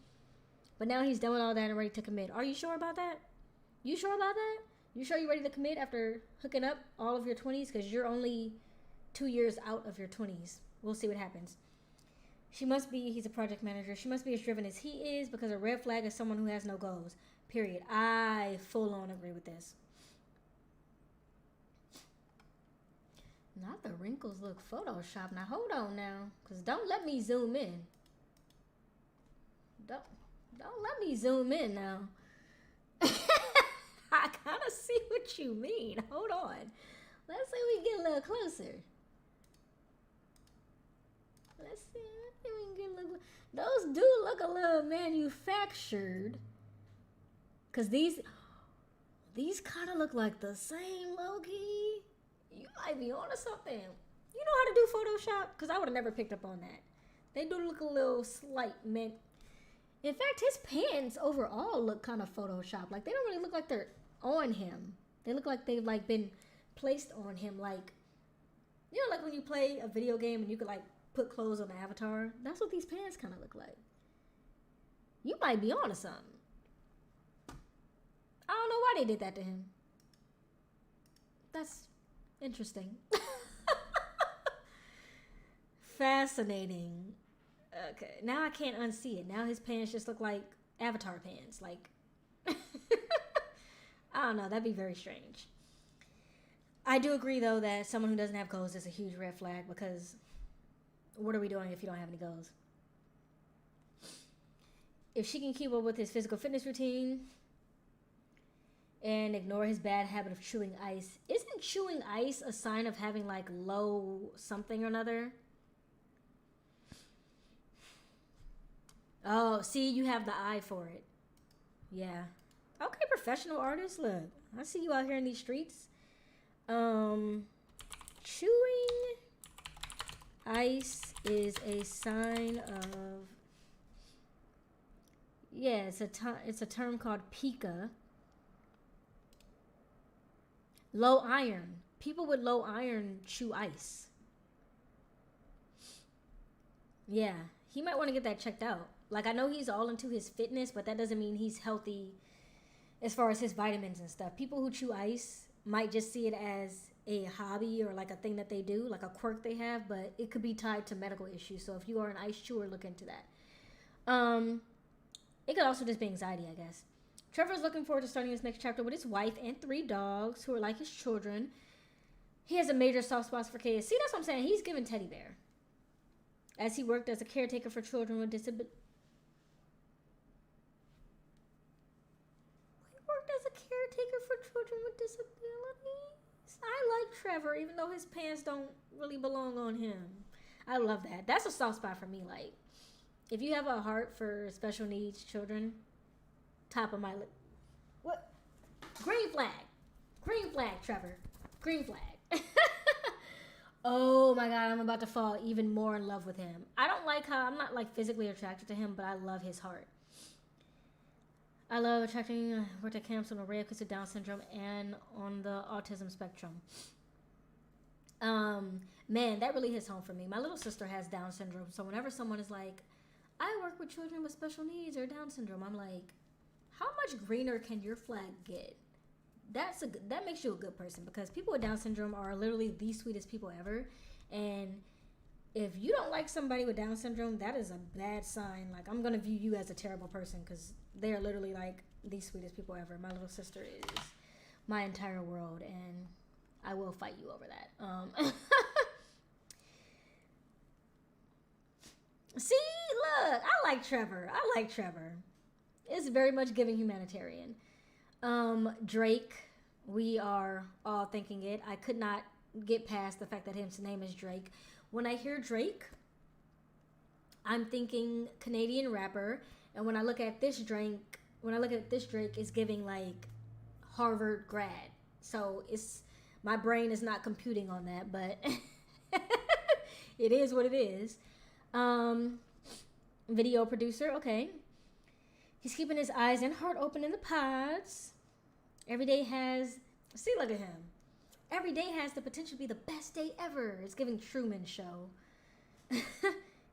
But now he's done with all that and ready to commit. Are you sure about that? You sure about that? You sure you're ready to commit after hooking up all of your 20s? Because you're only 2 years out of your 20s. We'll see what happens. He's a project manager. She must be as driven as he is, because a red flag is someone who has no goals. Period. I full on agree with this. Not the wrinkles look Photoshop. Now hold on now, because don't let me zoom in. Don't let me zoom in now. I kind of see what you mean. Hold on. Let's see if we get a little closer. Let's see. I think we can get a little. Those do look a little manufactured. Because these kind of look like the same, low-key. You might be onto something. You know how to do Photoshop? Because I would have never picked up on that. They do look a little slight mint. In fact, his pants overall look kind of Photoshop. Like, they don't really look like they're on him. They look like they've, like, been placed on him. Like, you know, like when you play a video game and you could, like, put clothes on the avatar? That's what these pants kind of look like. You might be onto something. I don't know why they did that to him. That's interesting. Fascinating. Okay, now I can't unsee it. Now his pants just look like Avatar pants. Like, I don't know. That'd be very strange. I do agree, though, that someone who doesn't have goals is a huge red flag, because what are we doing if you don't have any goals? If she can keep up with his physical fitness routine and ignore his bad habit of chewing ice. Isn't chewing ice a sign of having, like, low something or another? Oh, see, you have the eye for it. Yeah. Okay, professional artist. Look, I see you out here in these streets. Chewing Ice is a sign of, yeah, it's a term called pica. Low iron. People with low iron chew ice. Yeah, he might want to get that checked out. Like, I know he's all into his fitness, but that doesn't mean he's healthy as far as his vitamins and stuff. People who chew ice might just see it as a hobby or like a thing that they do, like a quirk they have, but it could be tied to medical issues. So if you are an ice chewer, look into that. It could also just be anxiety, I guess. Trevor's looking forward to starting his next chapter with his wife and 3 dogs who are like his children. He has a major soft spot for kids. See, that's what I'm saying. He's given teddy bear. As he worked as a caretaker for children with disabilities. He worked as a caretaker for children with disabilities. I like Trevor, even though his pants don't really belong on him. I love that. That's a soft spot for me. Like, if you have a heart for special needs children, top of my list. What? Green flag. Green flag, Trevor. Green flag. Oh my God, I'm about to fall even more in love with him. I don't like how, I'm not like physically attracted to him, but I love his heart. I love attracting worked at camps on the rare because of Down syndrome and on the autism spectrum. Man, that really hits home for me. My little sister has Down syndrome, so whenever someone is like, I work with children with special needs or Down syndrome, I'm like, how much greener can your flag get? That makes you a good person, because people with Down syndrome are literally the sweetest people ever. And if you don't like somebody with Down syndrome, that is a bad sign. Like, I'm gonna view you as a terrible person, because they are literally like the sweetest people ever. My little sister is my entire world, and I will fight you over that. See, look, I like Trevor. It's very much giving humanitarian. Drake, we are all thinking it. I could not get past the fact that his name is Drake. When I hear Drake, I'm thinking Canadian rapper, and when I look at this Drake, it's giving like Harvard grad. So my brain is not computing on that, but it is what it is. Video producer, okay. He's keeping his eyes and heart open in the pods. Every day has the potential to be the best day ever. It's giving Truman Show.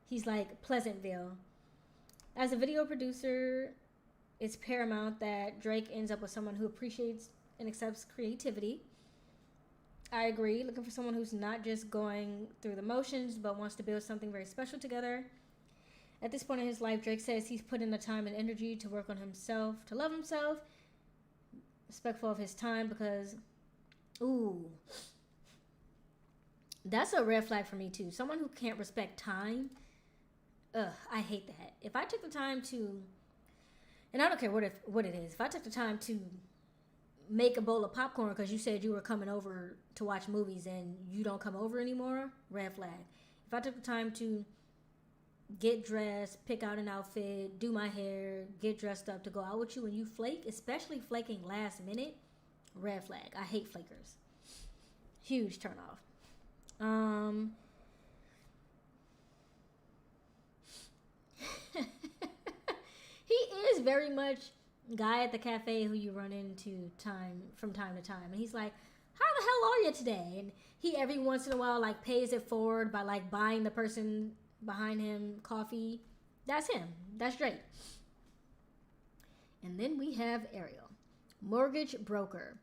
He's like Pleasantville. As a video producer, it's paramount that Drake ends up with someone who appreciates and accepts creativity. I agree. Looking for someone who's not just going through the motions, but wants to build something very special together. At this point in his life, Drake says he's put in the time and energy to work on himself, to love himself, respectful of his time, because, ooh, that's a red flag for me too. Someone who can't respect time, I hate that. If I took the time to, and I don't care what it is, if I took the time to make a bowl of popcorn because you said you were coming over to watch movies and you don't come over anymore, red flag. If I took the time to get dressed, pick out an outfit, do my hair, get dressed up to go out with you, and you flake, especially flaking last minute, red flag. I hate flakers. Huge turn off. He is very much guy at the cafe who you run into from time to time, and he's like, how the hell are you today? And he every once in a while like pays it forward by like buying the person behind him coffee. That's him. That's Drake. And then we have Ariel, mortgage broker.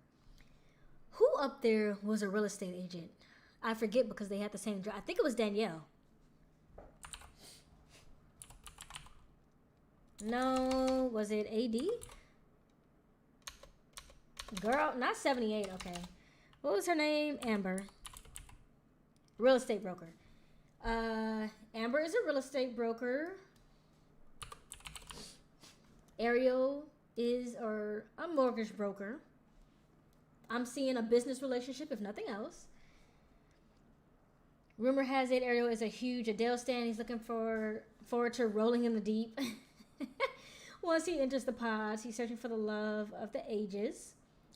Who up there was a real estate agent? I forget because they had the same job. I think it was Danielle. No, was it AD? Girl, not 78, okay. What was her name? Amber. Real estate broker. Amber is a real estate broker. Ariel is a mortgage broker. I'm seeing a business relationship, if nothing else. Rumor has it Ariel is a huge Adele stan. He's looking forward to rolling in the deep. Once he enters the pods, he's searching for the love of the ages.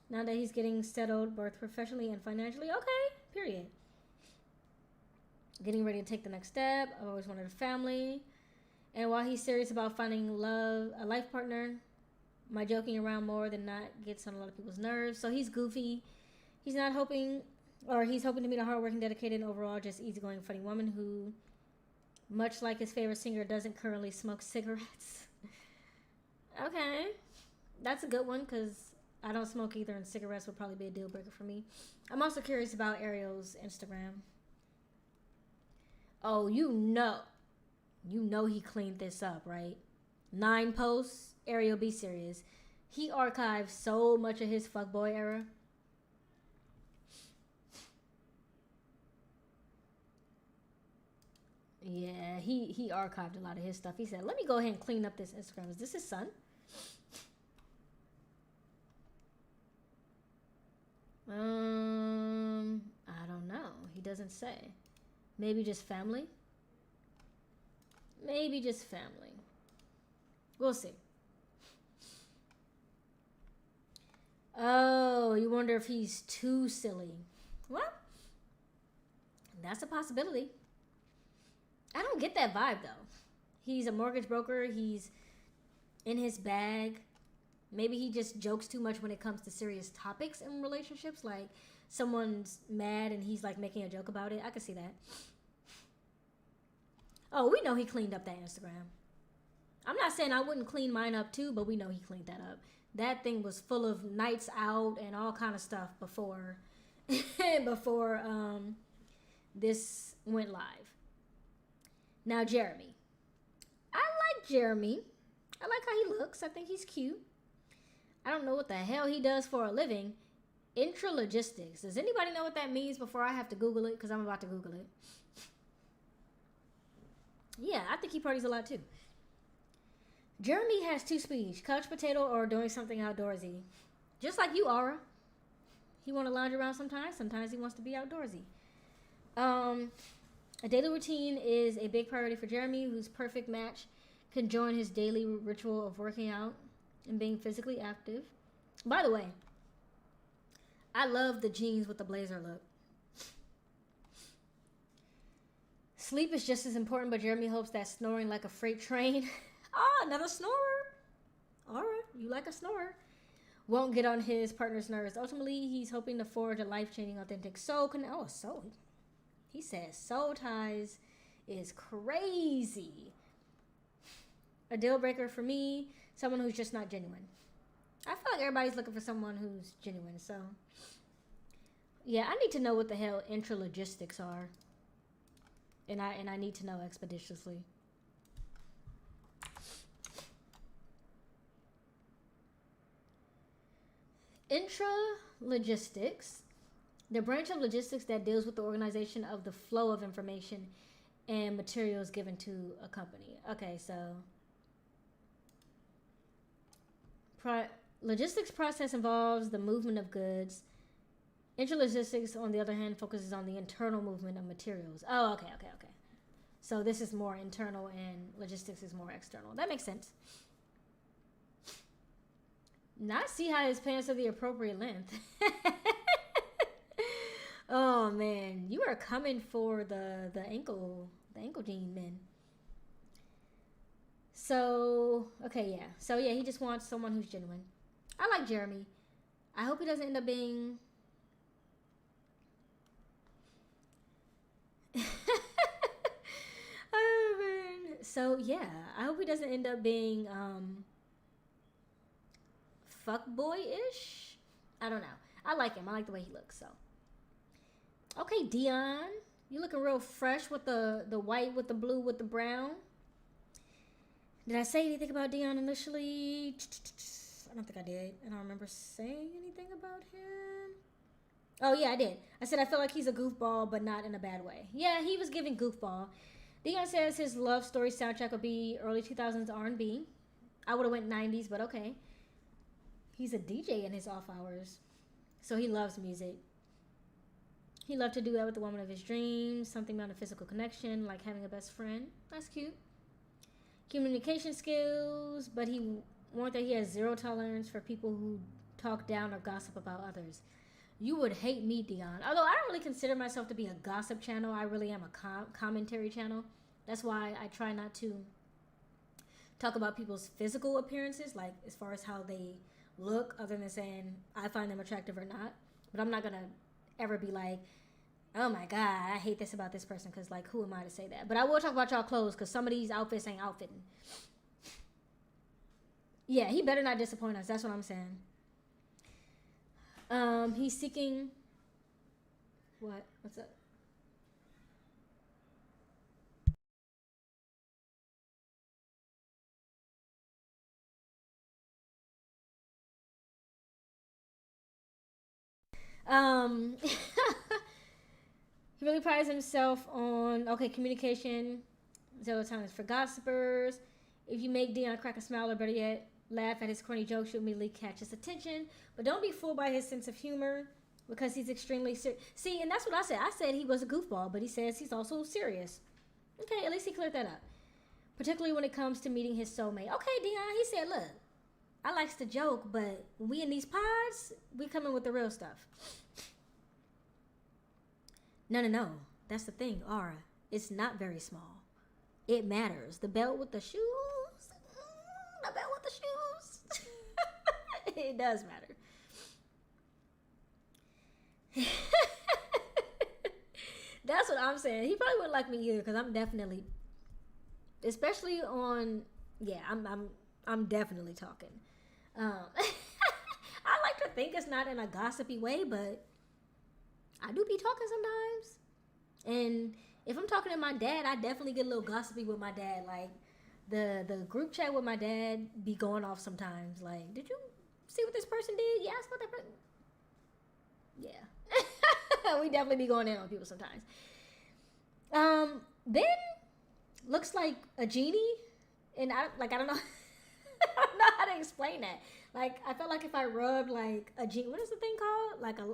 Now that he's getting settled both professionally and financially. Okay, period. getting ready to take the next step. I've always wanted a family. And while he's serious about finding love, a life partner, my joking around more than not gets on a lot of people's nerves. So he's goofy. He's hoping to meet a hardworking, dedicated, and overall just easygoing, funny woman who, much like his favorite singer, doesn't currently smoke cigarettes. Okay. That's a good one because I don't smoke either, and cigarettes would probably be a deal breaker for me. I'm also curious about Ariel's Instagram. Oh, you know he cleaned this up, right? 9 posts. Ariel, be serious. He archived so much of his fuckboy era. Yeah, he archived a lot of his stuff. He said, let me go ahead and clean up this Instagram. Is this his son? I don't know. He doesn't say. Maybe just family? Maybe just family. We'll see. Oh, you wonder if he's too silly. Well, that's a possibility. I don't get that vibe, though. He's a mortgage broker. He's in his bag. Maybe he just jokes too much when it comes to serious topics in relationships. Like, someone's mad and he's, like, making a joke about it. I can see that. Oh, we know he cleaned up that Instagram. I'm not saying I wouldn't clean mine up, too, but we know he cleaned that up. That thing was full of nights out and all kind of stuff before this went live. Now, Jeramey. I like Jeramey. I like how he looks. I think he's cute. I don't know what the hell he does for a living. Intralogistics. Does anybody know what that means before I have to Google it? Because I'm about to Google it. Yeah, I think he parties a lot too. Jeramey has 2 speeds. Couch potato or doing something outdoorsy. Just like you, Aura. He want to lounge around sometimes. Sometimes he wants to be outdoorsy. A daily routine is a big priority for Jeramey, whose perfect match can join his daily ritual of working out and being physically active. By the way, I love the jeans with the blazer look. Sleep is just as important, but Jeramey hopes that snoring like a freight train. Another snorer. All right, you like a snorer. Won't get on his partner's nerves. Ultimately, he's hoping to forge a life-changing, authentic soul. Soul. He says soul ties is crazy. A deal breaker for me, someone who's just not genuine. I feel like everybody's looking for someone who's genuine, so. Yeah, I need to know what the hell intralogistics are. And I need to know expeditiously. Intralogistics, the branch of logistics that deals with the organization of the flow of information and materials given to a company. Okay, so logistics process involves the movement of goods. Intralogistics, on the other hand, focuses on the internal movement of materials. Oh, okay. So this is more internal and logistics is more external. That makes sense. Now I see how his pants are the appropriate length. Oh man, you are coming for the ankle jean men. So okay, yeah. So yeah, he just wants someone who's genuine. I like Jeramey. I hope he doesn't end up being oh man. So yeah, I hope he doesn't end up being fuckboy-ish. I don't know. I like him. I like the way he looks. So okay, Deion, you looking real fresh with the white, with the blue, with the brown. Did I say anything about Deion initially? I don't think I did. I don't remember saying anything about him. Oh yeah, I did. I said I feel like he's a goofball, but not in a bad way. Yeah, he was giving goofball. Deion says his love story soundtrack would be early 2000s R&B. I would have went 90s, but okay. He's a DJ in his off hours, so he loves music. He loved to do that with the woman of his dreams, something about a physical connection, like having a best friend. That's cute. Communication skills, but he warned that he has zero tolerance for people who talk down or gossip about others. You would hate me, Deion. Although I don't really consider myself to be a gossip channel. I really am a commentary channel. That's why I try not to talk about people's physical appearances, like as far as how they look, other than saying I find them attractive or not. But I'm not going to ever be like, oh my God, I hate this about this person, because like, who am I to say that? But I will talk about y'all clothes, because some of these outfits ain't outfitting. Yeah, he better not disappoint us. That's what I'm saying. He's seeking... What? What's up? He really prides himself on, okay, communication, 0 times for gossipers. If you make Deion crack a smile, or better yet, laugh at his corny jokes, you'll immediately catch his attention. But don't be fooled by his sense of humor, because he's extremely serious. See, and that's what I said. I said he was a goofball, but he says he's also serious. Okay, at least he cleared that up. Particularly when it comes to meeting his soulmate. Okay, Deion, he said, look, I likes to joke, but when we in these pods, we coming with the real stuff. No. That's the thing, Aura. It's not very small. It matters. The belt with the shoes. The belt with the shoes. It does matter. That's what I'm saying. He probably wouldn't like me either, because I'm definitely, especially on, yeah, I'm definitely talking. I like to think it's not in a gossipy way, but I do be talking sometimes. And if I'm talking to my dad, I definitely get a little gossipy with my dad. Like the group chat with my dad be going off sometimes. Like, did you see what this person did? Yeah, I saw that person. Yeah. We definitely be going in on people sometimes. Then looks like a genie, and I don't know I don't know how to explain that. Like, I felt like if I rubbed like a genie, what is the thing called? Like a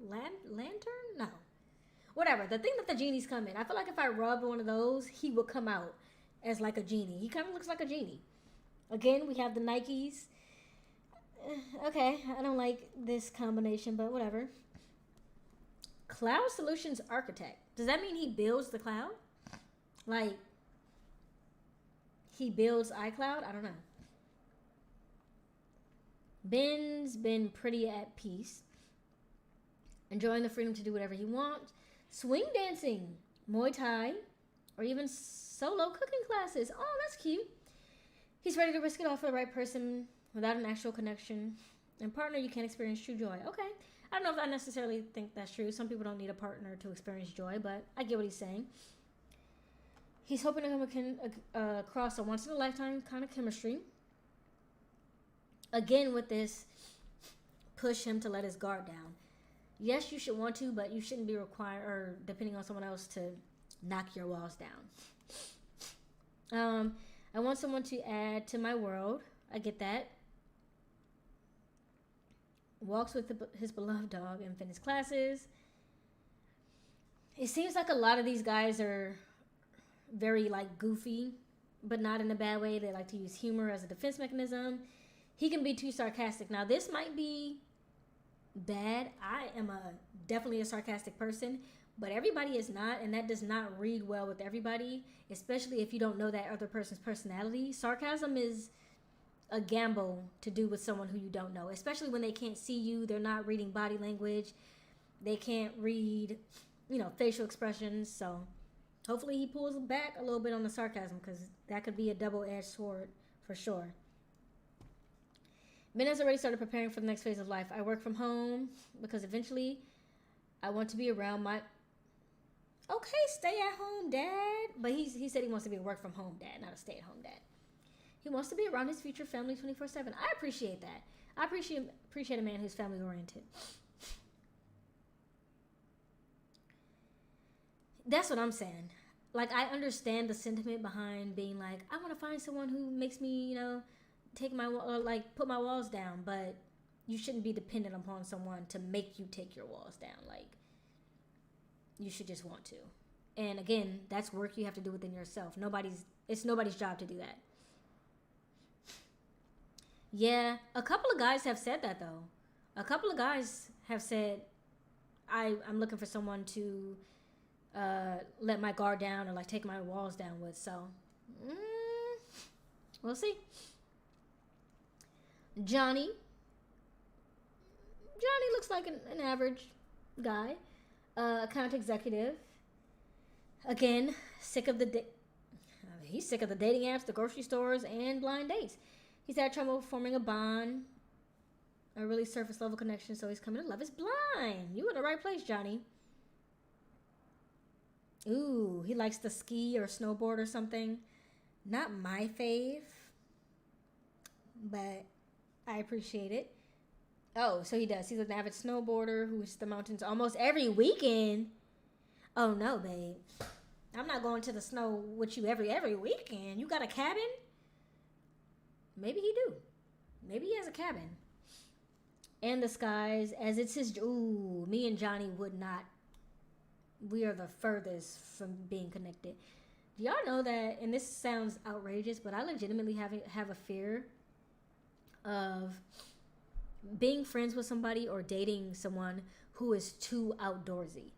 lantern? No. Whatever. The thing that the genies come in. I feel like if I rubbed one of those, he would come out as like a genie. He kind of looks like a genie. Again, we have the Nikes. Okay, I don't like this combination, but whatever. Cloud Solutions Architect. Does that mean he builds the cloud? Like, he builds iCloud? I don't know. Ben's been pretty at peace, enjoying the freedom to do whatever he wants. Swing dancing, Muay Thai, or even solo cooking classes. Oh, that's cute. He's ready to risk it all for the right person without an actual connection. And partner, you can't experience true joy. Okay. I don't know if I necessarily think that's true. Some people don't need a partner to experience joy, but I get what he's saying. He's hoping to come across a once-in-a-lifetime kind of chemistry. Again, with this, push him to let his guard down. Yes, you should want to, but you shouldn't be required or depending on someone else to knock your walls down. I want someone to add to my world. I get that. Walks with his beloved dog and fitness classes. It seems like a lot of these guys are very like goofy, but not in a bad way. They like to use humor as a defense mechanism. He can be too sarcastic. Now, this might be bad. I am definitely a sarcastic person, but everybody is not, and that does not read well with everybody, especially if you don't know that other person's personality. Sarcasm is a gamble to do with someone who you don't know, especially when they can't see you. They're not reading body language. They can't read, facial expressions. So hopefully he pulls back a little bit on the sarcasm, because that could be a double-edged sword for sure. Ben has already started preparing for the next phase of life. I work from home because eventually I want to be around my... Okay, stay-at-home dad. But he said he wants to be a work-from-home dad, not a stay-at-home dad. He wants to be around his future family 24/7. I appreciate that. I appreciate a man who's family-oriented. That's what I'm saying. Like, I understand the sentiment behind being like, I want to find someone who makes me, put my walls down, but you shouldn't be dependent upon someone to make you take your walls down. Like, you should just want to. And again, that's work you have to do within yourself. It's nobody's job to do that. Yeah, a couple of guys have said that though. A couple of guys have said, I'm looking for someone to let my guard down or like take my walls down with. So, we'll see. Johnny looks like an average guy. Account executive. Again, he's sick of the dating apps, the grocery stores, and blind dates. He's had trouble forming a bond, a really surface level connection, so he's coming to Love is Blind. You in the right place, Johnny. Ooh, he likes to ski or snowboard or something. Not my fave, but I appreciate it. Oh, so he does. He's an avid snowboarder who hits the mountains almost every weekend. Oh no, babe. I'm not going to the snow with you every weekend. You got a cabin? Maybe he do. Maybe he has a cabin. And the skies, as it's his... Ooh, me and Johnny would not... We are the furthest from being connected. Do y'all know that, and this sounds outrageous, but I legitimately have a fear of being friends with somebody or dating someone who is too outdoorsy.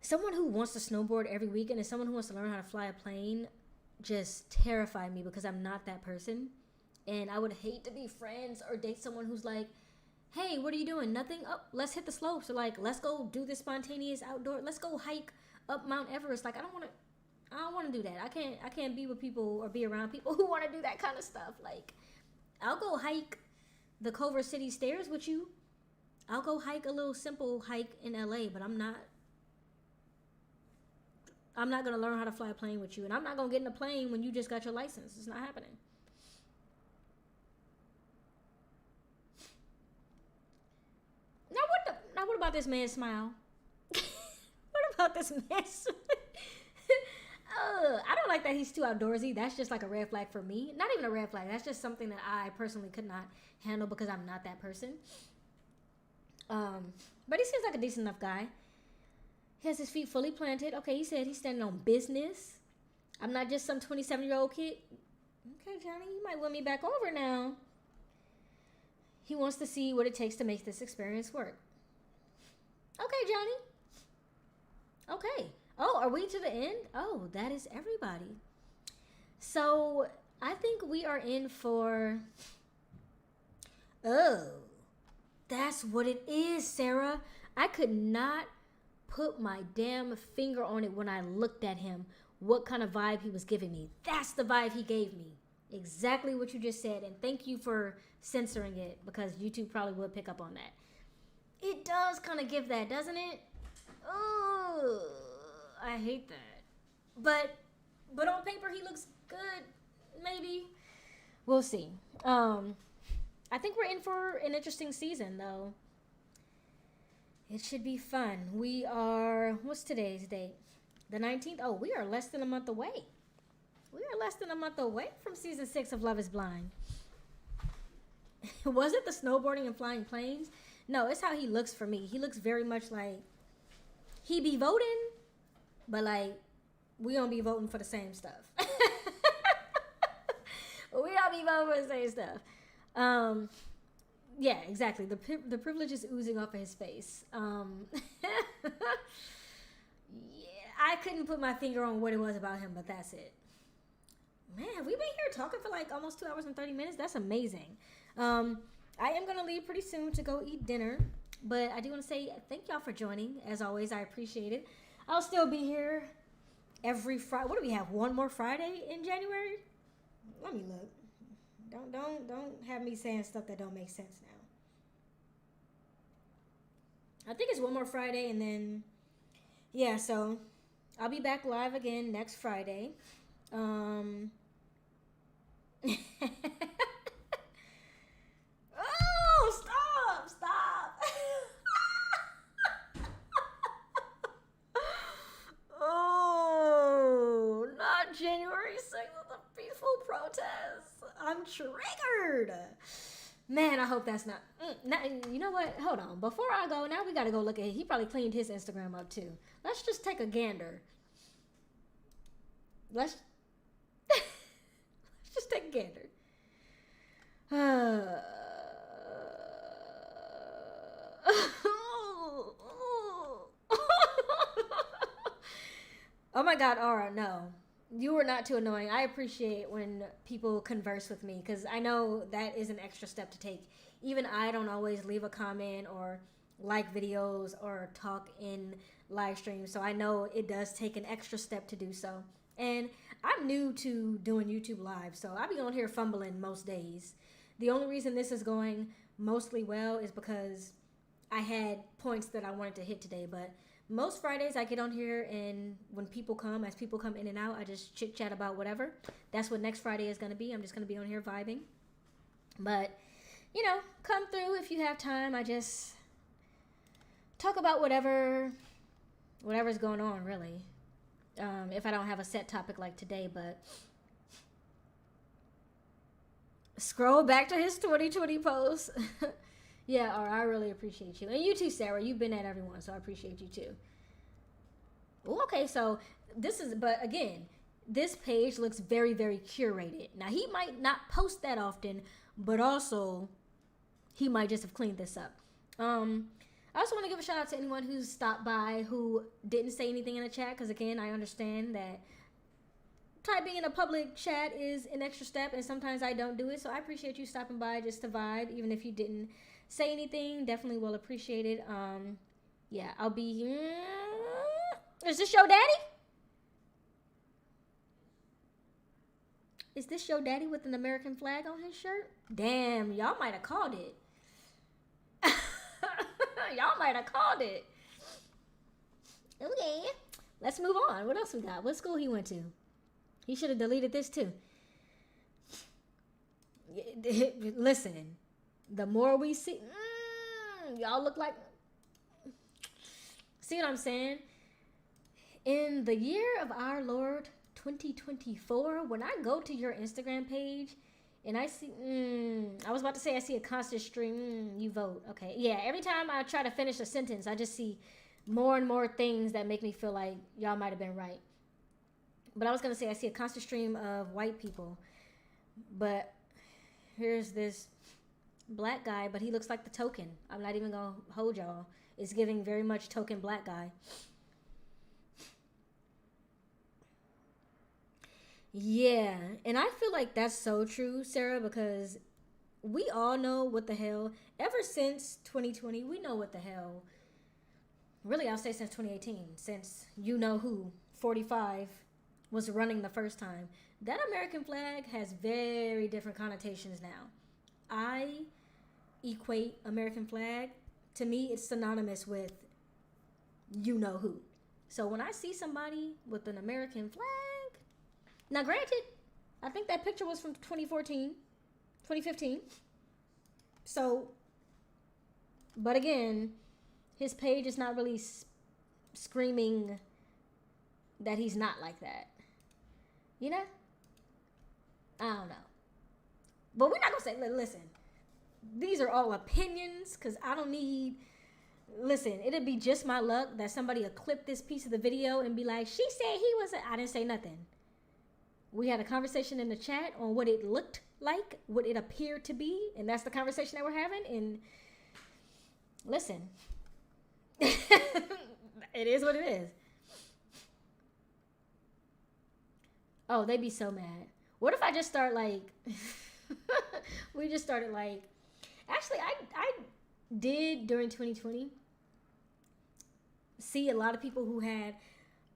Someone who wants to snowboard every weekend and someone who wants to learn how to fly a plane just terrify me because I'm not that person. And I would hate to be friends or date someone who's like, hey, what are you doing? Nothing? Oh, let's hit the slopes. Or like, let's go do this spontaneous outdoor. Let's go hike up Mount Everest. Like, I don't want to do that. I can't be with people or be around people who want to do that kind of stuff. Like, I'll go hike the Culver City stairs with you. I'll go hike a little simple hike in LA, but I'm not going to learn how to fly a plane with you. And I'm not going to get in a plane when you just got your license. It's not happening. Now what about this man's smile? What about this man's smile? I don't like that he's too outdoorsy. That's just like a red flag for me. Not even a red flag. That's just something that I personally could not handle because I'm not that person. But he seems like a decent enough guy. He has his feet fully planted. Okay, he said he's standing on business. I'm not just some 27-year-old kid. Okay, Johnny, you might win me back over now. He wants to see what it takes to make this experience work. Okay, Johnny. Okay. Oh, are we to the end? Oh, that is everybody. So, I think we are in for... Oh, that's what it is, Sarah. I could not put my damn finger on it when I looked at him. What kind of vibe he was giving me. That's the vibe he gave me. Exactly what you just said. And thank you for censoring it because YouTube probably would pick up on that. It does kind of give that, doesn't it? Oh, I hate that. But on paper he looks good. Maybe. We'll see. I think we're in for an interesting season though. It should be fun. We are, what's today's date? The 19th? Oh, we are less than a month away. We are less than a month away from season 6 of Love is Blind. Was it the snowboarding and flying planes? No, it's how he looks for me. He looks very much like he be voting, but like we don't be voting for the same stuff. We don't be voting for the same stuff. Yeah, exactly. The privilege is oozing off of his face. Yeah, I couldn't put my finger on what it was about him, but that's it. Man, we've been here talking for like almost 2 hours and 30 minutes. That's amazing. I am going to leave pretty soon to go eat dinner, but I do want to say thank y'all for joining. As always, I appreciate it. I'll still be here every Friday. What do we have? One more Friday in January? Let me look. Don't have me saying stuff that don't make sense now. I think it's one more Friday, and then yeah, so I'll be back live again next Friday. Oh, stop. Oh, not January 6th, the peaceful protest. I'm triggered. Man, I hope that's not. You know what? Hold on. Before I go, now we got to go look at it. He probably cleaned his Instagram up too. Let's just take a gander. Let's just take a gander. my God, Aura, no. You were not too annoying. I appreciate when people converse with me because I know that is an extra step to take. Even I don't always leave a comment or like videos or talk in live streams, so I know it does take an extra step to do so. And I'm new to doing YouTube Live, so I be on here fumbling most days. The only reason this is going mostly well is because I had points that I wanted to hit today, but most Fridays I get on here and when people come, as people come in and out, I just chit chat about whatever. That's what next Friday is going to be. I'm just going to be on here vibing. But, you know, come through if you have time. I just talk about whatever's going on, really. If I don't have a set topic like today, but scroll back to his 2020 post. Yeah, I really appreciate you. And you too, Sarah. You've been at everyone, so I appreciate you too. Ooh, okay, so but again, this page looks very, very curated. Now, he might not post that often, but also he might just have cleaned this up. I also want to give a shout out to anyone who's stopped by who didn't say anything in the chat, because again, I understand that typing in a public chat is an extra step, and sometimes I don't do it, so I appreciate you stopping by just to vibe, even if you didn't say anything. Definitely will appreciate it. Yeah, I'll be is this your daddy? Is this your daddy with an American flag on his shirt? Damn, y'all might have called it. Y'all might have called it. Okay, let's move on. What else we got? What school he went to? He should have deleted this too. Listen, the more we see, y'all look like, see what I'm saying? In the year of our Lord 2024, when I go to your Instagram page and I see, I was about to say I see a constant stream, you vote. Okay, yeah, every time I try to finish a sentence, I just see more and more things that make me feel like y'all might have been right. But I was going to say I see a constant stream of white people. But here's this black guy, but he looks like the token. I'm not even going to hold y'all. It's giving very much token black guy. Yeah, and I feel like that's so true, Sarah, because we all know what the hell, ever since 2020, we know what the hell, really I'll say since 2018, since you know who, 45, was running the first time. That American flag has very different connotations now. I equate American flag, to me it's synonymous with you know who. So when I see somebody with an American flag, now granted, I think that picture was from 2014, 2015. So, but again, his page is not really screaming that he's not like that. You know? I don't know. But we're not going to say, listen, these are all opinions, because I don't need, listen, it'd be just my luck that somebody will clip this piece of the video and be like, she said he was, I didn't say nothing. We had a conversation in the chat on what it looked like, what it appeared to be, and that's the conversation that we're having, and listen, it is what it is. Oh, they'd be so mad. What if I just start like, we just started like, actually, I did during 2020 see a lot of people who had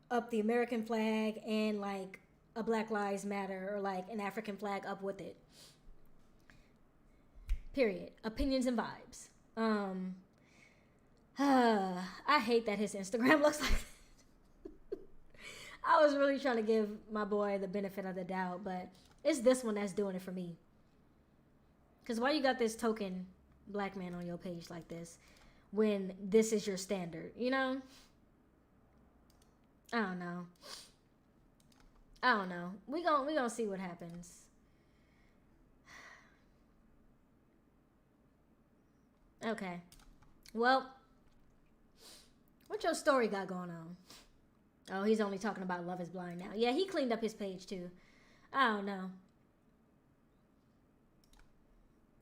up the American flag and like a Black Lives Matter or like an African flag up with it. Period. Opinions and vibes. I hate that his Instagram looks like that. I was really trying to give my boy the benefit of the doubt, but it's this one that's doing it for me. Because why you got this token black man on your page like this when this is your standard, you know? I don't know. We gonna see what happens. Okay. Well, what your story got going on? Oh, he's only talking about Love is Blind now. Yeah, he cleaned up his page too. I don't know.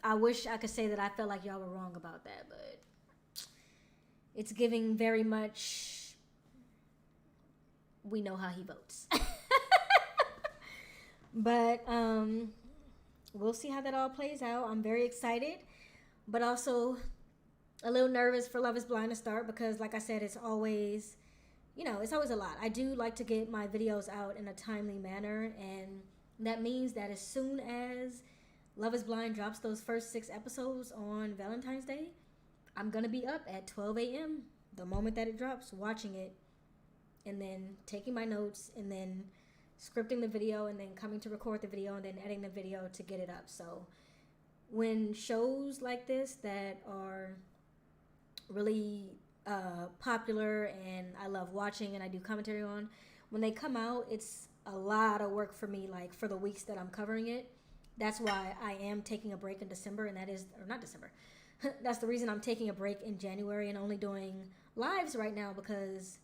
I wish I could say that I felt like y'all were wrong about that, but it's giving very much we know how he votes. But we'll see how that all plays out. I'm very excited, but also a little nervous for Love is Blind to start because, like I said, it's always, it's always a lot. I do like to get my videos out in a timely manner, and that means that as soon as Love is Blind drops those first 6 episodes on Valentine's Day, I'm going to be up at 12 a.m. the moment that it drops, watching it, and then taking my notes, and then scripting the video, and then coming to record the video, and then editing the video to get it up. So when shows like this that are really popular and I love watching and I do commentary on, when they come out, it's a lot of work for me, like for the weeks that I'm covering it. That's why I am taking a break in December, and that is, or not December, that's the reason I'm taking a break in January and only doing lives right now, because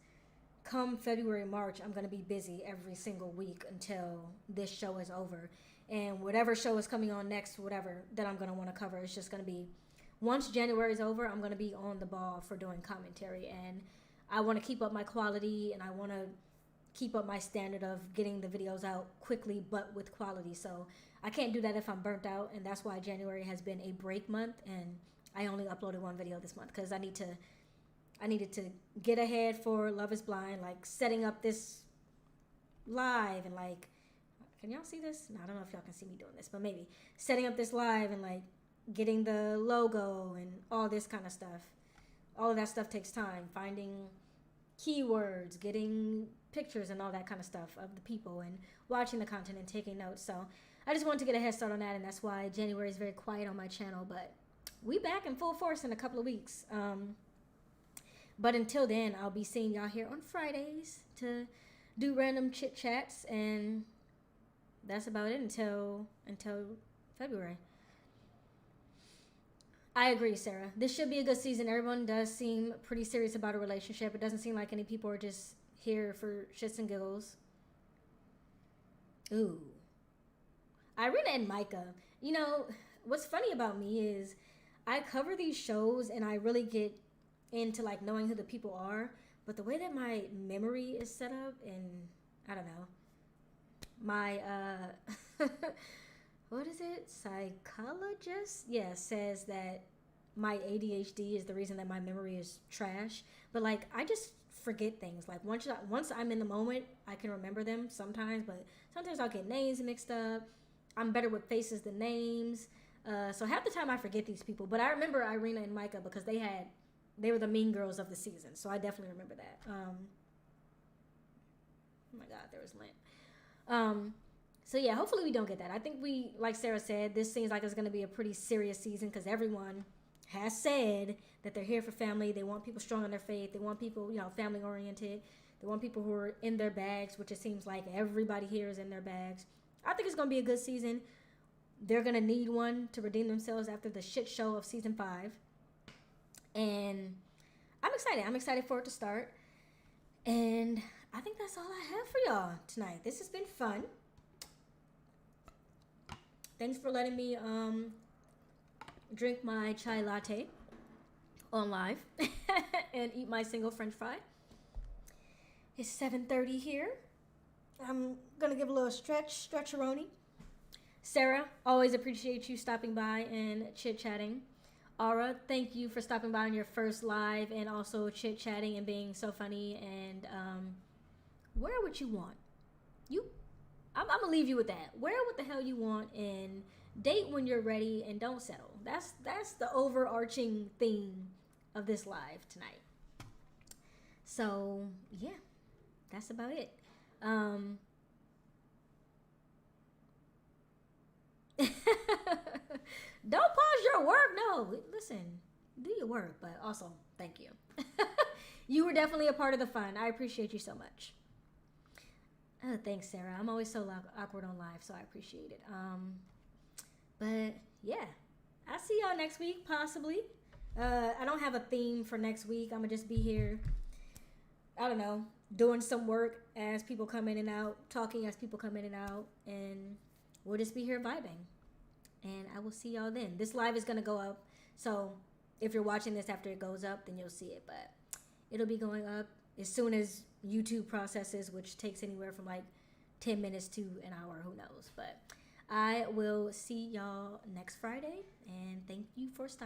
come February, March, I'm going to be busy every single week until this show is over. And whatever show is coming on next, whatever, that I'm going to want to cover, it's just going to be, once January is over, I'm going to be on the ball for doing commentary. And I want to keep up my quality, and I want to keep up my standard of getting the videos out quickly but with quality. So I can't do that if I'm burnt out, and that's why January has been a break month, and I only uploaded 1 video this month because I needed to get ahead for Love is Blind, like setting up this live and like, can y'all see this? No, I don't know if y'all can see me doing this, but maybe setting up this live and like getting the logo and all this kind of stuff. All of that stuff takes time. Finding keywords, getting pictures and all that kind of stuff of the people, and watching the content and taking notes. So I just wanted to get a head start on that, and that's why January is very quiet on my channel, but we back in full force in a couple of weeks. But until then, I'll be seeing y'all here on Fridays to do random chit chats, and that's about it until February. I agree, Sarah. This should be a good season. Everyone does seem pretty serious about a relationship. It doesn't seem like any people are just here for shits and giggles. Ooh. Irina and Micah. What's funny about me is I cover these shows and I really get into like knowing who the people are, but the way that my memory is set up, and I don't know, my what is it, psychologist says that my ADHD is the reason that my memory is trash. But like, I just forget things. Like once I'm in the moment, I can remember them sometimes, but sometimes I'll get names mixed up. I'm better with faces than names, so half the time I forget these people. But I remember Irina and Micah because they were the mean girls of the season, so I definitely remember that. Oh my God, there was Lent. So yeah, hopefully we don't get that. I think like Sarah said, this seems like it's going to be a pretty serious season because everyone has said that they're here for family. They want people strong in their faith. They want people, family oriented. They want people who are in their bags, which it seems like everybody here is in their bags. I think it's going to be a good season. They're going to need one to redeem themselves after the shit show of season 5. And I'm excited. I'm excited for it to start. And I think that's all I have for y'all tonight. This has been fun. Thanks for letting me drink my chai latte on live and eat my single french fry. It's 7:30 here. I'm going to give a little stretcheroni. Sarah, always appreciate you stopping by and chit-chatting. Aura, thank you for stopping by on your first live and also chit-chatting and being so funny. And wear what you want. I'm going to leave you with that. Wear what the hell you want and date when you're ready and don't settle. That's the overarching theme of this live tonight. So, yeah, that's about it. Don't pause your work. No, listen, do your work, but also thank you. You were definitely a part of the fun. I appreciate you so much. Oh, thanks, Sarah. I'm always so awkward on live, so I appreciate it. But yeah, I'll see y'all next week, possibly. I don't have a theme for next week. I'm gonna just be here, I don't know, doing some work as people come in and out, talking as people come in and out, and we'll just be here vibing. And I will see y'all then. This live is gonna go up, so if you're watching this after it goes up, then you'll see it. But it'll be going up as soon as YouTube processes, which takes anywhere from like 10 minutes to an hour, who knows. But I will see y'all next Friday, and thank you for stopping.